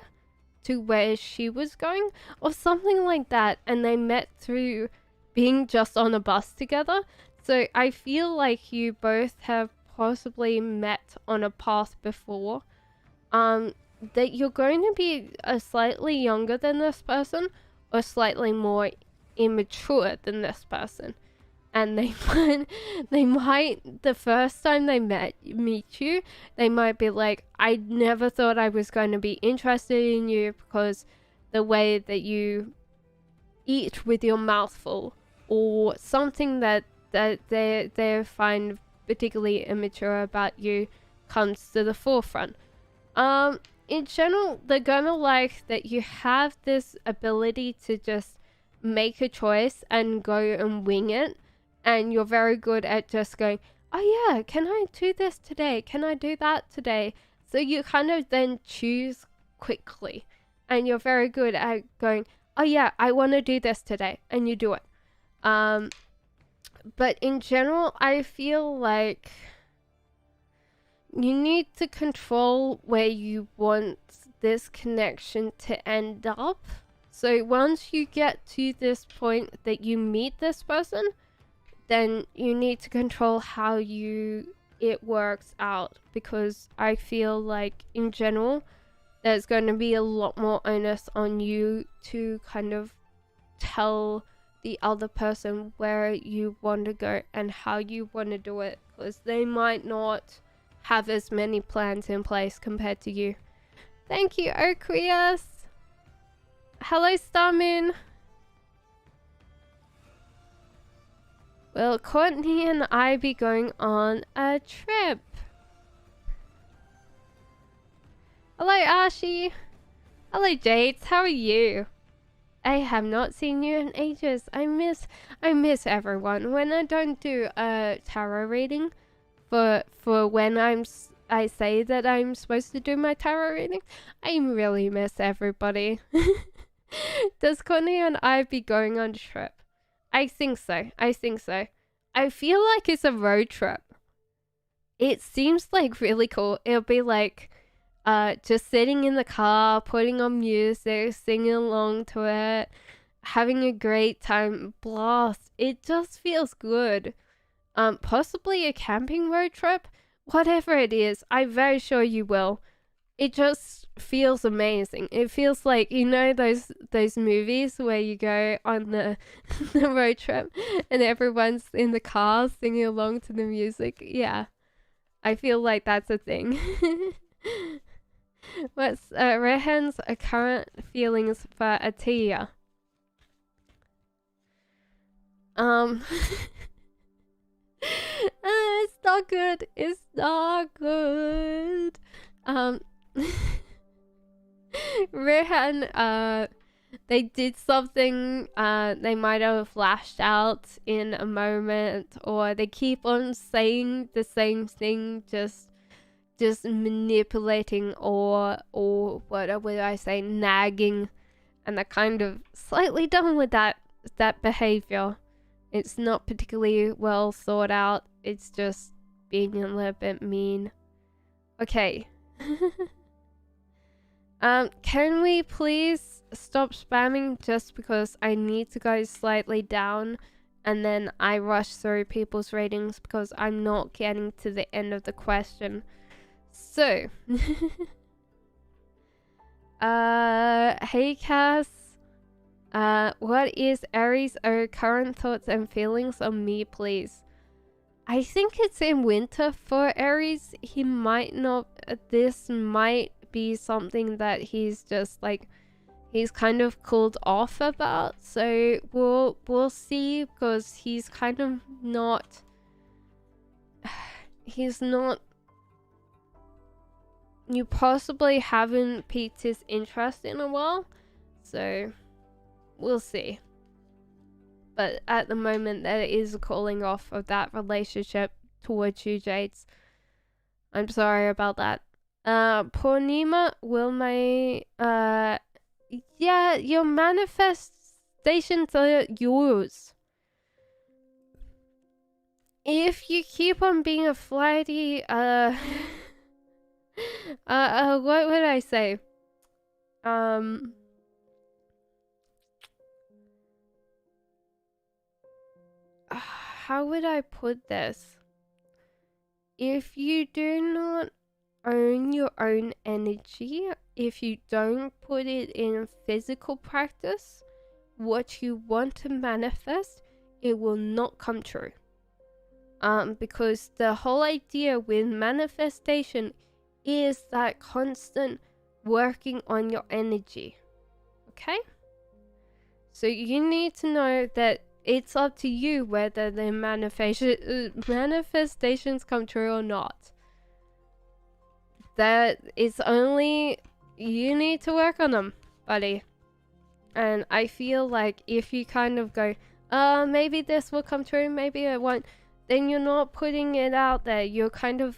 to where she was going or something like that, and they met through being just on a bus together. So I feel like you both have possibly met on a path before. That you're going to be slightly younger than this person or slightly more immature than this person. And they might the first time they meet you, they might be like, I never thought I was going to be interested in you because the way that you eat with your mouth full, or something that they find particularly immature about you comes to the forefront. In general, they're gonna like that you have this ability to just make a choice and go and wing it, and you're very good at just going, oh yeah, can I do this today? Can I do that today? So you kind of then choose quickly, and you're very good at going, oh yeah, I want to do this today, and you do it. But in general, I feel like you need to control where you want this connection to end up. So once you get to this point that you meet this person, then you need to control how it works out, because I feel like in general there's going to be a lot more onus on you to kind of tell the other person where you want to go and how you want to do it, because they might not have as many plans in place compared to you. Thank you, Oquius. Hello, Starmin. Will Courtney and I be going on a trip? Hello, Ashi. Hello, Jades. How are you? I have not seen you in ages. I miss everyone. When I don't do a tarot reading for when I say that I'm supposed to do my tarot reading, I really miss everybody. Does Courtney and I be going on a trip? I think so. I feel like it's a road trip. It seems like really cool. It'll be like just sitting in the car, putting on music, singing along to it, having a great time. Blast. It just feels good. Possibly a camping road trip. Whatever it is, I'm very sure you will. It just feels amazing. It feels like, you know, those movies where you go on the road trip and everyone's in the car singing along to the music. Yeah, I feel like that's a thing. What's Rehan's current feelings for Atia? It's not good. It's not good. Rehan, they did something, they might have flashed out in a moment, or they keep on saying the same thing, just manipulating or what would I say, nagging, and they're kind of slightly done with that behavior. It's not particularly well thought out. It's just being a little bit mean. Okay. Can we please stop spamming, just because I need to go slightly down and then I rush through people's ratings because I'm not getting to the end of the question. So, hey Cass, what is Aries' current thoughts and feelings on me, please? I think it's in winter for Aries. He might not, this might be something that he's just like, he's kind of cooled off about, so we'll see, because he's kind of not, he's not, you possibly haven't piqued his interest in a while, so we'll see. But at the moment, there is a calling off of that relationship towards you, Jades. I'm sorry about that. Purnima, will my yeah, your manifestations are yours. If you keep on being a flighty, what would I say? how would I put this? If you do not own your own energy, if you don't put it in physical practice, what you want to manifest, it will not come true. Because the whole idea with manifestation is that constant working on your energy. Okay? So you need to know that it's up to you whether the manifestations come true or not. That it's only you need to work on them, buddy. And I feel like if you kind of go, maybe this will come true, maybe it won't, then you're not putting it out there. You're kind of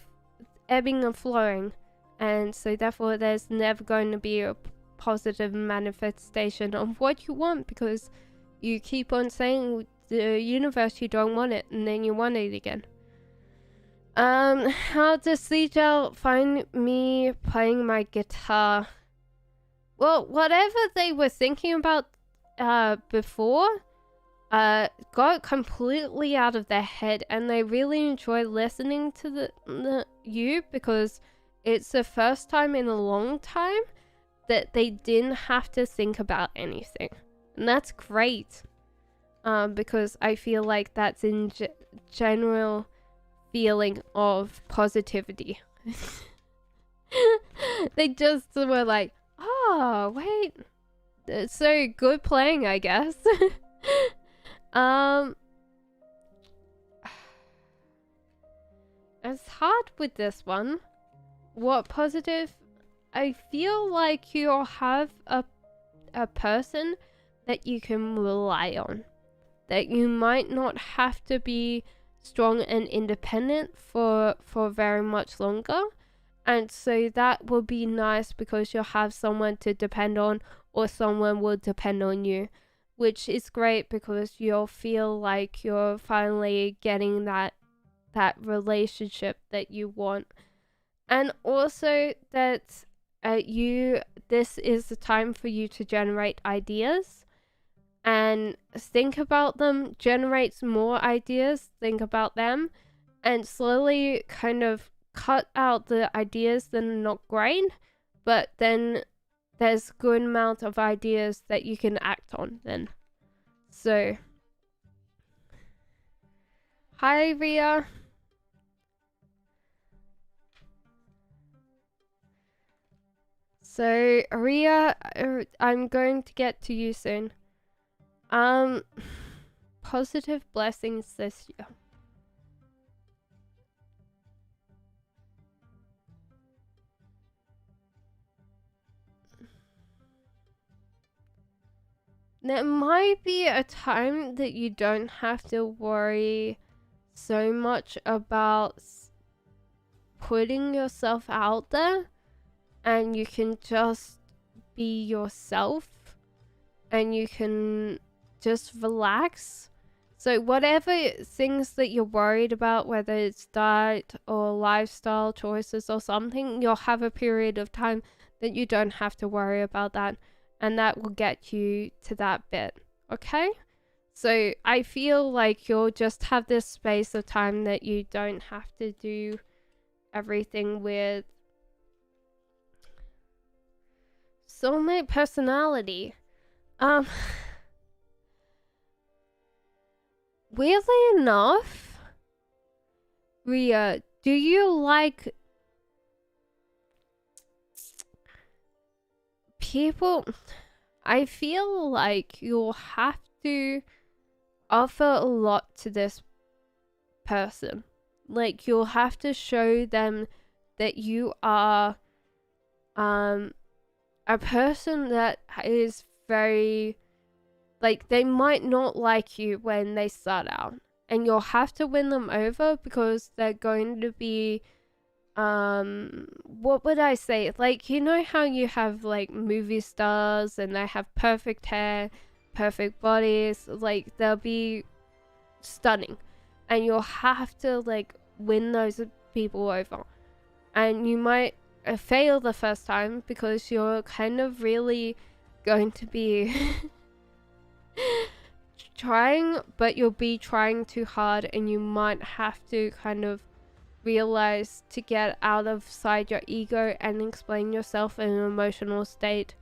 ebbing and flowing. And so therefore there's never going to be a positive manifestation of what you want, because you keep on saying the universe you don't want it, and then you want it again. How does Sejal find me playing my guitar? Well, whatever they were thinking about before got completely out of their head, and they really enjoy listening to you, because it's the first time in a long time that they didn't have to think about anything. And that's great, because I feel like that's in general feeling of positivity. They just were like, oh, wait, it's so good playing, I guess. It's hard with this one. What positive? I feel like you'll have a person that you can rely on. That you might not have to be strong and independent for very much longer. And so that will be nice, because you'll have someone to depend on, or someone will depend on you. Which is great, because you'll feel like you're finally getting that relationship that you want. And also that this is the time for you to generate ideas and think about them, generate more ideas, think about them, and slowly kind of cut out the ideas that are not great, but then there's a good amount of ideas that you can act on then. So, hi Ria. So, Ria, I'm going to get to you soon. Positive blessings this year. There might be a time that you don't have to worry so much about putting yourself out there, and you can just be yourself, and you can just relax. So whatever things that you're worried about, whether it's diet or lifestyle choices or something, you'll have a period of time that you don't have to worry about that, and that will get you to that bit. Okay? So I feel like you'll just have this space of time that you don't have to do everything with. Soulmate personality. Weirdly enough, Ria, do you like people? I feel like you'll have to offer a lot to this person. Like, you'll have to show them that you are a person that is very, like, they might not like you when they start out, and you'll have to win them over, because they're going to be what would I say, like, you know how you have like movie stars and they have perfect hair, perfect bodies, like they'll be stunning, and you'll have to like win those people over, and you might fail the first time because you're kind of really going to be trying, but you'll be trying too hard, and you might have to kind of realize to get out of side your ego and explain yourself in an emotional state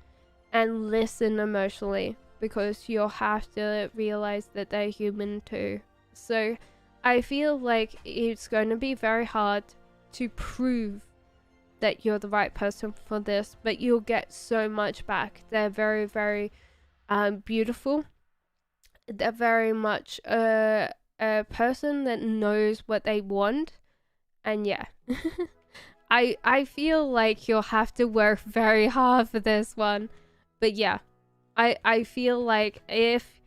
and listen emotionally, because you'll have to realize that they're human too. So I feel like it's going to be very hard to prove that you're the right person for this, but you'll get so much back. They're very, very beautiful. They're very much a person that knows what they want. And yeah, I feel like you'll have to work very hard for this one. But yeah, I feel like if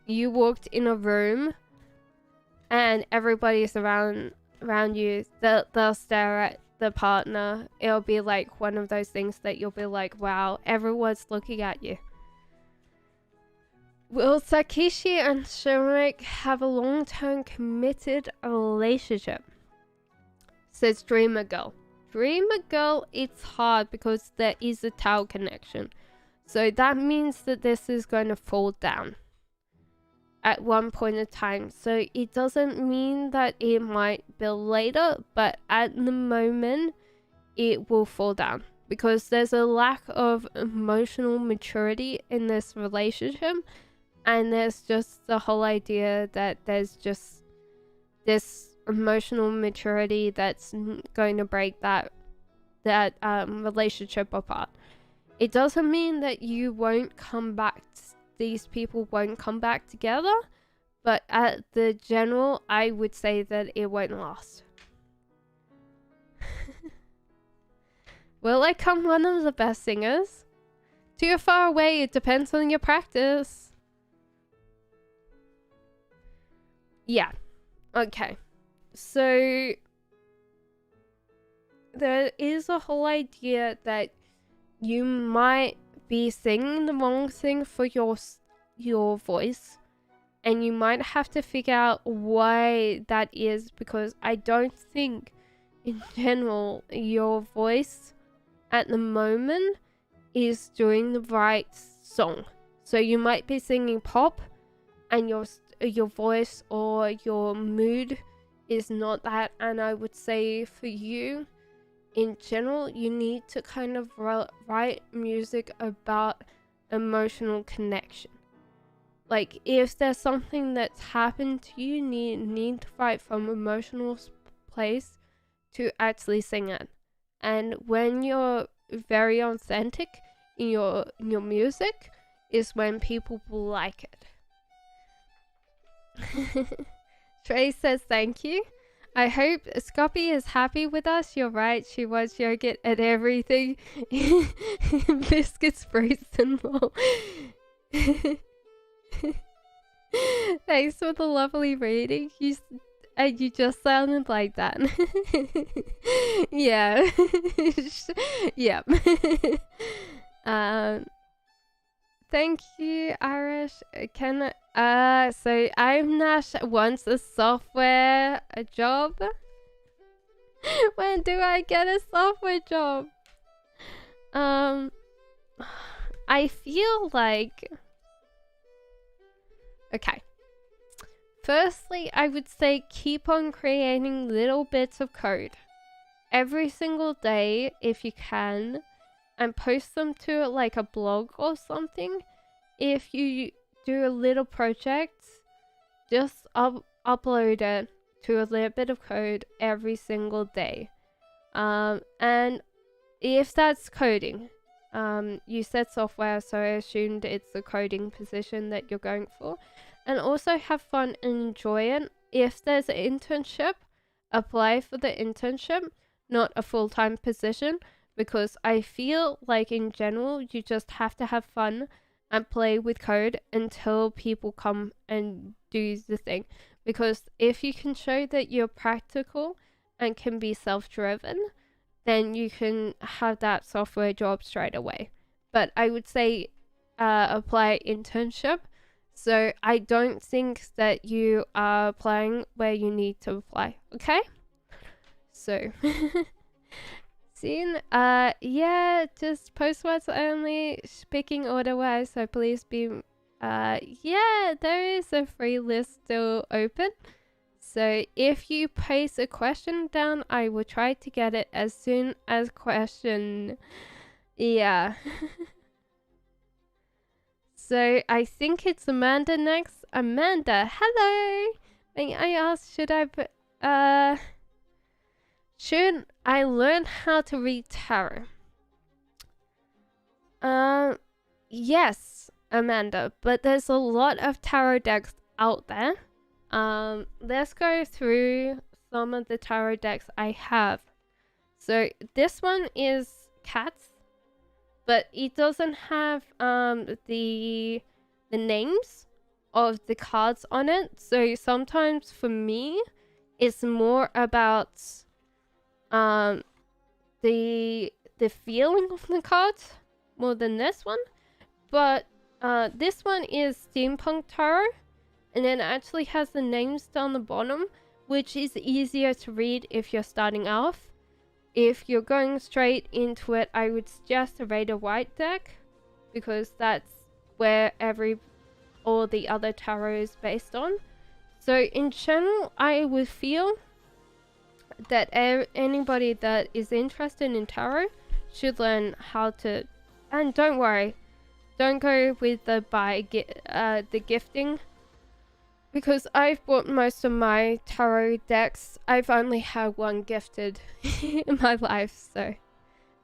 you walked in a room and everybody's around you, they'll stare at the partner. It'll be like one of those things that you'll be like, wow, everyone's looking at you. Will Takeshi and Shimik have a long-term committed relationship? Says Dreamer Girl. Dreamer Girl, it's hard because there is a Tau connection. So that means that this is going to fall down at one point in time. So it doesn't mean that it might build later, but at the moment it will fall down because there's a lack of emotional maturity in this relationship, and there's just the whole idea that there's just this emotional maturity that's going to break that relationship apart. It doesn't mean that you won't come back, these people won't come back together, but at the general, I would say that it won't last. Will I become one of the best singers? Too far away, it depends on your practice. Yeah, okay. So there is a whole idea that you might be singing the wrong thing for your voice, and you might have to figure out why that is, because I don't think in general your voice at the moment is doing the right song. So you might be singing pop and your voice or your mood is not that, and I would say for you in general, you need to kind of write music about emotional connection. Like, if there's something that's happened to you, need to write from emotional place to actually sing it. And when you're very authentic in your music, is when people will like it. Trey says thank you. I hope Scoppy is happy with us. You're right, she wants yogurt and everything. Biscuits, frozen lol. Thanks for the lovely reading. You just sounded like that. Yeah. Yeah. Thank you, Irish. So Imnash wants a software job. When do I get a software job? I feel like, okay. Firstly, I would say keep on creating little bits of code every single day if you can, and post them to like a blog or something. If you do a little project, just upload it to a little bit of code every single day. And if that's coding, you said software, so I assumed it's the coding position that you're going for. And also have fun and enjoy it. If there's an internship, apply for the internship, not a full-time position, because I feel like in general, you just have to have fun and play with code until people come and do the thing. Because if you can show that you're practical and can be self-driven, then you can have that software job straight away. But I would say apply internship. So I don't think that you are applying where you need to apply, okay? So, Scene, yeah, just post words only, speaking order-wise, so please be Yeah, there is a free list still open. So if you place a question down, I will try to get it as soon as question. Yeah. So I think it's Amanda next. Amanda, hello. May I ask, should I learn how to read tarot? Yes, Amanda, but there's a lot of tarot decks out there. Let's go through some of the tarot decks I have. So this one is cats, but it doesn't have the names of the cards on it. So sometimes for me, it's more about the feeling of the cards more than this one. But this one is Steampunk Tarot, and it actually has the names down the bottom, which is easier to read if you're starting off. If you're going straight into it, I would suggest a Raider White deck, because that's where all the other tarot is based on. So in general, I would feel that anybody that is interested in tarot should learn how to. And don't worry, don't go with the the gifting, because I've bought most of my tarot decks. I've only had one gifted in my life, so.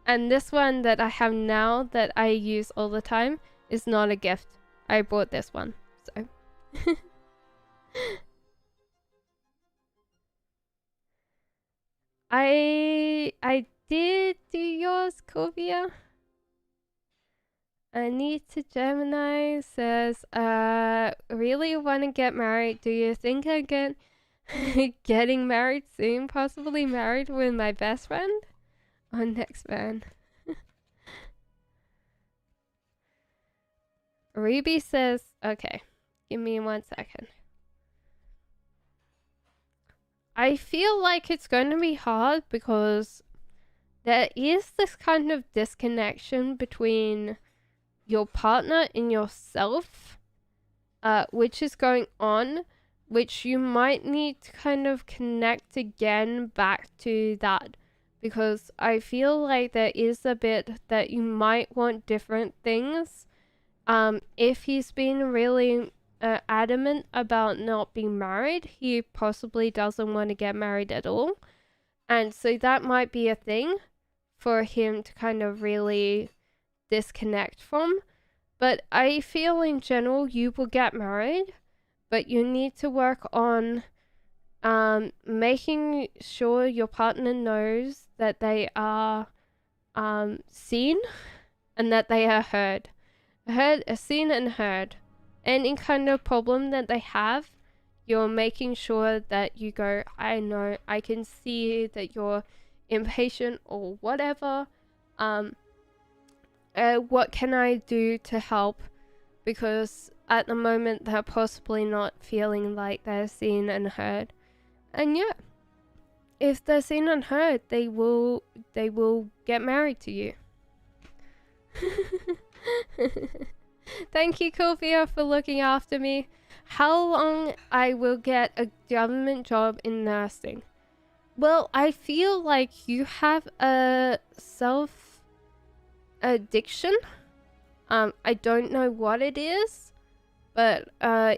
And this one that I have now that I use all the time is not a gift. I bought this one, so. I did do yours, Kovia. Anita Gemini says, really want to get married. Do you think I get getting married soon? Possibly married with my best friend? Oh, next man. Ruby says, okay, give me 1 second. I feel like it's going to be hard because there is this kind of disconnection between your partner and yourself, which is going on, which you might need to kind of connect again back to that, because I feel like there is a bit that you might want different things. If he's been really adamant about not being married, he possibly doesn't want to get married at all, and so that might be a thing for him to kind of really disconnect from. But I feel in general you will get married, but you need to work on making sure your partner knows that they are seen and that they are heard, seen and heard. Any kind of problem that they have, you're making sure that you go, I know, I can see that you're impatient or whatever. What can I do to help? Because at the moment they're possibly not feeling like they're seen and heard. And yeah, if they're seen and heard, they will get married to you. Thank you, Kovia, for looking after me. How long I will get a government job in nursing? Well, I feel like you have a self-addiction. I don't know what it is, but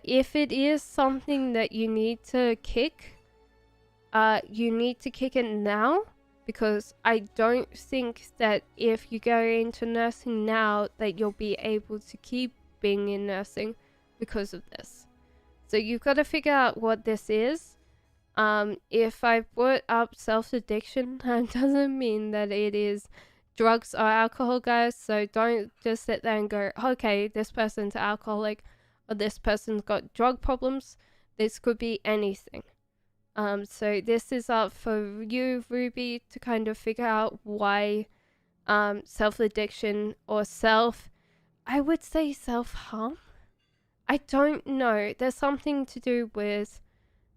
if it is something that you need to kick, you need to kick it now, because I don't think that if you go into nursing now that you'll be able to keep being in nursing because of this. So you've got to figure out what this is. If I brought up self-addiction, that doesn't mean that it is drugs or alcohol, guys. So don't just sit there and go, okay, this person's alcoholic or this person's got drug problems. This could be anything. So this is up for you, Ruby, to kind of figure out why self-addiction or I would say self-harm. I don't know. There's something to do with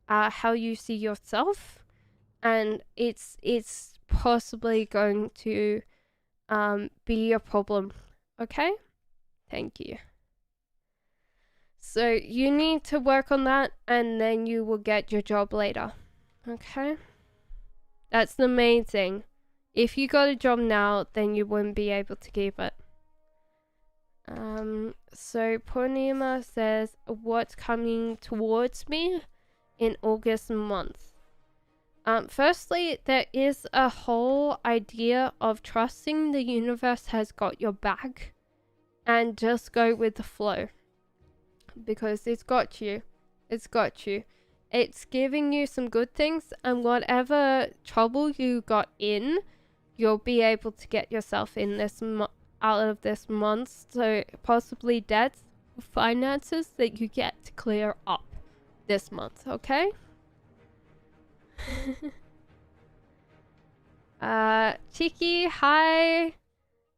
how you see yourself, and it's possibly going to be a problem. Okay? Thank you. So you need to work on that, and then you will get your job later. Okay? That's the main thing. If you got a job now, then you wouldn't be able to keep it. So Purnima says, what's coming towards me in August month? Firstly, there is a whole idea of trusting the universe has got your back and just go with the flow, because it's got you. It's got you. It's giving you some good things, and whatever trouble you got in, you'll be able to get yourself in this out of this month. So possibly debts, finances that you get to clear up this month, okay? Chiki, hi.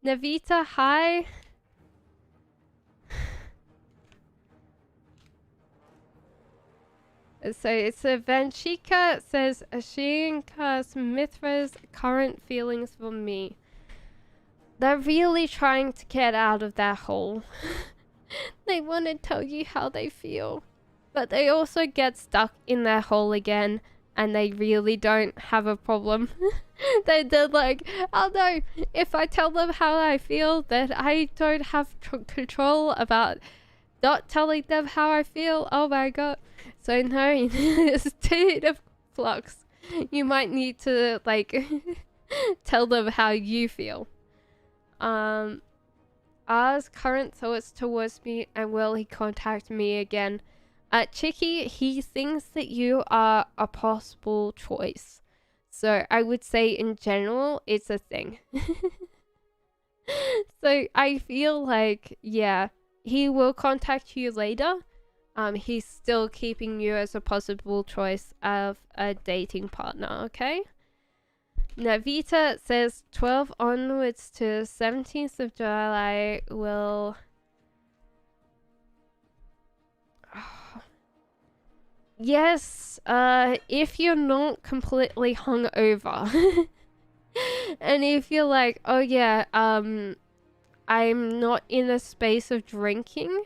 Navita, hi. So it's a Vanchika says, Ashinka's Mithra's current feelings for me. They're really trying to get out of that hole. They want to tell you how they feel, but they also get stuck in that hole again, and they really don't have a problem. They're like, oh no, if I tell them how I feel, then I don't have control about not telling them how I feel. Oh my god. So no, in a state of flux, you might need to like tell them how you feel. R's current thoughts towards me, and will he contact me again? Chicky, he thinks that you are a possible choice. So I would say in general, it's a thing. So I feel like, yeah, he will contact you later. He's still keeping you as a possible choice of a dating partner, okay? Navita says 12 onwards to 17th of July will... Yes, if you're not completely hungover. And if you're like, oh yeah, I'm not in a space of drinking,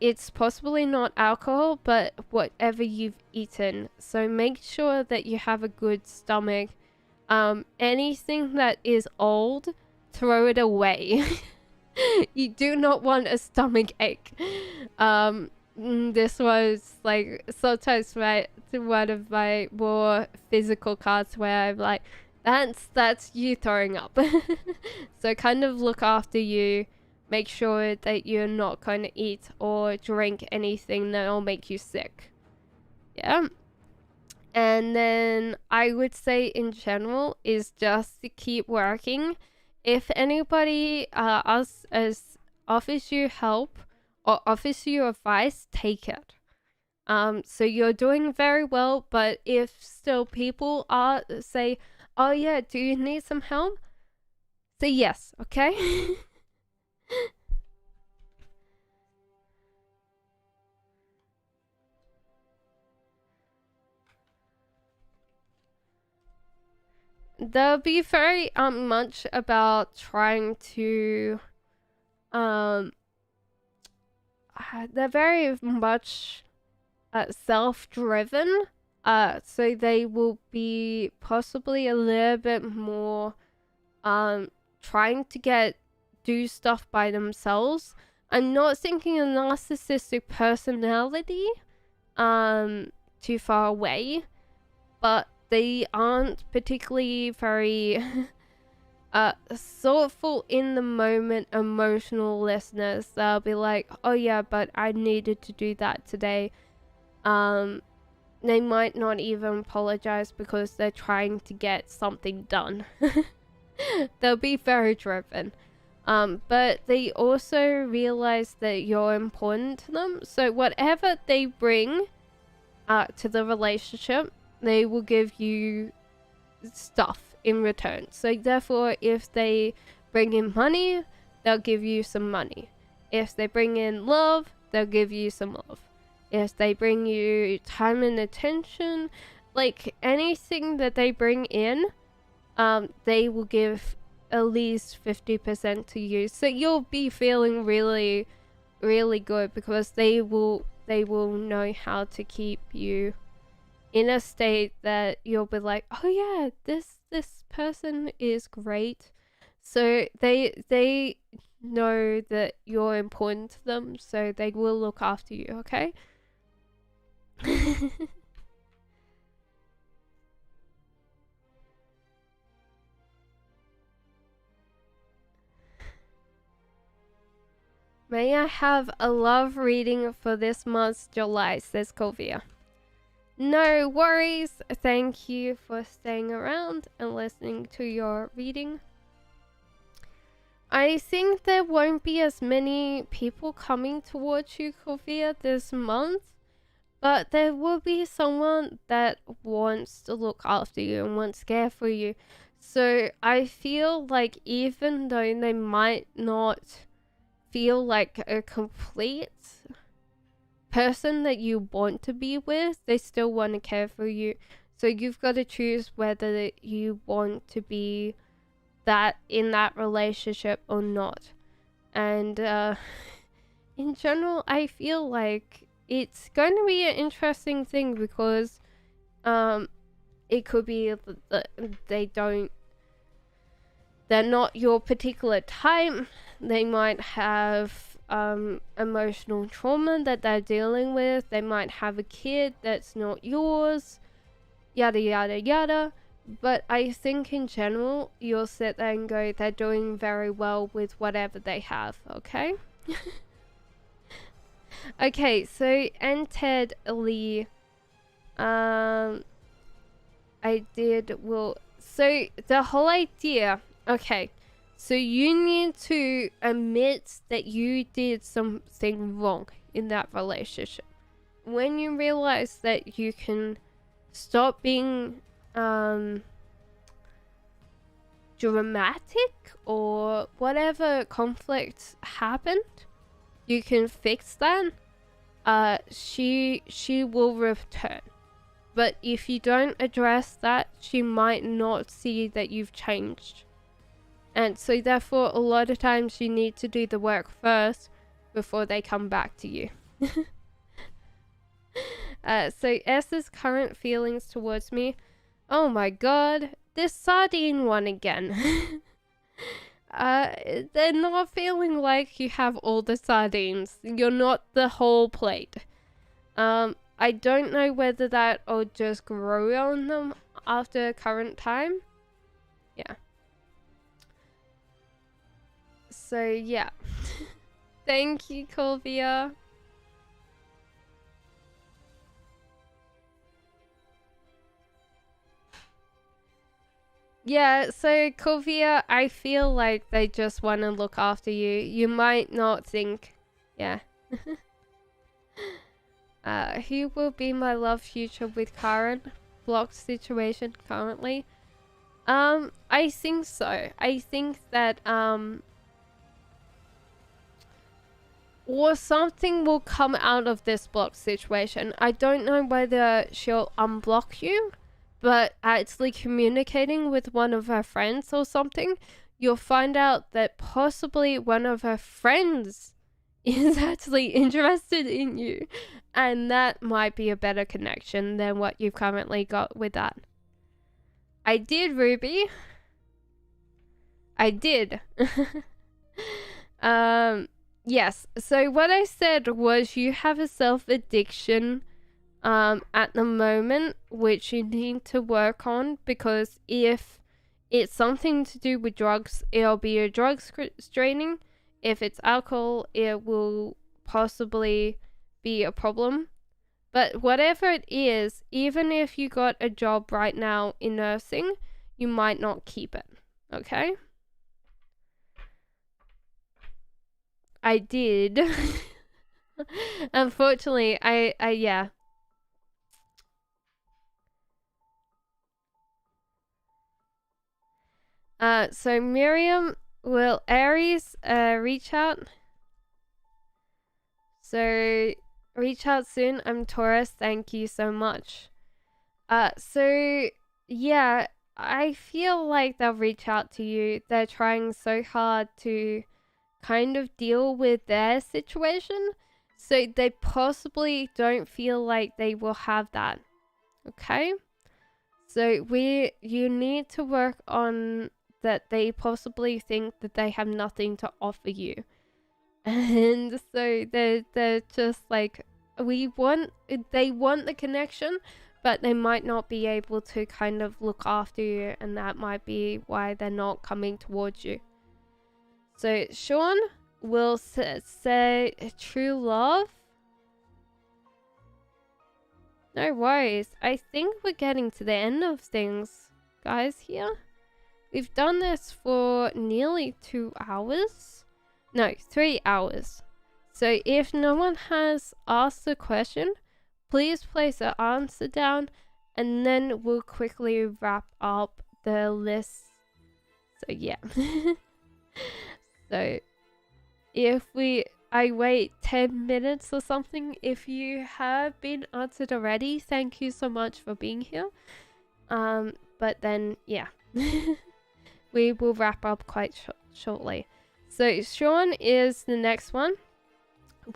it's possibly not alcohol, but whatever you've eaten. So make sure that you have a good stomach. Anything that is old, throw it away. You do not want a stomach ache. This was like sometimes one of my more physical cards where I'm like, that's you throwing up. So kind of look after you. Make sure that you're not going to eat or drink anything that'll make you sick. Yeah. And then I would say in general is just to keep working. If anybody offers you help or offers you advice, take it. So you're doing very well, but if still people say, oh yeah, do you need some help? Say yes, okay? They'll be very much about trying to they're very much self-driven, so they will be possibly a little bit more trying to do stuff by themselves. I'm not thinking a narcissistic personality too far away, but they aren't particularly very thoughtful in the moment emotional listeners. They'll be like, oh yeah, but I needed to do that today. They might not even apologize because they're trying to get something done. They'll be very driven. But they also realize that you're important to them. So whatever they bring to the relationship, they will give you stuff in return. So therefore, if they bring in money, they'll give you some money. If they bring in love, they'll give you some love. If they bring you time and attention, like anything that they bring in, they will give at least 50% to you. So you'll be feeling really really good, because they will know how to keep you in a state that you'll be like, oh yeah, this person is great. So they know that you're important to them, so they will look after you, okay? May I have a love reading for this month's July, says Kovia. No worries. Thank you for staying around and listening to your reading. I think there won't be as many people coming towards you, Kovia, this month. But there will be someone that wants to look after you and wants care for you. So I feel like even though they might not feel like a complete person that you want to be with, they still want to care for you. So you've got to choose whether you want to be that in that relationship or not. And in general, I feel like it's going to be an interesting thing, because it could be that they're not your particular type. They might have emotional trauma that they're dealing with. They might have a kid that's not yours, yada yada yada. But I think in general, you'll sit there and go, they're doing very well with whatever they have, okay? Okay, so and Ted Lee, so the whole idea, okay, so you need to admit that you did something wrong in that relationship. When you realize that you can stop being dramatic or whatever conflict happened, you can fix that. She will return. But if you don't address that, she might not see that you've changed. And so therefore, a lot of times you need to do the work first before they come back to you. So S's current feelings towards me. Oh my god, this sardine one again. They're not feeling like you have all the sardines. You're not the whole plate. I don't know whether that'll just grow on them after current time. Yeah. So yeah. Thank you, Colvia. Yeah, so Kovia, I feel like they just want to look after you. You might not think, yeah. Who will be my love future with Karen? Blocked situation currently. I think so. I think that, or something will come out of this blocked situation. I don't know whether she'll unblock you, but actually communicating with one of her friends or something, you'll find out that possibly one of her friends is actually interested in you, and that might be a better connection than what you've currently got with that. I did, Ruby. I did. Yes, so what I said was you have a self-addiction at the moment, which you need to work on, because if it's something to do with drugs, it'll be a drug straining. If it's alcohol, it will possibly be a problem. But whatever it is, even if you got a job right now in nursing, you might not keep it, okay? I did. Unfortunately, I yeah. So Miriam, will Aries reach out? So reach out soon. I'm Taurus. Thank you so much. So yeah, I feel like they'll reach out to you. They're trying so hard to kind of deal with their situation, so they possibly don't feel like they will have that. Okay? So you need to work on that they possibly think that they have nothing to offer you. And so they're just like, they want the connection, but they might not be able to kind of look after you, and that might be why they're not coming towards you. So Sean will say true love. No worries. I think we're getting to the end of things, guys, here. We've done this for nearly 2 hours. No, 3 hours. So if no one has asked a question, please place an answer down, and then we'll quickly wrap up the list. So yeah. So if I wait 10 minutes or something, if you have been answered already, thank you so much for being here. But then, yeah. We will wrap up quite shortly. So Sean is the next one.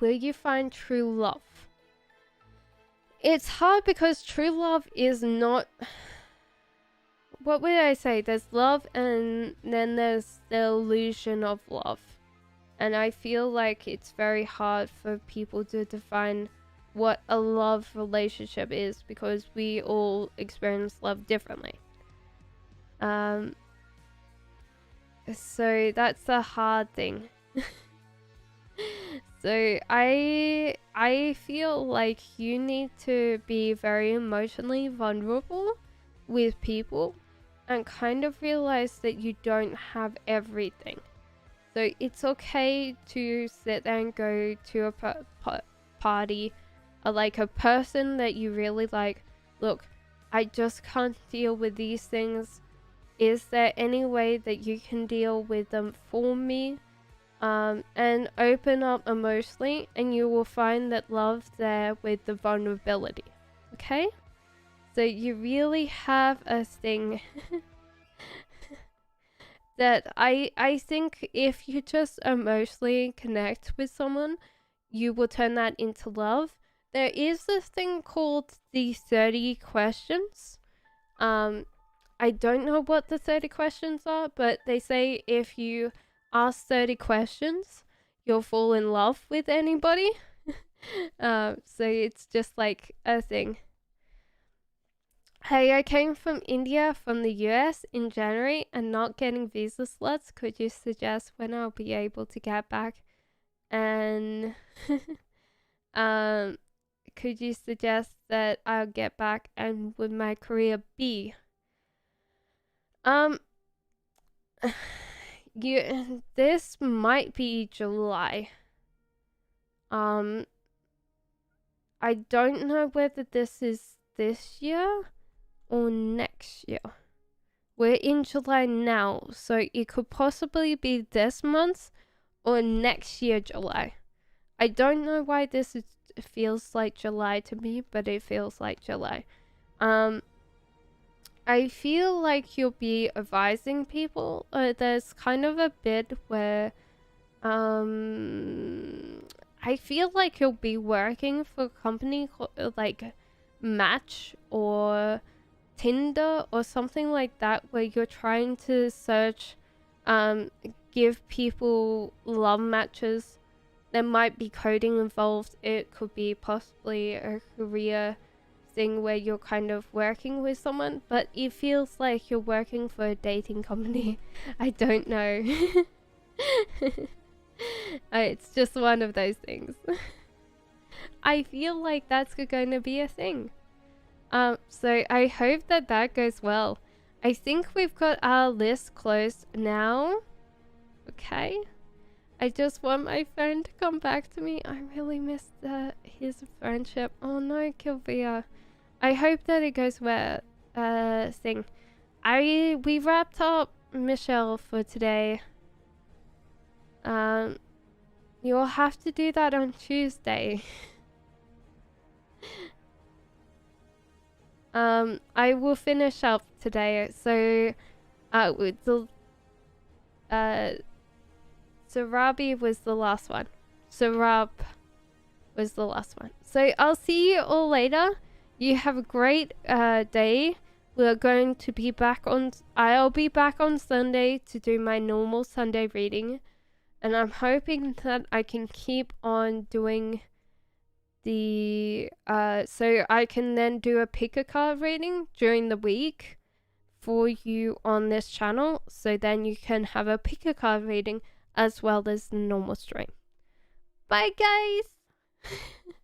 Will you find true love? It's hard because true love is not... What would I say? There's love, and then there's the illusion of love. And I feel like it's very hard for people to define what a love relationship is, because we all experience love differently. So that's a hard thing. So I feel like you need to be very emotionally vulnerable with people and kind of realize that you don't have everything. So it's okay to sit there and go to a party, or like a person that you really like. Look, I just can't deal with these things. Is there any way that you can deal with them for me? And open up emotionally, and you will find that love's there with the vulnerability. Okay? So you really have a thing. That I think if you just emotionally connect with someone, you will turn that into love. There is this thing called the 30 questions. I don't know what the 30 questions are, but they say if you ask 30 questions, you'll fall in love with anybody. So it's just like a thing. Hey, I came from India from the US in January and not getting visa slots. Could you suggest when I'll be able to get back? And could you suggest that I'll get back, and would my career be? This might be July. I don't know whether this is this year or next year. We're in July now, so it could possibly be this month or next year July. I don't know why this feels like July to me, but it feels like July. I feel like you'll be advising people. There's kind of a bit where I feel like you'll be working for a company like Match or Tinder or something like that, where you're trying to search, give people love matches. There might be coding involved. It could be possibly a career thing where you're kind of working with someone, but it feels like you're working for a dating company. I don't know. It's just one of those things. I feel like that's going to be a thing. So I hope that that goes well. I think we've got our list closed now. Okay. I just want my phone to come back to me. I really miss his friendship. Oh no, Kilvia. I hope that it goes well. Thing. We wrapped up Michelle for today. You'll have to do that on Tuesday. I will finish up today. So, Sarabi was the last one. Sarab was the last one. So I'll see you all later. You have a great day. We're going to be back on... I'll be back on Sunday to do my normal Sunday reading. And I'm hoping that I can keep on doing the... so I can then do a pick-a-card reading during the week for you on this channel. So then you can have a pick-a-card reading as well as the normal stream. Bye, guys!